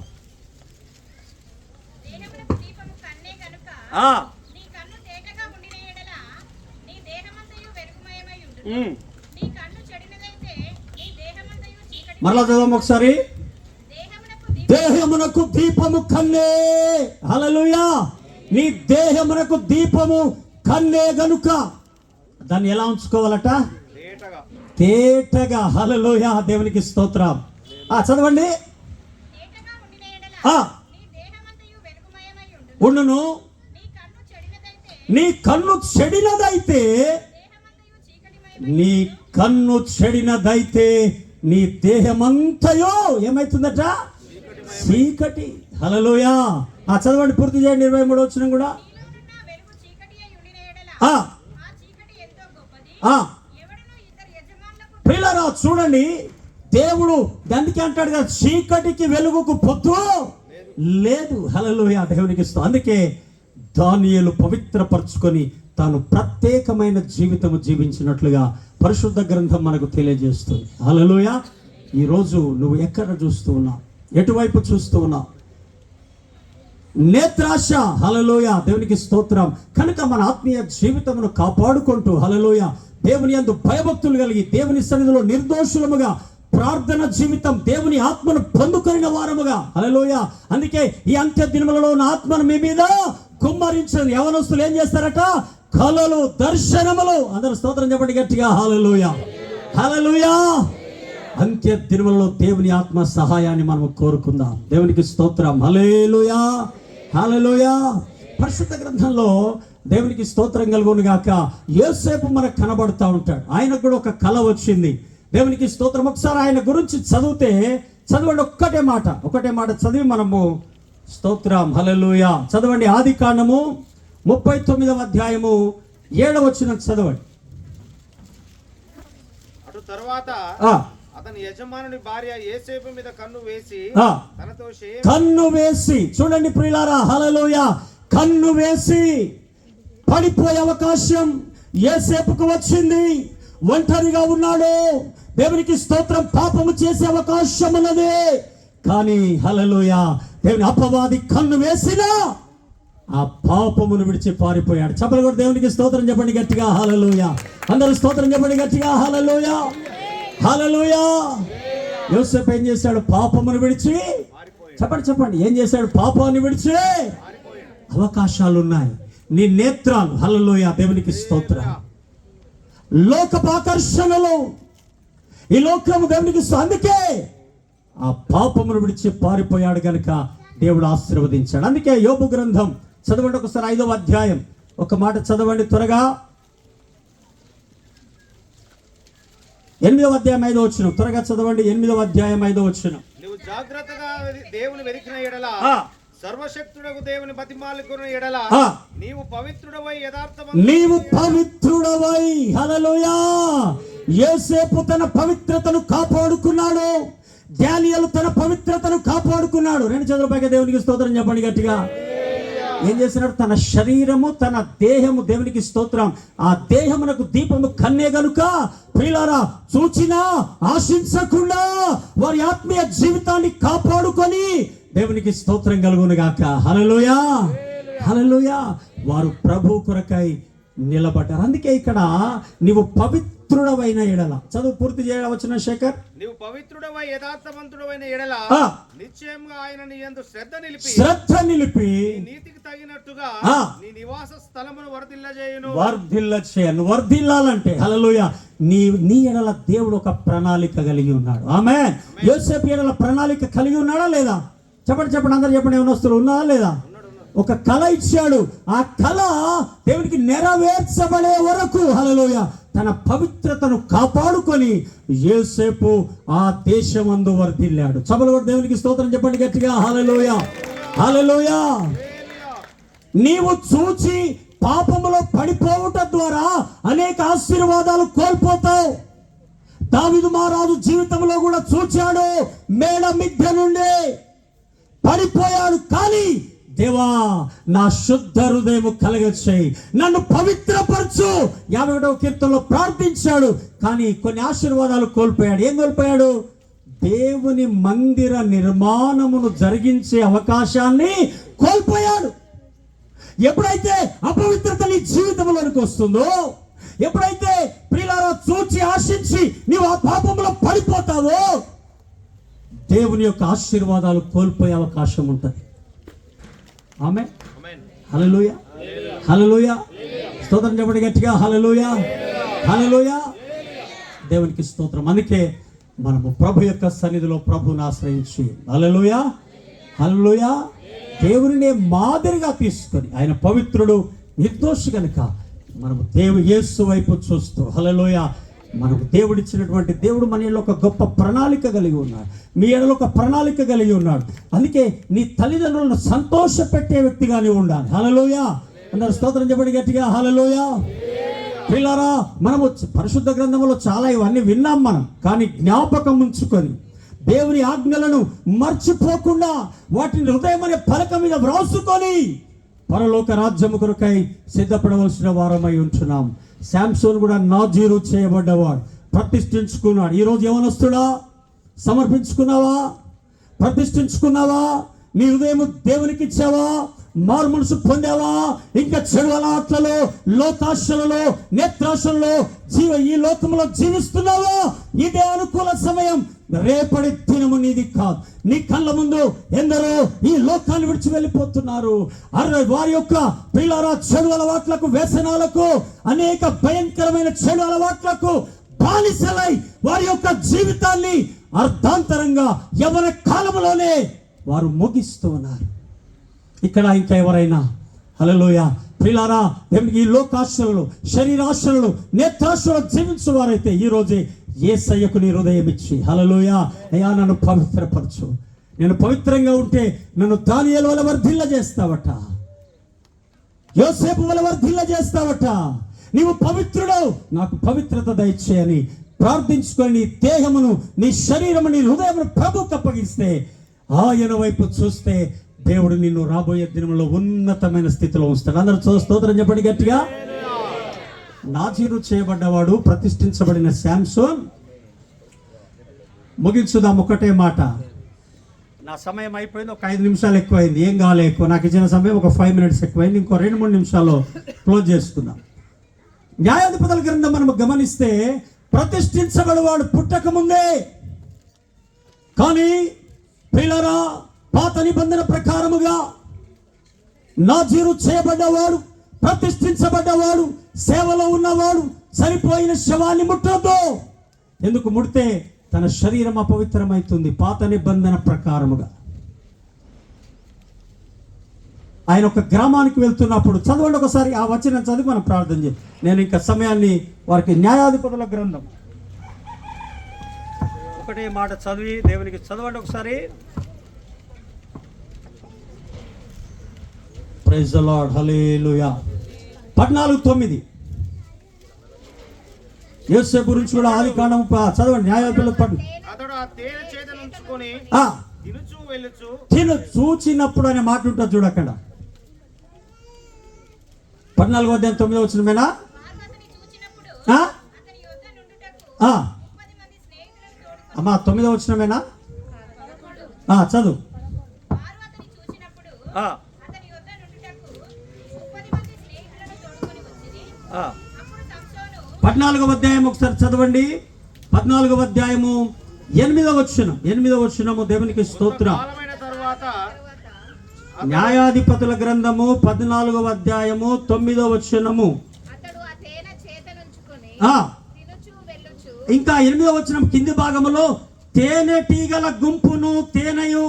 మరలా చదవం ఒకసారి. దేహమునకు దీపము కన్నే. హల్లెలూయా. నీ దేహమునకు దీపము కన్నే గనుక దాన్ని ఎలా ఉంచుకోవాలట? తేటగా. హల్లెలూయా. దేవునికి స్తోత్రం. చదవండి. ఉండును. నీ కన్ను చెడినదైతే, నీ కన్ను చెడినదైతే నీ దేహమంతయో ఏమైతుందట? చీకటి. హల్లెలూయా. చదవండి, పూర్తి చేయండి. 23వ వచనం కూడా. పిల్లరా చూడండి, దేవుడు అందుకే అంటాడు కదా, చీకటికి వెలుగుకు పొత్తు లేదు. హల్లెలూయా. దేవునికి స్తోత్రం. అందుకే దానియేలు పవిత్రపరచుకొని తాను ప్రత్యేకమైన జీవితము జీవించినట్లుగా పరిశుద్ధ గ్రంథం మనకు తెలియజేస్తుంది. హల్లెలూయా. ఈరోజు నువ్వు ఎక్కడ చూస్తూ ఉన్నావు? ఎటువైపు చూస్తూ ఉన్నావు? నేత్రాశ. హల్లెలూయా. దేవునికి స్తోత్రం. కనుక మన ఆత్మీయ జీవితమును కాపాడుకుంటూ హల్లెలూయా దేవుని యందు భయభక్తులు కలిగి, దేవుని సన్నిధిలో నిర్దోషులముగా ప్రార్థన జీవితం, దేవుని ఆత్మను పొందుకొనిన వారముగా హల్లెలూయా. అందుకే ఈ అంత్య దినములలో నా ఆత్మను మీ మీద కుమ్మరించండి. యవనస్తులు ఏం చేస్తారట? కలలు, దర్శనములు. అందరూ స్తోత్రం చెప్పండి గట్టిగా. హల్లెలూయా, హల్లెలూయా. అంత్య దినములలో దేవుని ఆత్మ సహాయాన్ని మనం కోరుకుందాం. దేవునికి స్తోత్రం. హల్లెలూయా, హల్లెలూయా. పరిశుద్ధ గ్రంథంలో దేవునికి స్తోత్రం కలుగును గాక. యోసేపు మనకు కనబడుతూ ఉంటాడు. ఆయనకు కూడా ఒక కళ వచ్చింది. దేవునికి స్తోత్రం. ఒకసారి ఆయన గురించి చదివితే చదవండి. ఒకటే మాట చదివి మనము స్తోత్రం. హల్లెలూయా. చదవండి. ఆదికాండము 39వ అధ్యాయము 7వ వచనం చదవండి. అటు తరువాత అతని యజమానుని భార్య యోసేపు మీద కన్ను వేసి చూడండి ప్రియులారా. హల్లెలూయా. కన్ను వేసి పడిపోయే అవకాశం యోసేపుకు వచ్చింది. ఒంటరిగా ఉన్నాడు. దేవునికి స్తోత్రం. పాపము చేసే అవకాశం ఉన్నది. కానీ హల్లెలూయా దేవుని అపవాది కన్ను వేసినా ఆ పాపమును విడిచి పారిపోయాడు. చెప్పలు కూడా దేవునికి స్తోత్రం చెప్పండి గట్టిగా. హల్లెలూయా. అందరూ స్తోత్రం చెప్పండి గట్టిగా. హల్లెలూయా, హల్లెలూయా. యోసేపు ఏం చేశాడు? పాపమును విడిచి. చెప్పండి ఏం చేశాడు? పాపాన్ని విడిచి. అవకాశాలు ఉన్నాయి. నీ నేత్రాలు హల్లెలూయా దేవునికి స్తోత్రం. లోకపు ఆకర్షణలు, ఈ లోకము దేవునికి. అందుకే ఆ పాపమును విడిచి పారిపోయాడు గనుక దేవుడు ఆశీర్వదించాడు. అందుకే యోబు గ్రంథం చదవండి ఒకసారి. 5వ అధ్యాయం ఒక మాట చదవండి త్వరగా. 8వ అధ్యాయం 5వ వచనం త్వరగా చదవండి. 8వ అధ్యాయం 5వ వచనం. నువ్వు జాగ్రత్తగా దేవుని వెతికిన ఎడల, సర్వశక్తుడకు దేవుని బతిమాలుకున్న ఎడల, నీవు పవిత్రుడవై నీవు పవిత్రుడవై. హల్లెలూయా. యోసేపు తన పవిత్రతను కాపాడుకున్నాడు. దానియేలు తన పవిత్రతను కాపాడుకున్నాడు. 2 చేతులపైకి దేవునికి స్తోత్రం చెప్పండి గట్టిగా. ఏం చేసినాడు? తన శరీరము, తన దేహము దేవునికి స్తోత్రం. ఆ దేహమునకు దీపము కన్నే గనుక ప్రియులారా చూచినా ఆశించకుండా వారి ఆత్మీయ జీవితాన్ని కాపాడుకొని దేవునికి స్తోత్రం కలుగును గాక. హల్లెలూయా, హల్లెలూయా. వారు ప్రభు కొరకై నిలబడ్డారు. అందుకే ఇక్కడ నీవు పవిత్రుడవైన ఎడల, చదువు పూర్తి చేయవచ్చున శేఖర్. నీవు పవిత్రుడవై యథార్థవంతుడవైన ఎడల నిశ్చయంగా ఆయన నీ యందు శ్రద్ధ నిలిపి నీ నీతికి తగినట్టుగా నీ నివాస స్థలమును వర్ధిల్లజేయును. వర్ధిల్లాలంటే హల్లెలూయా నీ ఎడల దేవుడు ఒక ప్రణాళిక కలిగి ఉన్నాడు. ఆమేన్. యోసేపు ఎడల ప్రణాళిక కలిగి ఉన్నాడా లేదా? చెప్పండి అందరు చెప్పండి. ఏమైనా వస్తువులు ఉన్నాడా లేదా? ఒక కళ ఇచ్చాడు. ఆ కళ దేవునికి నెరవేర్చబడే వరకు హల్లెలూయా తన పవిత్రతను కాపాడుకొని యోసేపు ఆ దేశమందు వర్ధిల్లాడు. సభలో దేవునికి స్తోత్రం చెప్పండి గట్టిగా. హల్లెలూయా, హల్లెలూయా. నీవు చూచి పాపములో పడిపోవుట ద్వారా అనేక ఆశీర్వాదాలు కోల్పోతావు. దావీదు మహారాజు జీవితంలో కూడా చూచాడు. మేడ మిద్దె నుండి పడిపోయాడు. కానీ దేవా నా శుద్ధ హృదయము కలగచేయి, నన్ను పవిత్రపరచు 51వ కీర్తనలో ప్రార్థించాడు. కానీ కొన్ని ఆశీర్వాదాలు కోల్పోయాడు. ఏం కోల్పోయాడు? దేవుని మందిర నిర్మాణమును జరిగించే అవకాశాన్ని కోల్పోయాడు. ఎప్పుడైతే అపవిత్రత నీ జీవితంలోనికి వస్తుందో, ఎప్పుడైతే ప్రియులారా చూచి ఆశించి నీవు ఆ పాపంలో పడిపోతావో, దేవుని యొక్క ఆశీర్వాదాలు కోల్పోయే అవకాశం ఉంటుంది. ఆమేన్, హల్లెలూయా, హల్లెలూయా. స్తోత్రం చెప్పండి గట్టిగా. హల్లెలూయా, హల్లెలూయా. దేవునికి స్తోత్రం. అందుకే మనము ప్రభు యొక్క సన్నిధిలో ప్రభువుని ఆశ్రయించి హల్లెలూయా, హల్లెలూయా దేవునినే మాదిరిగా తీసుకొని, ఆయన పవిత్రుడు, నిర్దోషి కనుక మనము యేసు వైపు చూస్తూ హల్లెలూయా మనకు దేవుడిచ్చినటువంటి దేవుడు మన ఏళ్ళలో ఒక గొప్ప ప్రణాళిక కలిగి ఉన్నాడు. మీ ఏళ్ళలో ఒక ప్రణాళిక కలిగి ఉన్నాడు. అందుకే నీ తల్లిదండ్రులను సంతోష పెట్టే వ్యక్తిగానే ఉండాలి. హల్లెలూయా. అందరూ స్తోత్రం చెప్పండి గట్టిగా. హల్లెలూయా. పిల్లరా, మనము పరిశుద్ధ గ్రంథంలో చాలా ఇవన్నీ విన్నాం మనం. కానీ జ్ఞాపకం ఉంచుకొని దేవుని ఆజ్ఞలను మర్చిపోకుండా వాటిని హృదయం అనే పలక మీద వ్రాసుకొని పరలోక రాజ్యము కొరకై సిద్ధపడవలసిన వారమై ఉంటున్నాం. శాంసోన్ కూడా నాజీరు చేయబడ్డవాడు, ప్రతిష్ఠించుకున్నాడు. ఈరోజు యవనస్తుడా, సమర్పించుకున్నావా? ప్రతిష్ఠించుకున్నావా? నీ హృదయం దేవునికి ఇచ్చావా? మారు మనసు పొందావా? ఇంకా చెడు అలవాట్లలో, లోకాశలలో, నేత్రాశలలో ఈ లోకంలో జీవిస్తున్నావా? ఇదే అనుకూల సమయం. రేపటి దినము నీది కాదు. నీ కళ్ళ ముందు ఎందరో ఈ లోకాన్ని విడిచి వెళ్ళిపోతున్నారు. వారి యొక్క పిల్లల చెడు అలవాట్లకు, వ్యసనాలకు, అనేక భయంకరమైన చెడు అలవాట్లకు బానిసలై వారి యొక్క జీవితాన్ని అర్ధాంతరంగా యవ్వన కాలంలోనే వారు ముగిస్తూ ఉన్నారు. ఇక్కడ ఇంకా ఎవరైనా హల్లెలూయా ప్రియులారా ఈ లోకాశలలో, శరీరాశలలో, నేత్రాశలలో జీవించే వారైతే ఈ రోజే యేసయ్యకు నీ హృదయం ఇచ్చి హల్లెలూయా అయ్యా నన్ను పవిత్రపరచు, నేను పవిత్రంగా ఉంటే నన్ను దానియేలు వలె వర్ధిల్ల చేస్తావట, యోసేపు వలె వర్ధిల్ల చేస్తావట, నీవు పవిత్రుడు, నాకు పవిత్రత దయచేయని ప్రార్థించుకొని నీ దేహమును, నీ శరీరము, నీ హృదయమును ప్రభువుకు అప్పగిస్తే, ఆయన వైపు చూస్తే దేవుడు నిన్ను రాబోయే దినంలో ఉన్నతమైన స్థితిలో ఉంచుతాడు. అందరూ స్తోత్రం చెప్పండి గట్టిగా. నాజీరు చేయబడ్డవాడు, ప్రతిష్ఠించబడిన శాంసోన్. ముగించుదాం ఒకటే మాట. నా సమయం అయిపోయింది, ఒక 5 నిమిషాలు ఎక్కువైంది. ఏం కావాలి ఎక్కువ, నాకు ఇచ్చిన సమయం ఒక 5 మినిట్స్ ఎక్కువైంది. ఇంకో 2-3 నిమిషాల్లో క్లోజ్ చేసుకుందాం. న్యాయాధిపతుల గ్రంథం మనం గమనిస్తే ప్రతిష్ఠించబడేవాడు పుట్టక ముందే, కానీ ప్రియులారా పాత నిబంధన ప్రకారముగా నాజీరు చేయబడ్డవాడు, ప్రతిష్ఠించబడ్డవాడు, సేవలో ఉన్నవాడు చనిపోయిన శవాన్ని ముట్టొద్దు. ఎందుకు ముడితే తన శరీరం అపవిత్రమవుతుంది. పాత నిబంధన ప్రకారముగా ఆయన ఒక గ్రామానికి వెళ్తున్నప్పుడు, చదవండి ఒకసారి ఆ వచనం చదివి మనం ప్రార్థన చేయాలి. నేను ఇంకా సమయాన్ని వారికి న్యాయాధిపతుల గ్రంథం ఒకటే మాట చదివి దేవునికి చదవండి ఒకసారి. ప్రైజ్ ది లార్డ్, హల్లెలూయా. 14:9 యోసేపు గురించి కూడా ఆదికాండం చదవండి. న్యాయాధిపతుల అతడు ఆ తేనె చేదనుంచుకొని తినుచు వెళ్ళుచు, చూచినప్పుడు అనే మాట ఉంటుంది చూడు అక్కడ. 14వ అధ్యాయం 9వ వచనమేనా? అమ్మా 9వ వచనమేనా? చదువు. అతని యొద్ద నుండుటకు 30 మంది స్నేహితులను తోడుకొని వచ్చిరి. అప్పుడు సంసోను 14వ అధ్యాయం ఒకసారి చదవండి. 14వ అధ్యాయము 8వ వచనము. దేవునికి స్తోత్రం. కాలమైన తరువాత న్యాయాధిపతుల గ్రంథము 14వ అధ్యాయము 9వ వచనము. అతడు ఆ తేనె చేతనుంచుకొని తినుచు వెళ్ళుచు ఇంకా 8వ వచనం కింది భాగములో తేనెటీగల గుంపును తేనెయు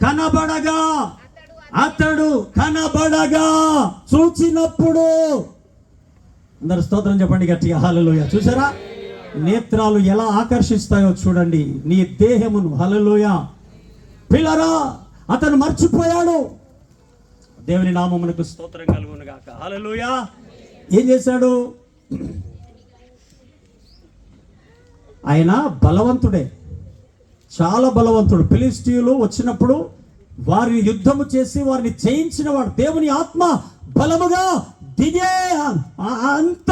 కనబడగా, అతడు కనబడగా చూచినప్పుడు. అందరు స్తోత్రం చెప్పండి గట్టిగా. హల్లెలూయా. చూసారా నేత్రాలు ఎలా ఆకర్షిస్తాయో చూడండి నీ దేహమును. హల్లెలూయా. పిల్లరా అతను మర్చిపోయాడు. దేవుని నామమునకు స్తోత్రం కలుగును గాక. హల్లెలూయా. ఏం చేశాడు? ఆయన బలవంతుడే, చాలా బలవంతుడు. ఫిలిష్తీయులు వచ్చినప్పుడు వారిని యుద్ధము చేసి వారిని జయించిన వాడు. దేవుని ఆత్మ బలముగా దిగే అంత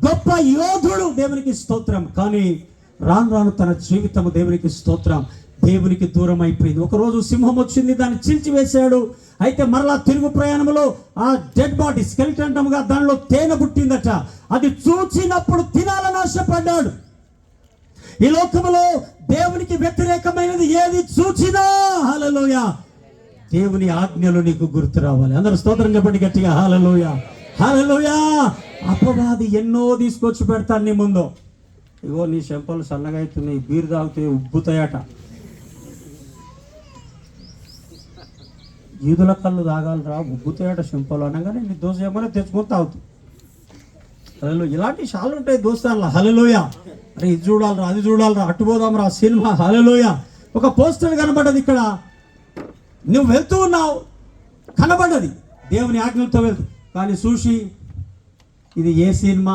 గొప్ప యోధుడు. దేవునికి స్తోత్రం. కానీ రాను రాను తన జీవితము దేవునికి స్తోత్రం దేవునికి దూరం అయిపోయింది. ఒకరోజు సింహం వచ్చింది, దాన్ని చీల్చివేశాడు. అయితే మరలా తిరుగు ప్రయాణంలో ఆ డెడ్ బాడీ స్కెలిటన్గా దానిలో తేనె పుట్టిందట. అది చూచినప్పుడు తినాలని ఆశపడ్డాడు. ఈ లోకములో దేవునికి వ్యతిరేకమైనది ఏది చూచినా హల్లెలూయా దేవుని ఆజ్ఞలు నీకు గుర్తు రావాలి. అందరూ స్తోత్రం చెప్పండి గట్టిగా. హల్లెలూయా. హల్లెలూయా. అపవాది ఎన్నో తీసుకొచ్చి పెడతాను నీ ముందు. ఇగో నీ చెంపలు సన్నగా అవుతున్నాయి, బీరు తాగితే ఉబ్బుతాయట. ఈదుల కళ్ళు తాగాలరా, ఉబ్బుతాయట చెంపలు అనగానే నీ దోశ ఏమైనా తెచ్చుకొని తాగుతుంది. హల్లెలూయా. ఇలాంటి చాలా ఉంటాయి దోస్తాన్లా. హల్లెలూయా. అరే ఇది చూడాలరా, అది చూడాలరా, అటు పోదాంరా సినిమా. హల్లెలూయా. ఒక పోస్టర్ కనబడ్డది ఇక్కడ, నువ్వు వెళ్తూ ఉన్నావు, కనబడ్డది దేవుని ఆజ్ఞలతో వెళ్తూ. కానీ చూసి ఇది ఏ సినిమా,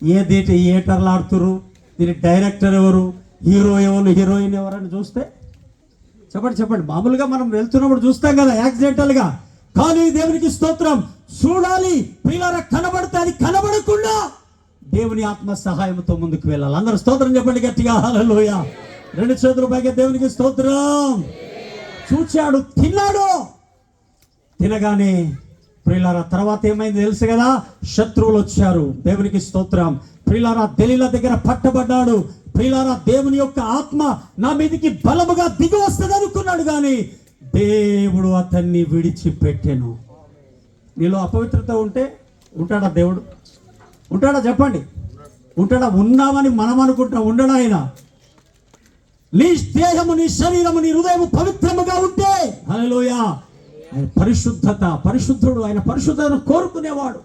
ఏ థియేటర్లు ఆడుతురు, దీని డైరెక్టర్ ఎవరు, హీరో ఎవరు, హీరోయిన్ ఎవరని చూస్తే చెప్పండి. మామూలుగా మనం వెళ్తున్నప్పుడు చూస్తాం కదా యాక్సిడెంటల్గా. కానీ దేవునికి స్తోత్రం చూడాలి. పిల్లల కనబడితే అది కనబడకుండా దేవుని ఆత్మ సహాయంతో ముందుకు వెళ్ళాలి. అందరూ స్తోత్రం చెప్పండి గట్టిగా. హల్లెలూయా. 2 చేతుల పైకి దేవునికి స్తోత్రం. చూచాడు, తిన్నాడు. తినగానే ప్రియులారా తర్వాత ఏమైంది తెలుసు కదా, శత్రువులు వచ్చారు. దేవునికి స్తోత్రం. ప్రియులారా దెలీలా దగ్గర పట్టబడ్డాడు. ప్రియులారా దేవుని యొక్క ఆత్మ నా మీదకి బలముగా దిగి వస్తుంది అనుకున్నాడు, కానీ దేవుడు అతన్ని విడిచిపెట్టాను. నీలో అపవిత్రత ఉంటే ఉంటాడా దేవుడు? ఉంటాడా చెప్పండి? ఉంటాడా? ఉన్నామని మనం అనుకుంటున్నాం, ఉండడా ఆయన? నీ దేహము, నీ శరీరము, నీ హృదయము పవిత్రముగా ఉంటే హల్లెలూయా ఆయన పరిశుద్ధుడు. ఆయన పరిశుద్ధతను కోరుకునేవాడు.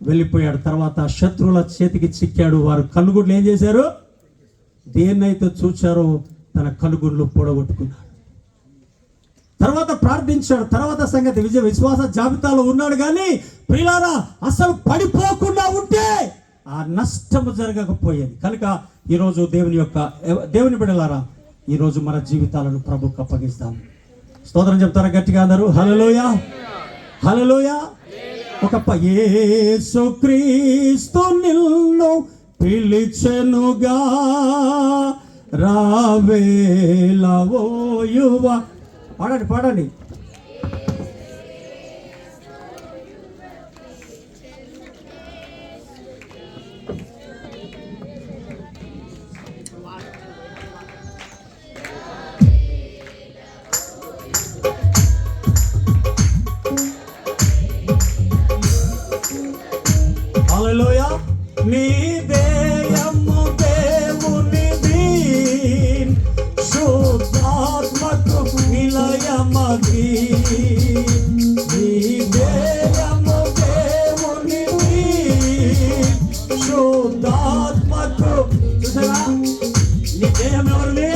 వెళ్ళిపోయాడు. తర్వాత శత్రువుల చేతికి చిక్కాడు. వారు కనుగుడ్లు ఏం చేశారు? దేన్నైతే చూచారో తన కనుగుడ్లు పొడగొట్టుకున్నాడు. తర్వాత ప్రార్థించాడు. తర్వాత సంగతి విశ్వాస జాబితాలో ఉన్నాడు. కానీ ప్రియులారా అసలు పడిపోకుండా ఉంటే ఆ నష్టము జరగకపోయేది. కనుక ఈరోజు దేవుని బిడ్డలారా ఈరోజు మన జీవితాలను ప్రభువుకు అప్పగిస్తాం. స్తోత్రం చెప్తారా గట్టిగా అందరూ? హల్లెలూయా. హల్లెలూయా. ఒక యేసుక్రీస్తు నిన్ను పిలిచెనుగా రావేలవో యువ. పాడండి. హల్లెలూయా. నీ దేయము దేవునిది, శుద్ధాత్మకు నిలయమది. నీ దేయము దేవునిది, శుద్ధాత్మకు. చూసారా నీ దేహం ఎవరిది?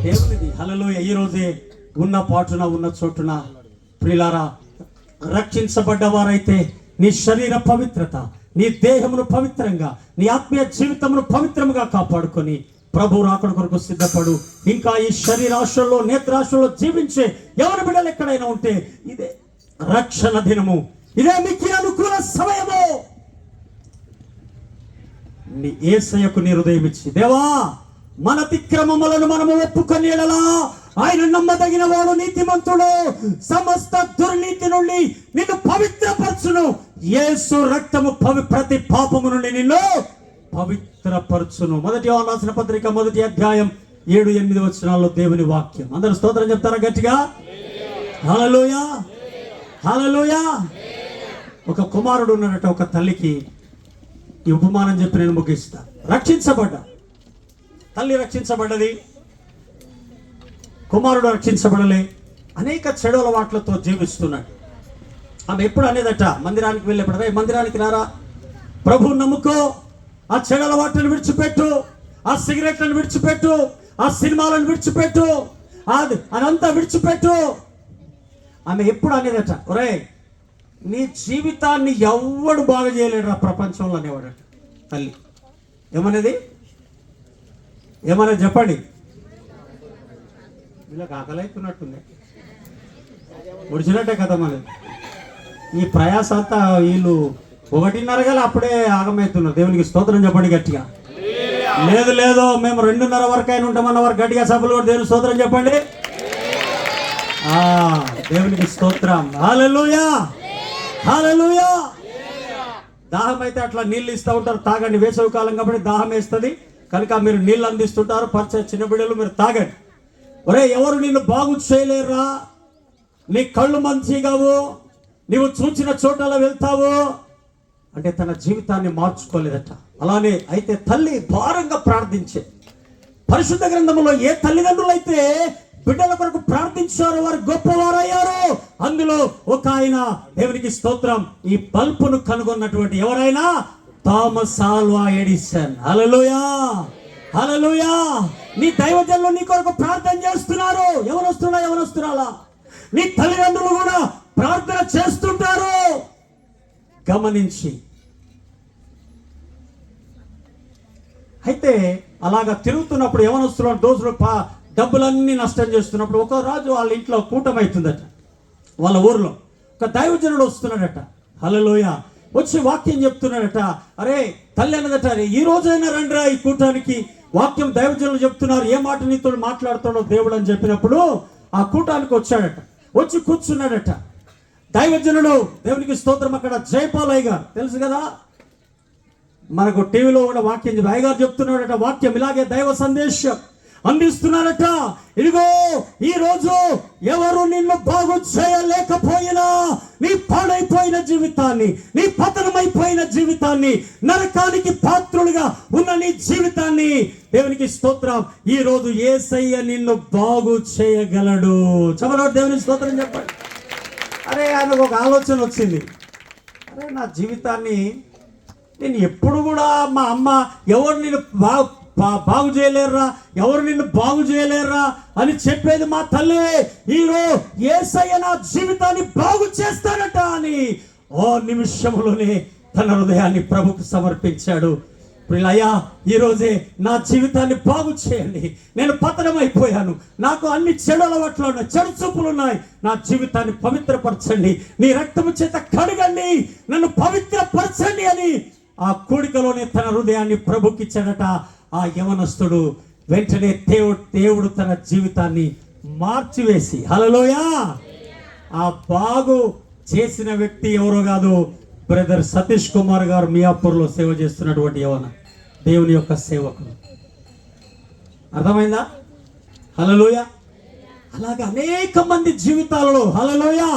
దేవునిది. హల్లెలూయా. ఈ రోజే ఉన్న పాటున ఉన్న చోటున ప్రియులారా రక్షించబడ్డ వారైతే నీ శరీర పవిత్రత, నీ దేహమును పవిత్రంగా, నీ ఆత్మీయ జీవితమును పవిత్రముగా కాపాడుకొని ప్రభు రాకడ కొరకు సిద్ధపడు. ఇంకా ఈ శరీరాశలో నేత్రాశలో జీవించే ఎవరి బిడ్డలు ఎక్కడైనా ఉంటే ఇదే రక్షణ దినము, ఇదే మీకు అనుకూల సమయము. నీ యేసయ్యకు నీ హృదయం ఇచ్చి, దేవా మన అతిక్రమములను మనము ఒప్పుకొని ఎడలా ఆయన నమ్మదగిన వాడు, నీతిమంతుడు, సమస్త దుర్నీతి నుండి నిన్ను పవిత్రపరచును. యేసు రక్తము ప్రతి పాపము నుండి నిన్ను పవిత్రపరచును. 1 యోహాను రాసిన పత్రిక 1వ అధ్యాయం 7-8 వచనాల్లో దేవుని వాక్యం. అందరూ స్తోత్రం చెప్తారా గట్టిగా? హల్లెలూయా, హల్లెలూయా. ఒక కుమారుడు ఉన్నాడట ఒక తల్లికి. ఈ ఉపమానం చెప్పి నేను ముగిస్తా. రక్షించబడ్డా తల్లి రక్షించబడ్డది, కుమారుడు రక్షించబడలే. అనేక చెడు అలవాట్లతో జీవిస్తున్నాడు. ఆమె ఎప్పుడు అనేదట మందిరానికి వెళ్ళేప్పుడు, మందిరానికి రారా, ప్రభువు నమ్ముకో, ఆ చెడు అలవాట్లను విడిచిపెట్టు, ఆ సిగరెట్లను విడిచిపెట్టు, ఆ సినిమాలను విడిచిపెట్టు, అదంతా విడిచిపెట్టు. ఆమె ఎప్పుడు అనేదట, ఒరే నీ జీవితాన్ని ఎవ్వడు బాగు చేయలేడు ఆ ప్రపంచంలో అనేవాడట తల్లి. ఏమనేది? ఏమనేది చెప్పండి. వీళ్ళకి ఆకలైతున్నట్టుంది, ఒడిచినట్టే కదా మనది. ఈ ప్రయాస అంతా వీళ్ళు 1:30 గల అప్పుడే ఆగమవుతున్నారు. దేవునికి స్తోత్రం చెప్పండి గట్టిగా. లేదు లేదు, మేము 2:30 వరకు అయిన ఉంటామన్న వారు గట్టిగా సభలు కూడా దేవుని స్తోత్రం చెప్పండి. దేవునికి స్తోత్రం. హల్లెలూయా, హల్లెలూయా. దాహం అయితే అట్లా నీళ్ళు ఇస్తూ ఉంటారు, తాగండి. వేసవి కాలం కాబట్టి దాహం వేస్తుంది కనుక మీరు నీళ్ళు అందిస్తుంటారు. పరిచయ చిన్న బిడ్డలు మీరు తాగండి. ఒరే ఎవరు నిన్ను బాగు చేయలేరా, నీ కళ్ళు మంచిగావు, నీవు చూచిన చోటలా వెళ్తావు అంటే తన జీవితాన్ని మార్చుకోలేదట. అలానే అయితే తల్లి భారంగా ప్రార్థించే. పరిశుద్ధ గ్రంథంలో ఏ తల్లిదండ్రులైతే బిడ్డల కొరకు ప్రార్థించారో వారు గొప్పవారయ్యారు. అందులో ఒక ఆయన, దేవునికి స్తోత్రం, ఈ బల్బును కనుగొన్నటువంటి ఎవరైనా థామస్ ఆల్వా ఎడిసన్. హల్లెలూయా, హల్లెలూయా. నీ దైవజనులు నీ కొరకు ప్రార్థన చేస్తున్నారు. ఎవరొస్తున్నారా? నీ తల్లిదండ్రులు కూడా ప్రార్థన చేస్తుంటారు. గమనించి అయితే అలాగా తిరుగుతున్నప్పుడు ఎవరొస్తున్నారు? దోసులు డబ్బులన్నీ నష్టం చేస్తున్నప్పుడు ఒక రాజు వాళ్ళ ఇంట్లో కూటమైతుందట. వాళ్ళ ఊర్లో ఒక దైవజనుడు వస్తున్నాడట. హల్లెలూయా. వచ్చి వాక్యం చెప్తున్నాడట. అరే తల్లి అన్నదట, ఈ రోజైనా రండిరా ఈ కూటానికి, వాక్యం దైవజనులు చెప్తున్నారు, ఏ మాట నీతో మాట్లాడుతాడో దేవుడు అని చెప్పినప్పుడు ఆ కూటానికి వచ్చాడట. వచ్చి కూర్చున్నాడట. దైవజనుడు, దేవునికి స్తోత్రం, అక్కడ జయపాలయ్య గారు తెలుసు కదా, మనకు టీవీలో కూడా వాక్యం అయ్య గారు చెప్తున్నాడట. వాక్యం ఇలాగే దైవ సందేశం అందిస్తున్నారట. ఇదిగో ఈ రోజు ఎవరు నిన్ను బాగు చేయలేకపోయినా, నీ పాడైపోయిన జీవితాన్ని, నీ పతనమైపోయిన జీవితాన్ని, నరకానికి పాత్రులుగా ఉన్న నీ జీవితాన్ని, దేవునికి స్తోత్రం, ఈ రోజు యేసయ్య నిన్ను బాగు చేయగలడు. చెప్పండి, దేవునికి స్తోత్రం చెప్పండి. అరే ఆయనకు ఒక ఆలోచన వచ్చింది. అరే నా జీవితాన్ని నేను ఎప్పుడు కూడా మా అమ్మ ఎవరు నిన్ను బాగు చేయలేరురా, ఎవరు నిన్ను బాగు చేయలేరురా అని చెప్పేది మా తల్లి. ఈరోజు యేసయ్య నా జీవితాన్ని బాగు చేస్తాడట అని ఓ నిమిషంలోనే తన హృదయాన్ని ప్రభుకు సమర్పించాడు. ప్రియులయ్యా, ఈరోజే నా జీవితాన్ని బాగు చేయండి. నేను పతనమైపోయాను, నాకు అన్ని చెడు అలవాట్లు ఉన్నాయి, చెడు చూపులు ఉన్నాయి. నా జీవితాన్ని పవిత్రపరచండి, నీ రక్తము చేత కడగండి, నన్ను పవిత్రపరచండి అని ఆ కూడికలోనే తన హృదయాన్ని ప్రభుకిచ్చాడట. ఆ యవనస్తుడు వెంటనే దేవుడు తన జీవితాన్ని మార్చివేసి, హల్లెలూయా, ఆ బాగు చేసిన వ్యక్తి ఎవరో కాదు, బ్రదర్ సతీష్ కుమార్ గారు మియాపూర్లో సేవ చేస్తున్నటువంటి యవన దేవుని యొక్క సేవకుడు. అర్థమైందా? హల్లెలూయా. అలాగే అనేక మంది జీవితాలలో, హల్లెలూయా.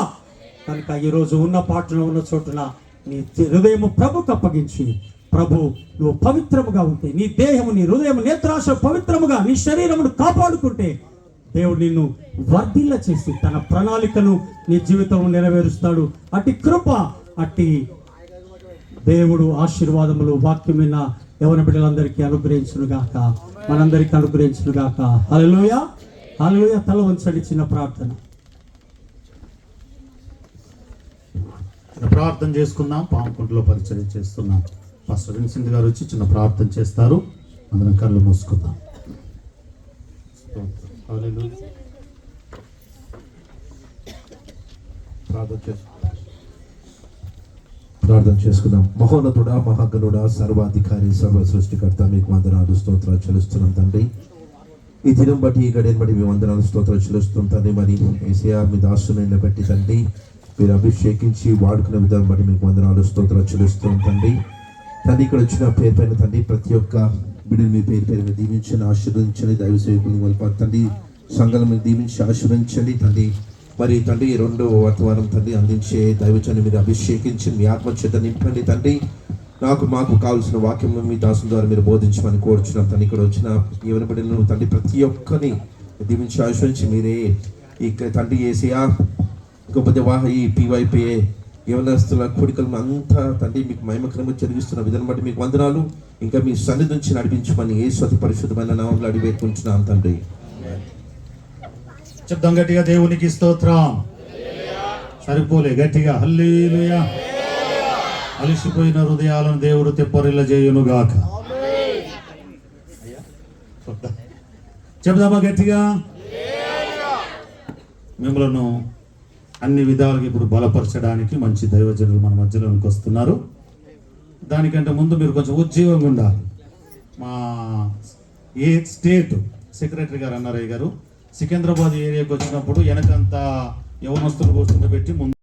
కనుక ఈరోజు ఉన్న పాటలో ఉన్న చోటున నీ హృదయము ప్రభుకు అప్పగించి, ప్రభు నువ్వు పవిత్రముగా ఉంటే, నీ దేహము, నీ హృదయం, నేత్రాశ పవిత్రముగా, నీ శరీరమును కాపాడుకుంటే దేవుడు నిన్ను వర్ధిల్ల చేసి తన ప్రణాళికను నీ జీవితంలో నెరవేరుస్తాడు. అట్టి కృప, అట్టి దేవుడు ఆశీర్వాదములు వాక్యమైన యవన బిడ్డలందరికీ అనుగ్రహించునుగాక, మనందరికీ అనుగ్రహించునుగాక. హల్లెలూయా, హల్లెలూయా. తల వంచండి, చిన్న ప్రార్థన. ప్రార్థన చేసుకుందాం. పాముకుంటలో పరిచయం చేస్తున్నాం. పాస్టర్ విన్సెంట్ గారు వచ్చి చిన్న ప్రార్థన చేస్తారు. అందరం కళ్ళు మూసుకుందాం. ప్రార్థన చేసుకుందాం. మహోన్నతుడా, మహాగణుడా, సర్వాధికారి, సర్వ సృష్టికర్త, మీకు వందనాలు, స్తోత్రాలు చెల్లిస్తున్నాం తండ్రి. ఈ దినం బట్టి ఈ గడియను బట్టి మేము అందరం స్తోత్రాలు చెల్లిస్తాం తండ్రి. మరి యేసయ్యా మీ దాసుని బట్టి తండ్రి మీరు అభిషేకించి వాడుకునే విధానం బట్టి మీకు వందనాలు స్తోత్రాలు చెల్లిస్తాం తండ్రి. తండ్రి ఇక్కడ వచ్చిన పేరు పైన తండ్రి ప్రతి ఒక్క బిడ్డలు మీ పేరు పేరు మీద దీవించండి, ఆశీర్వదించండి. దైవ సేవకులు తండ్రి సంఘాల మీద దీవించి ఆశీర్వదించండి తండ్రి. మరి తండ్రి రెండో వర్తమానం తండ్రి అందించే దైవజన్ని మీరు అభిషేకించి మీ ఆత్మచేత నింపండి తండ్రి. మాకు కావాల్సిన వాక్యం మీ దాసుల ద్వారా మీరు బోధించమని కోరుచున్నాం తండ్రి. ఇక్కడ వచ్చిన ఎవరి బిడ్డలను తండ్రి ప్రతి ఒక్కరిని దీవించి ఆశ్రయించి మీరే ఇక తండ్రి యేసయ్యా గొప్ప దేవాహ ఈ PYPA యవనస్తుల కోడికలను అంతా తండ్రి మీకు మహిమకరంగా జరిగిస్తున్న విధానం బట్టి మీకు వందనాలు. ఇంకా మీ సన్నిధి నుంచి నడిపించమని యేసు అతి పరిశుద్ధమైన నామములో అడిగి వేడుకుంటున్నాం తండ్రి. చెప్దాం గట్టిగా, దేవునికి స్తోత్రం. సరిపోలే, గట్టిగా హల్లెలూయా. అలిసిపోయిన హృదయాలను దేవుడు తెప్పరిల్ల చేయును గాక. చెప్దామా గట్టిగా. మిమ్మలను అన్ని విధాలుగా ఇప్పుడు బలపరచడానికి మంచి దైవజనులు మన మధ్యలోనికి వస్తున్నారు. దానికంటే ముందు మీరు కొంచెం ఉజ్జీవంగా ఉండాలి. మా స్టేట్ సెక్రటరీ గారు అన్నారయ్య గారు సికింద్రాబాద్ ఏరియాకి వచ్చినప్పుడు వెనకంతా యవనస్తులు కూర్చుండబెట్టి ముందు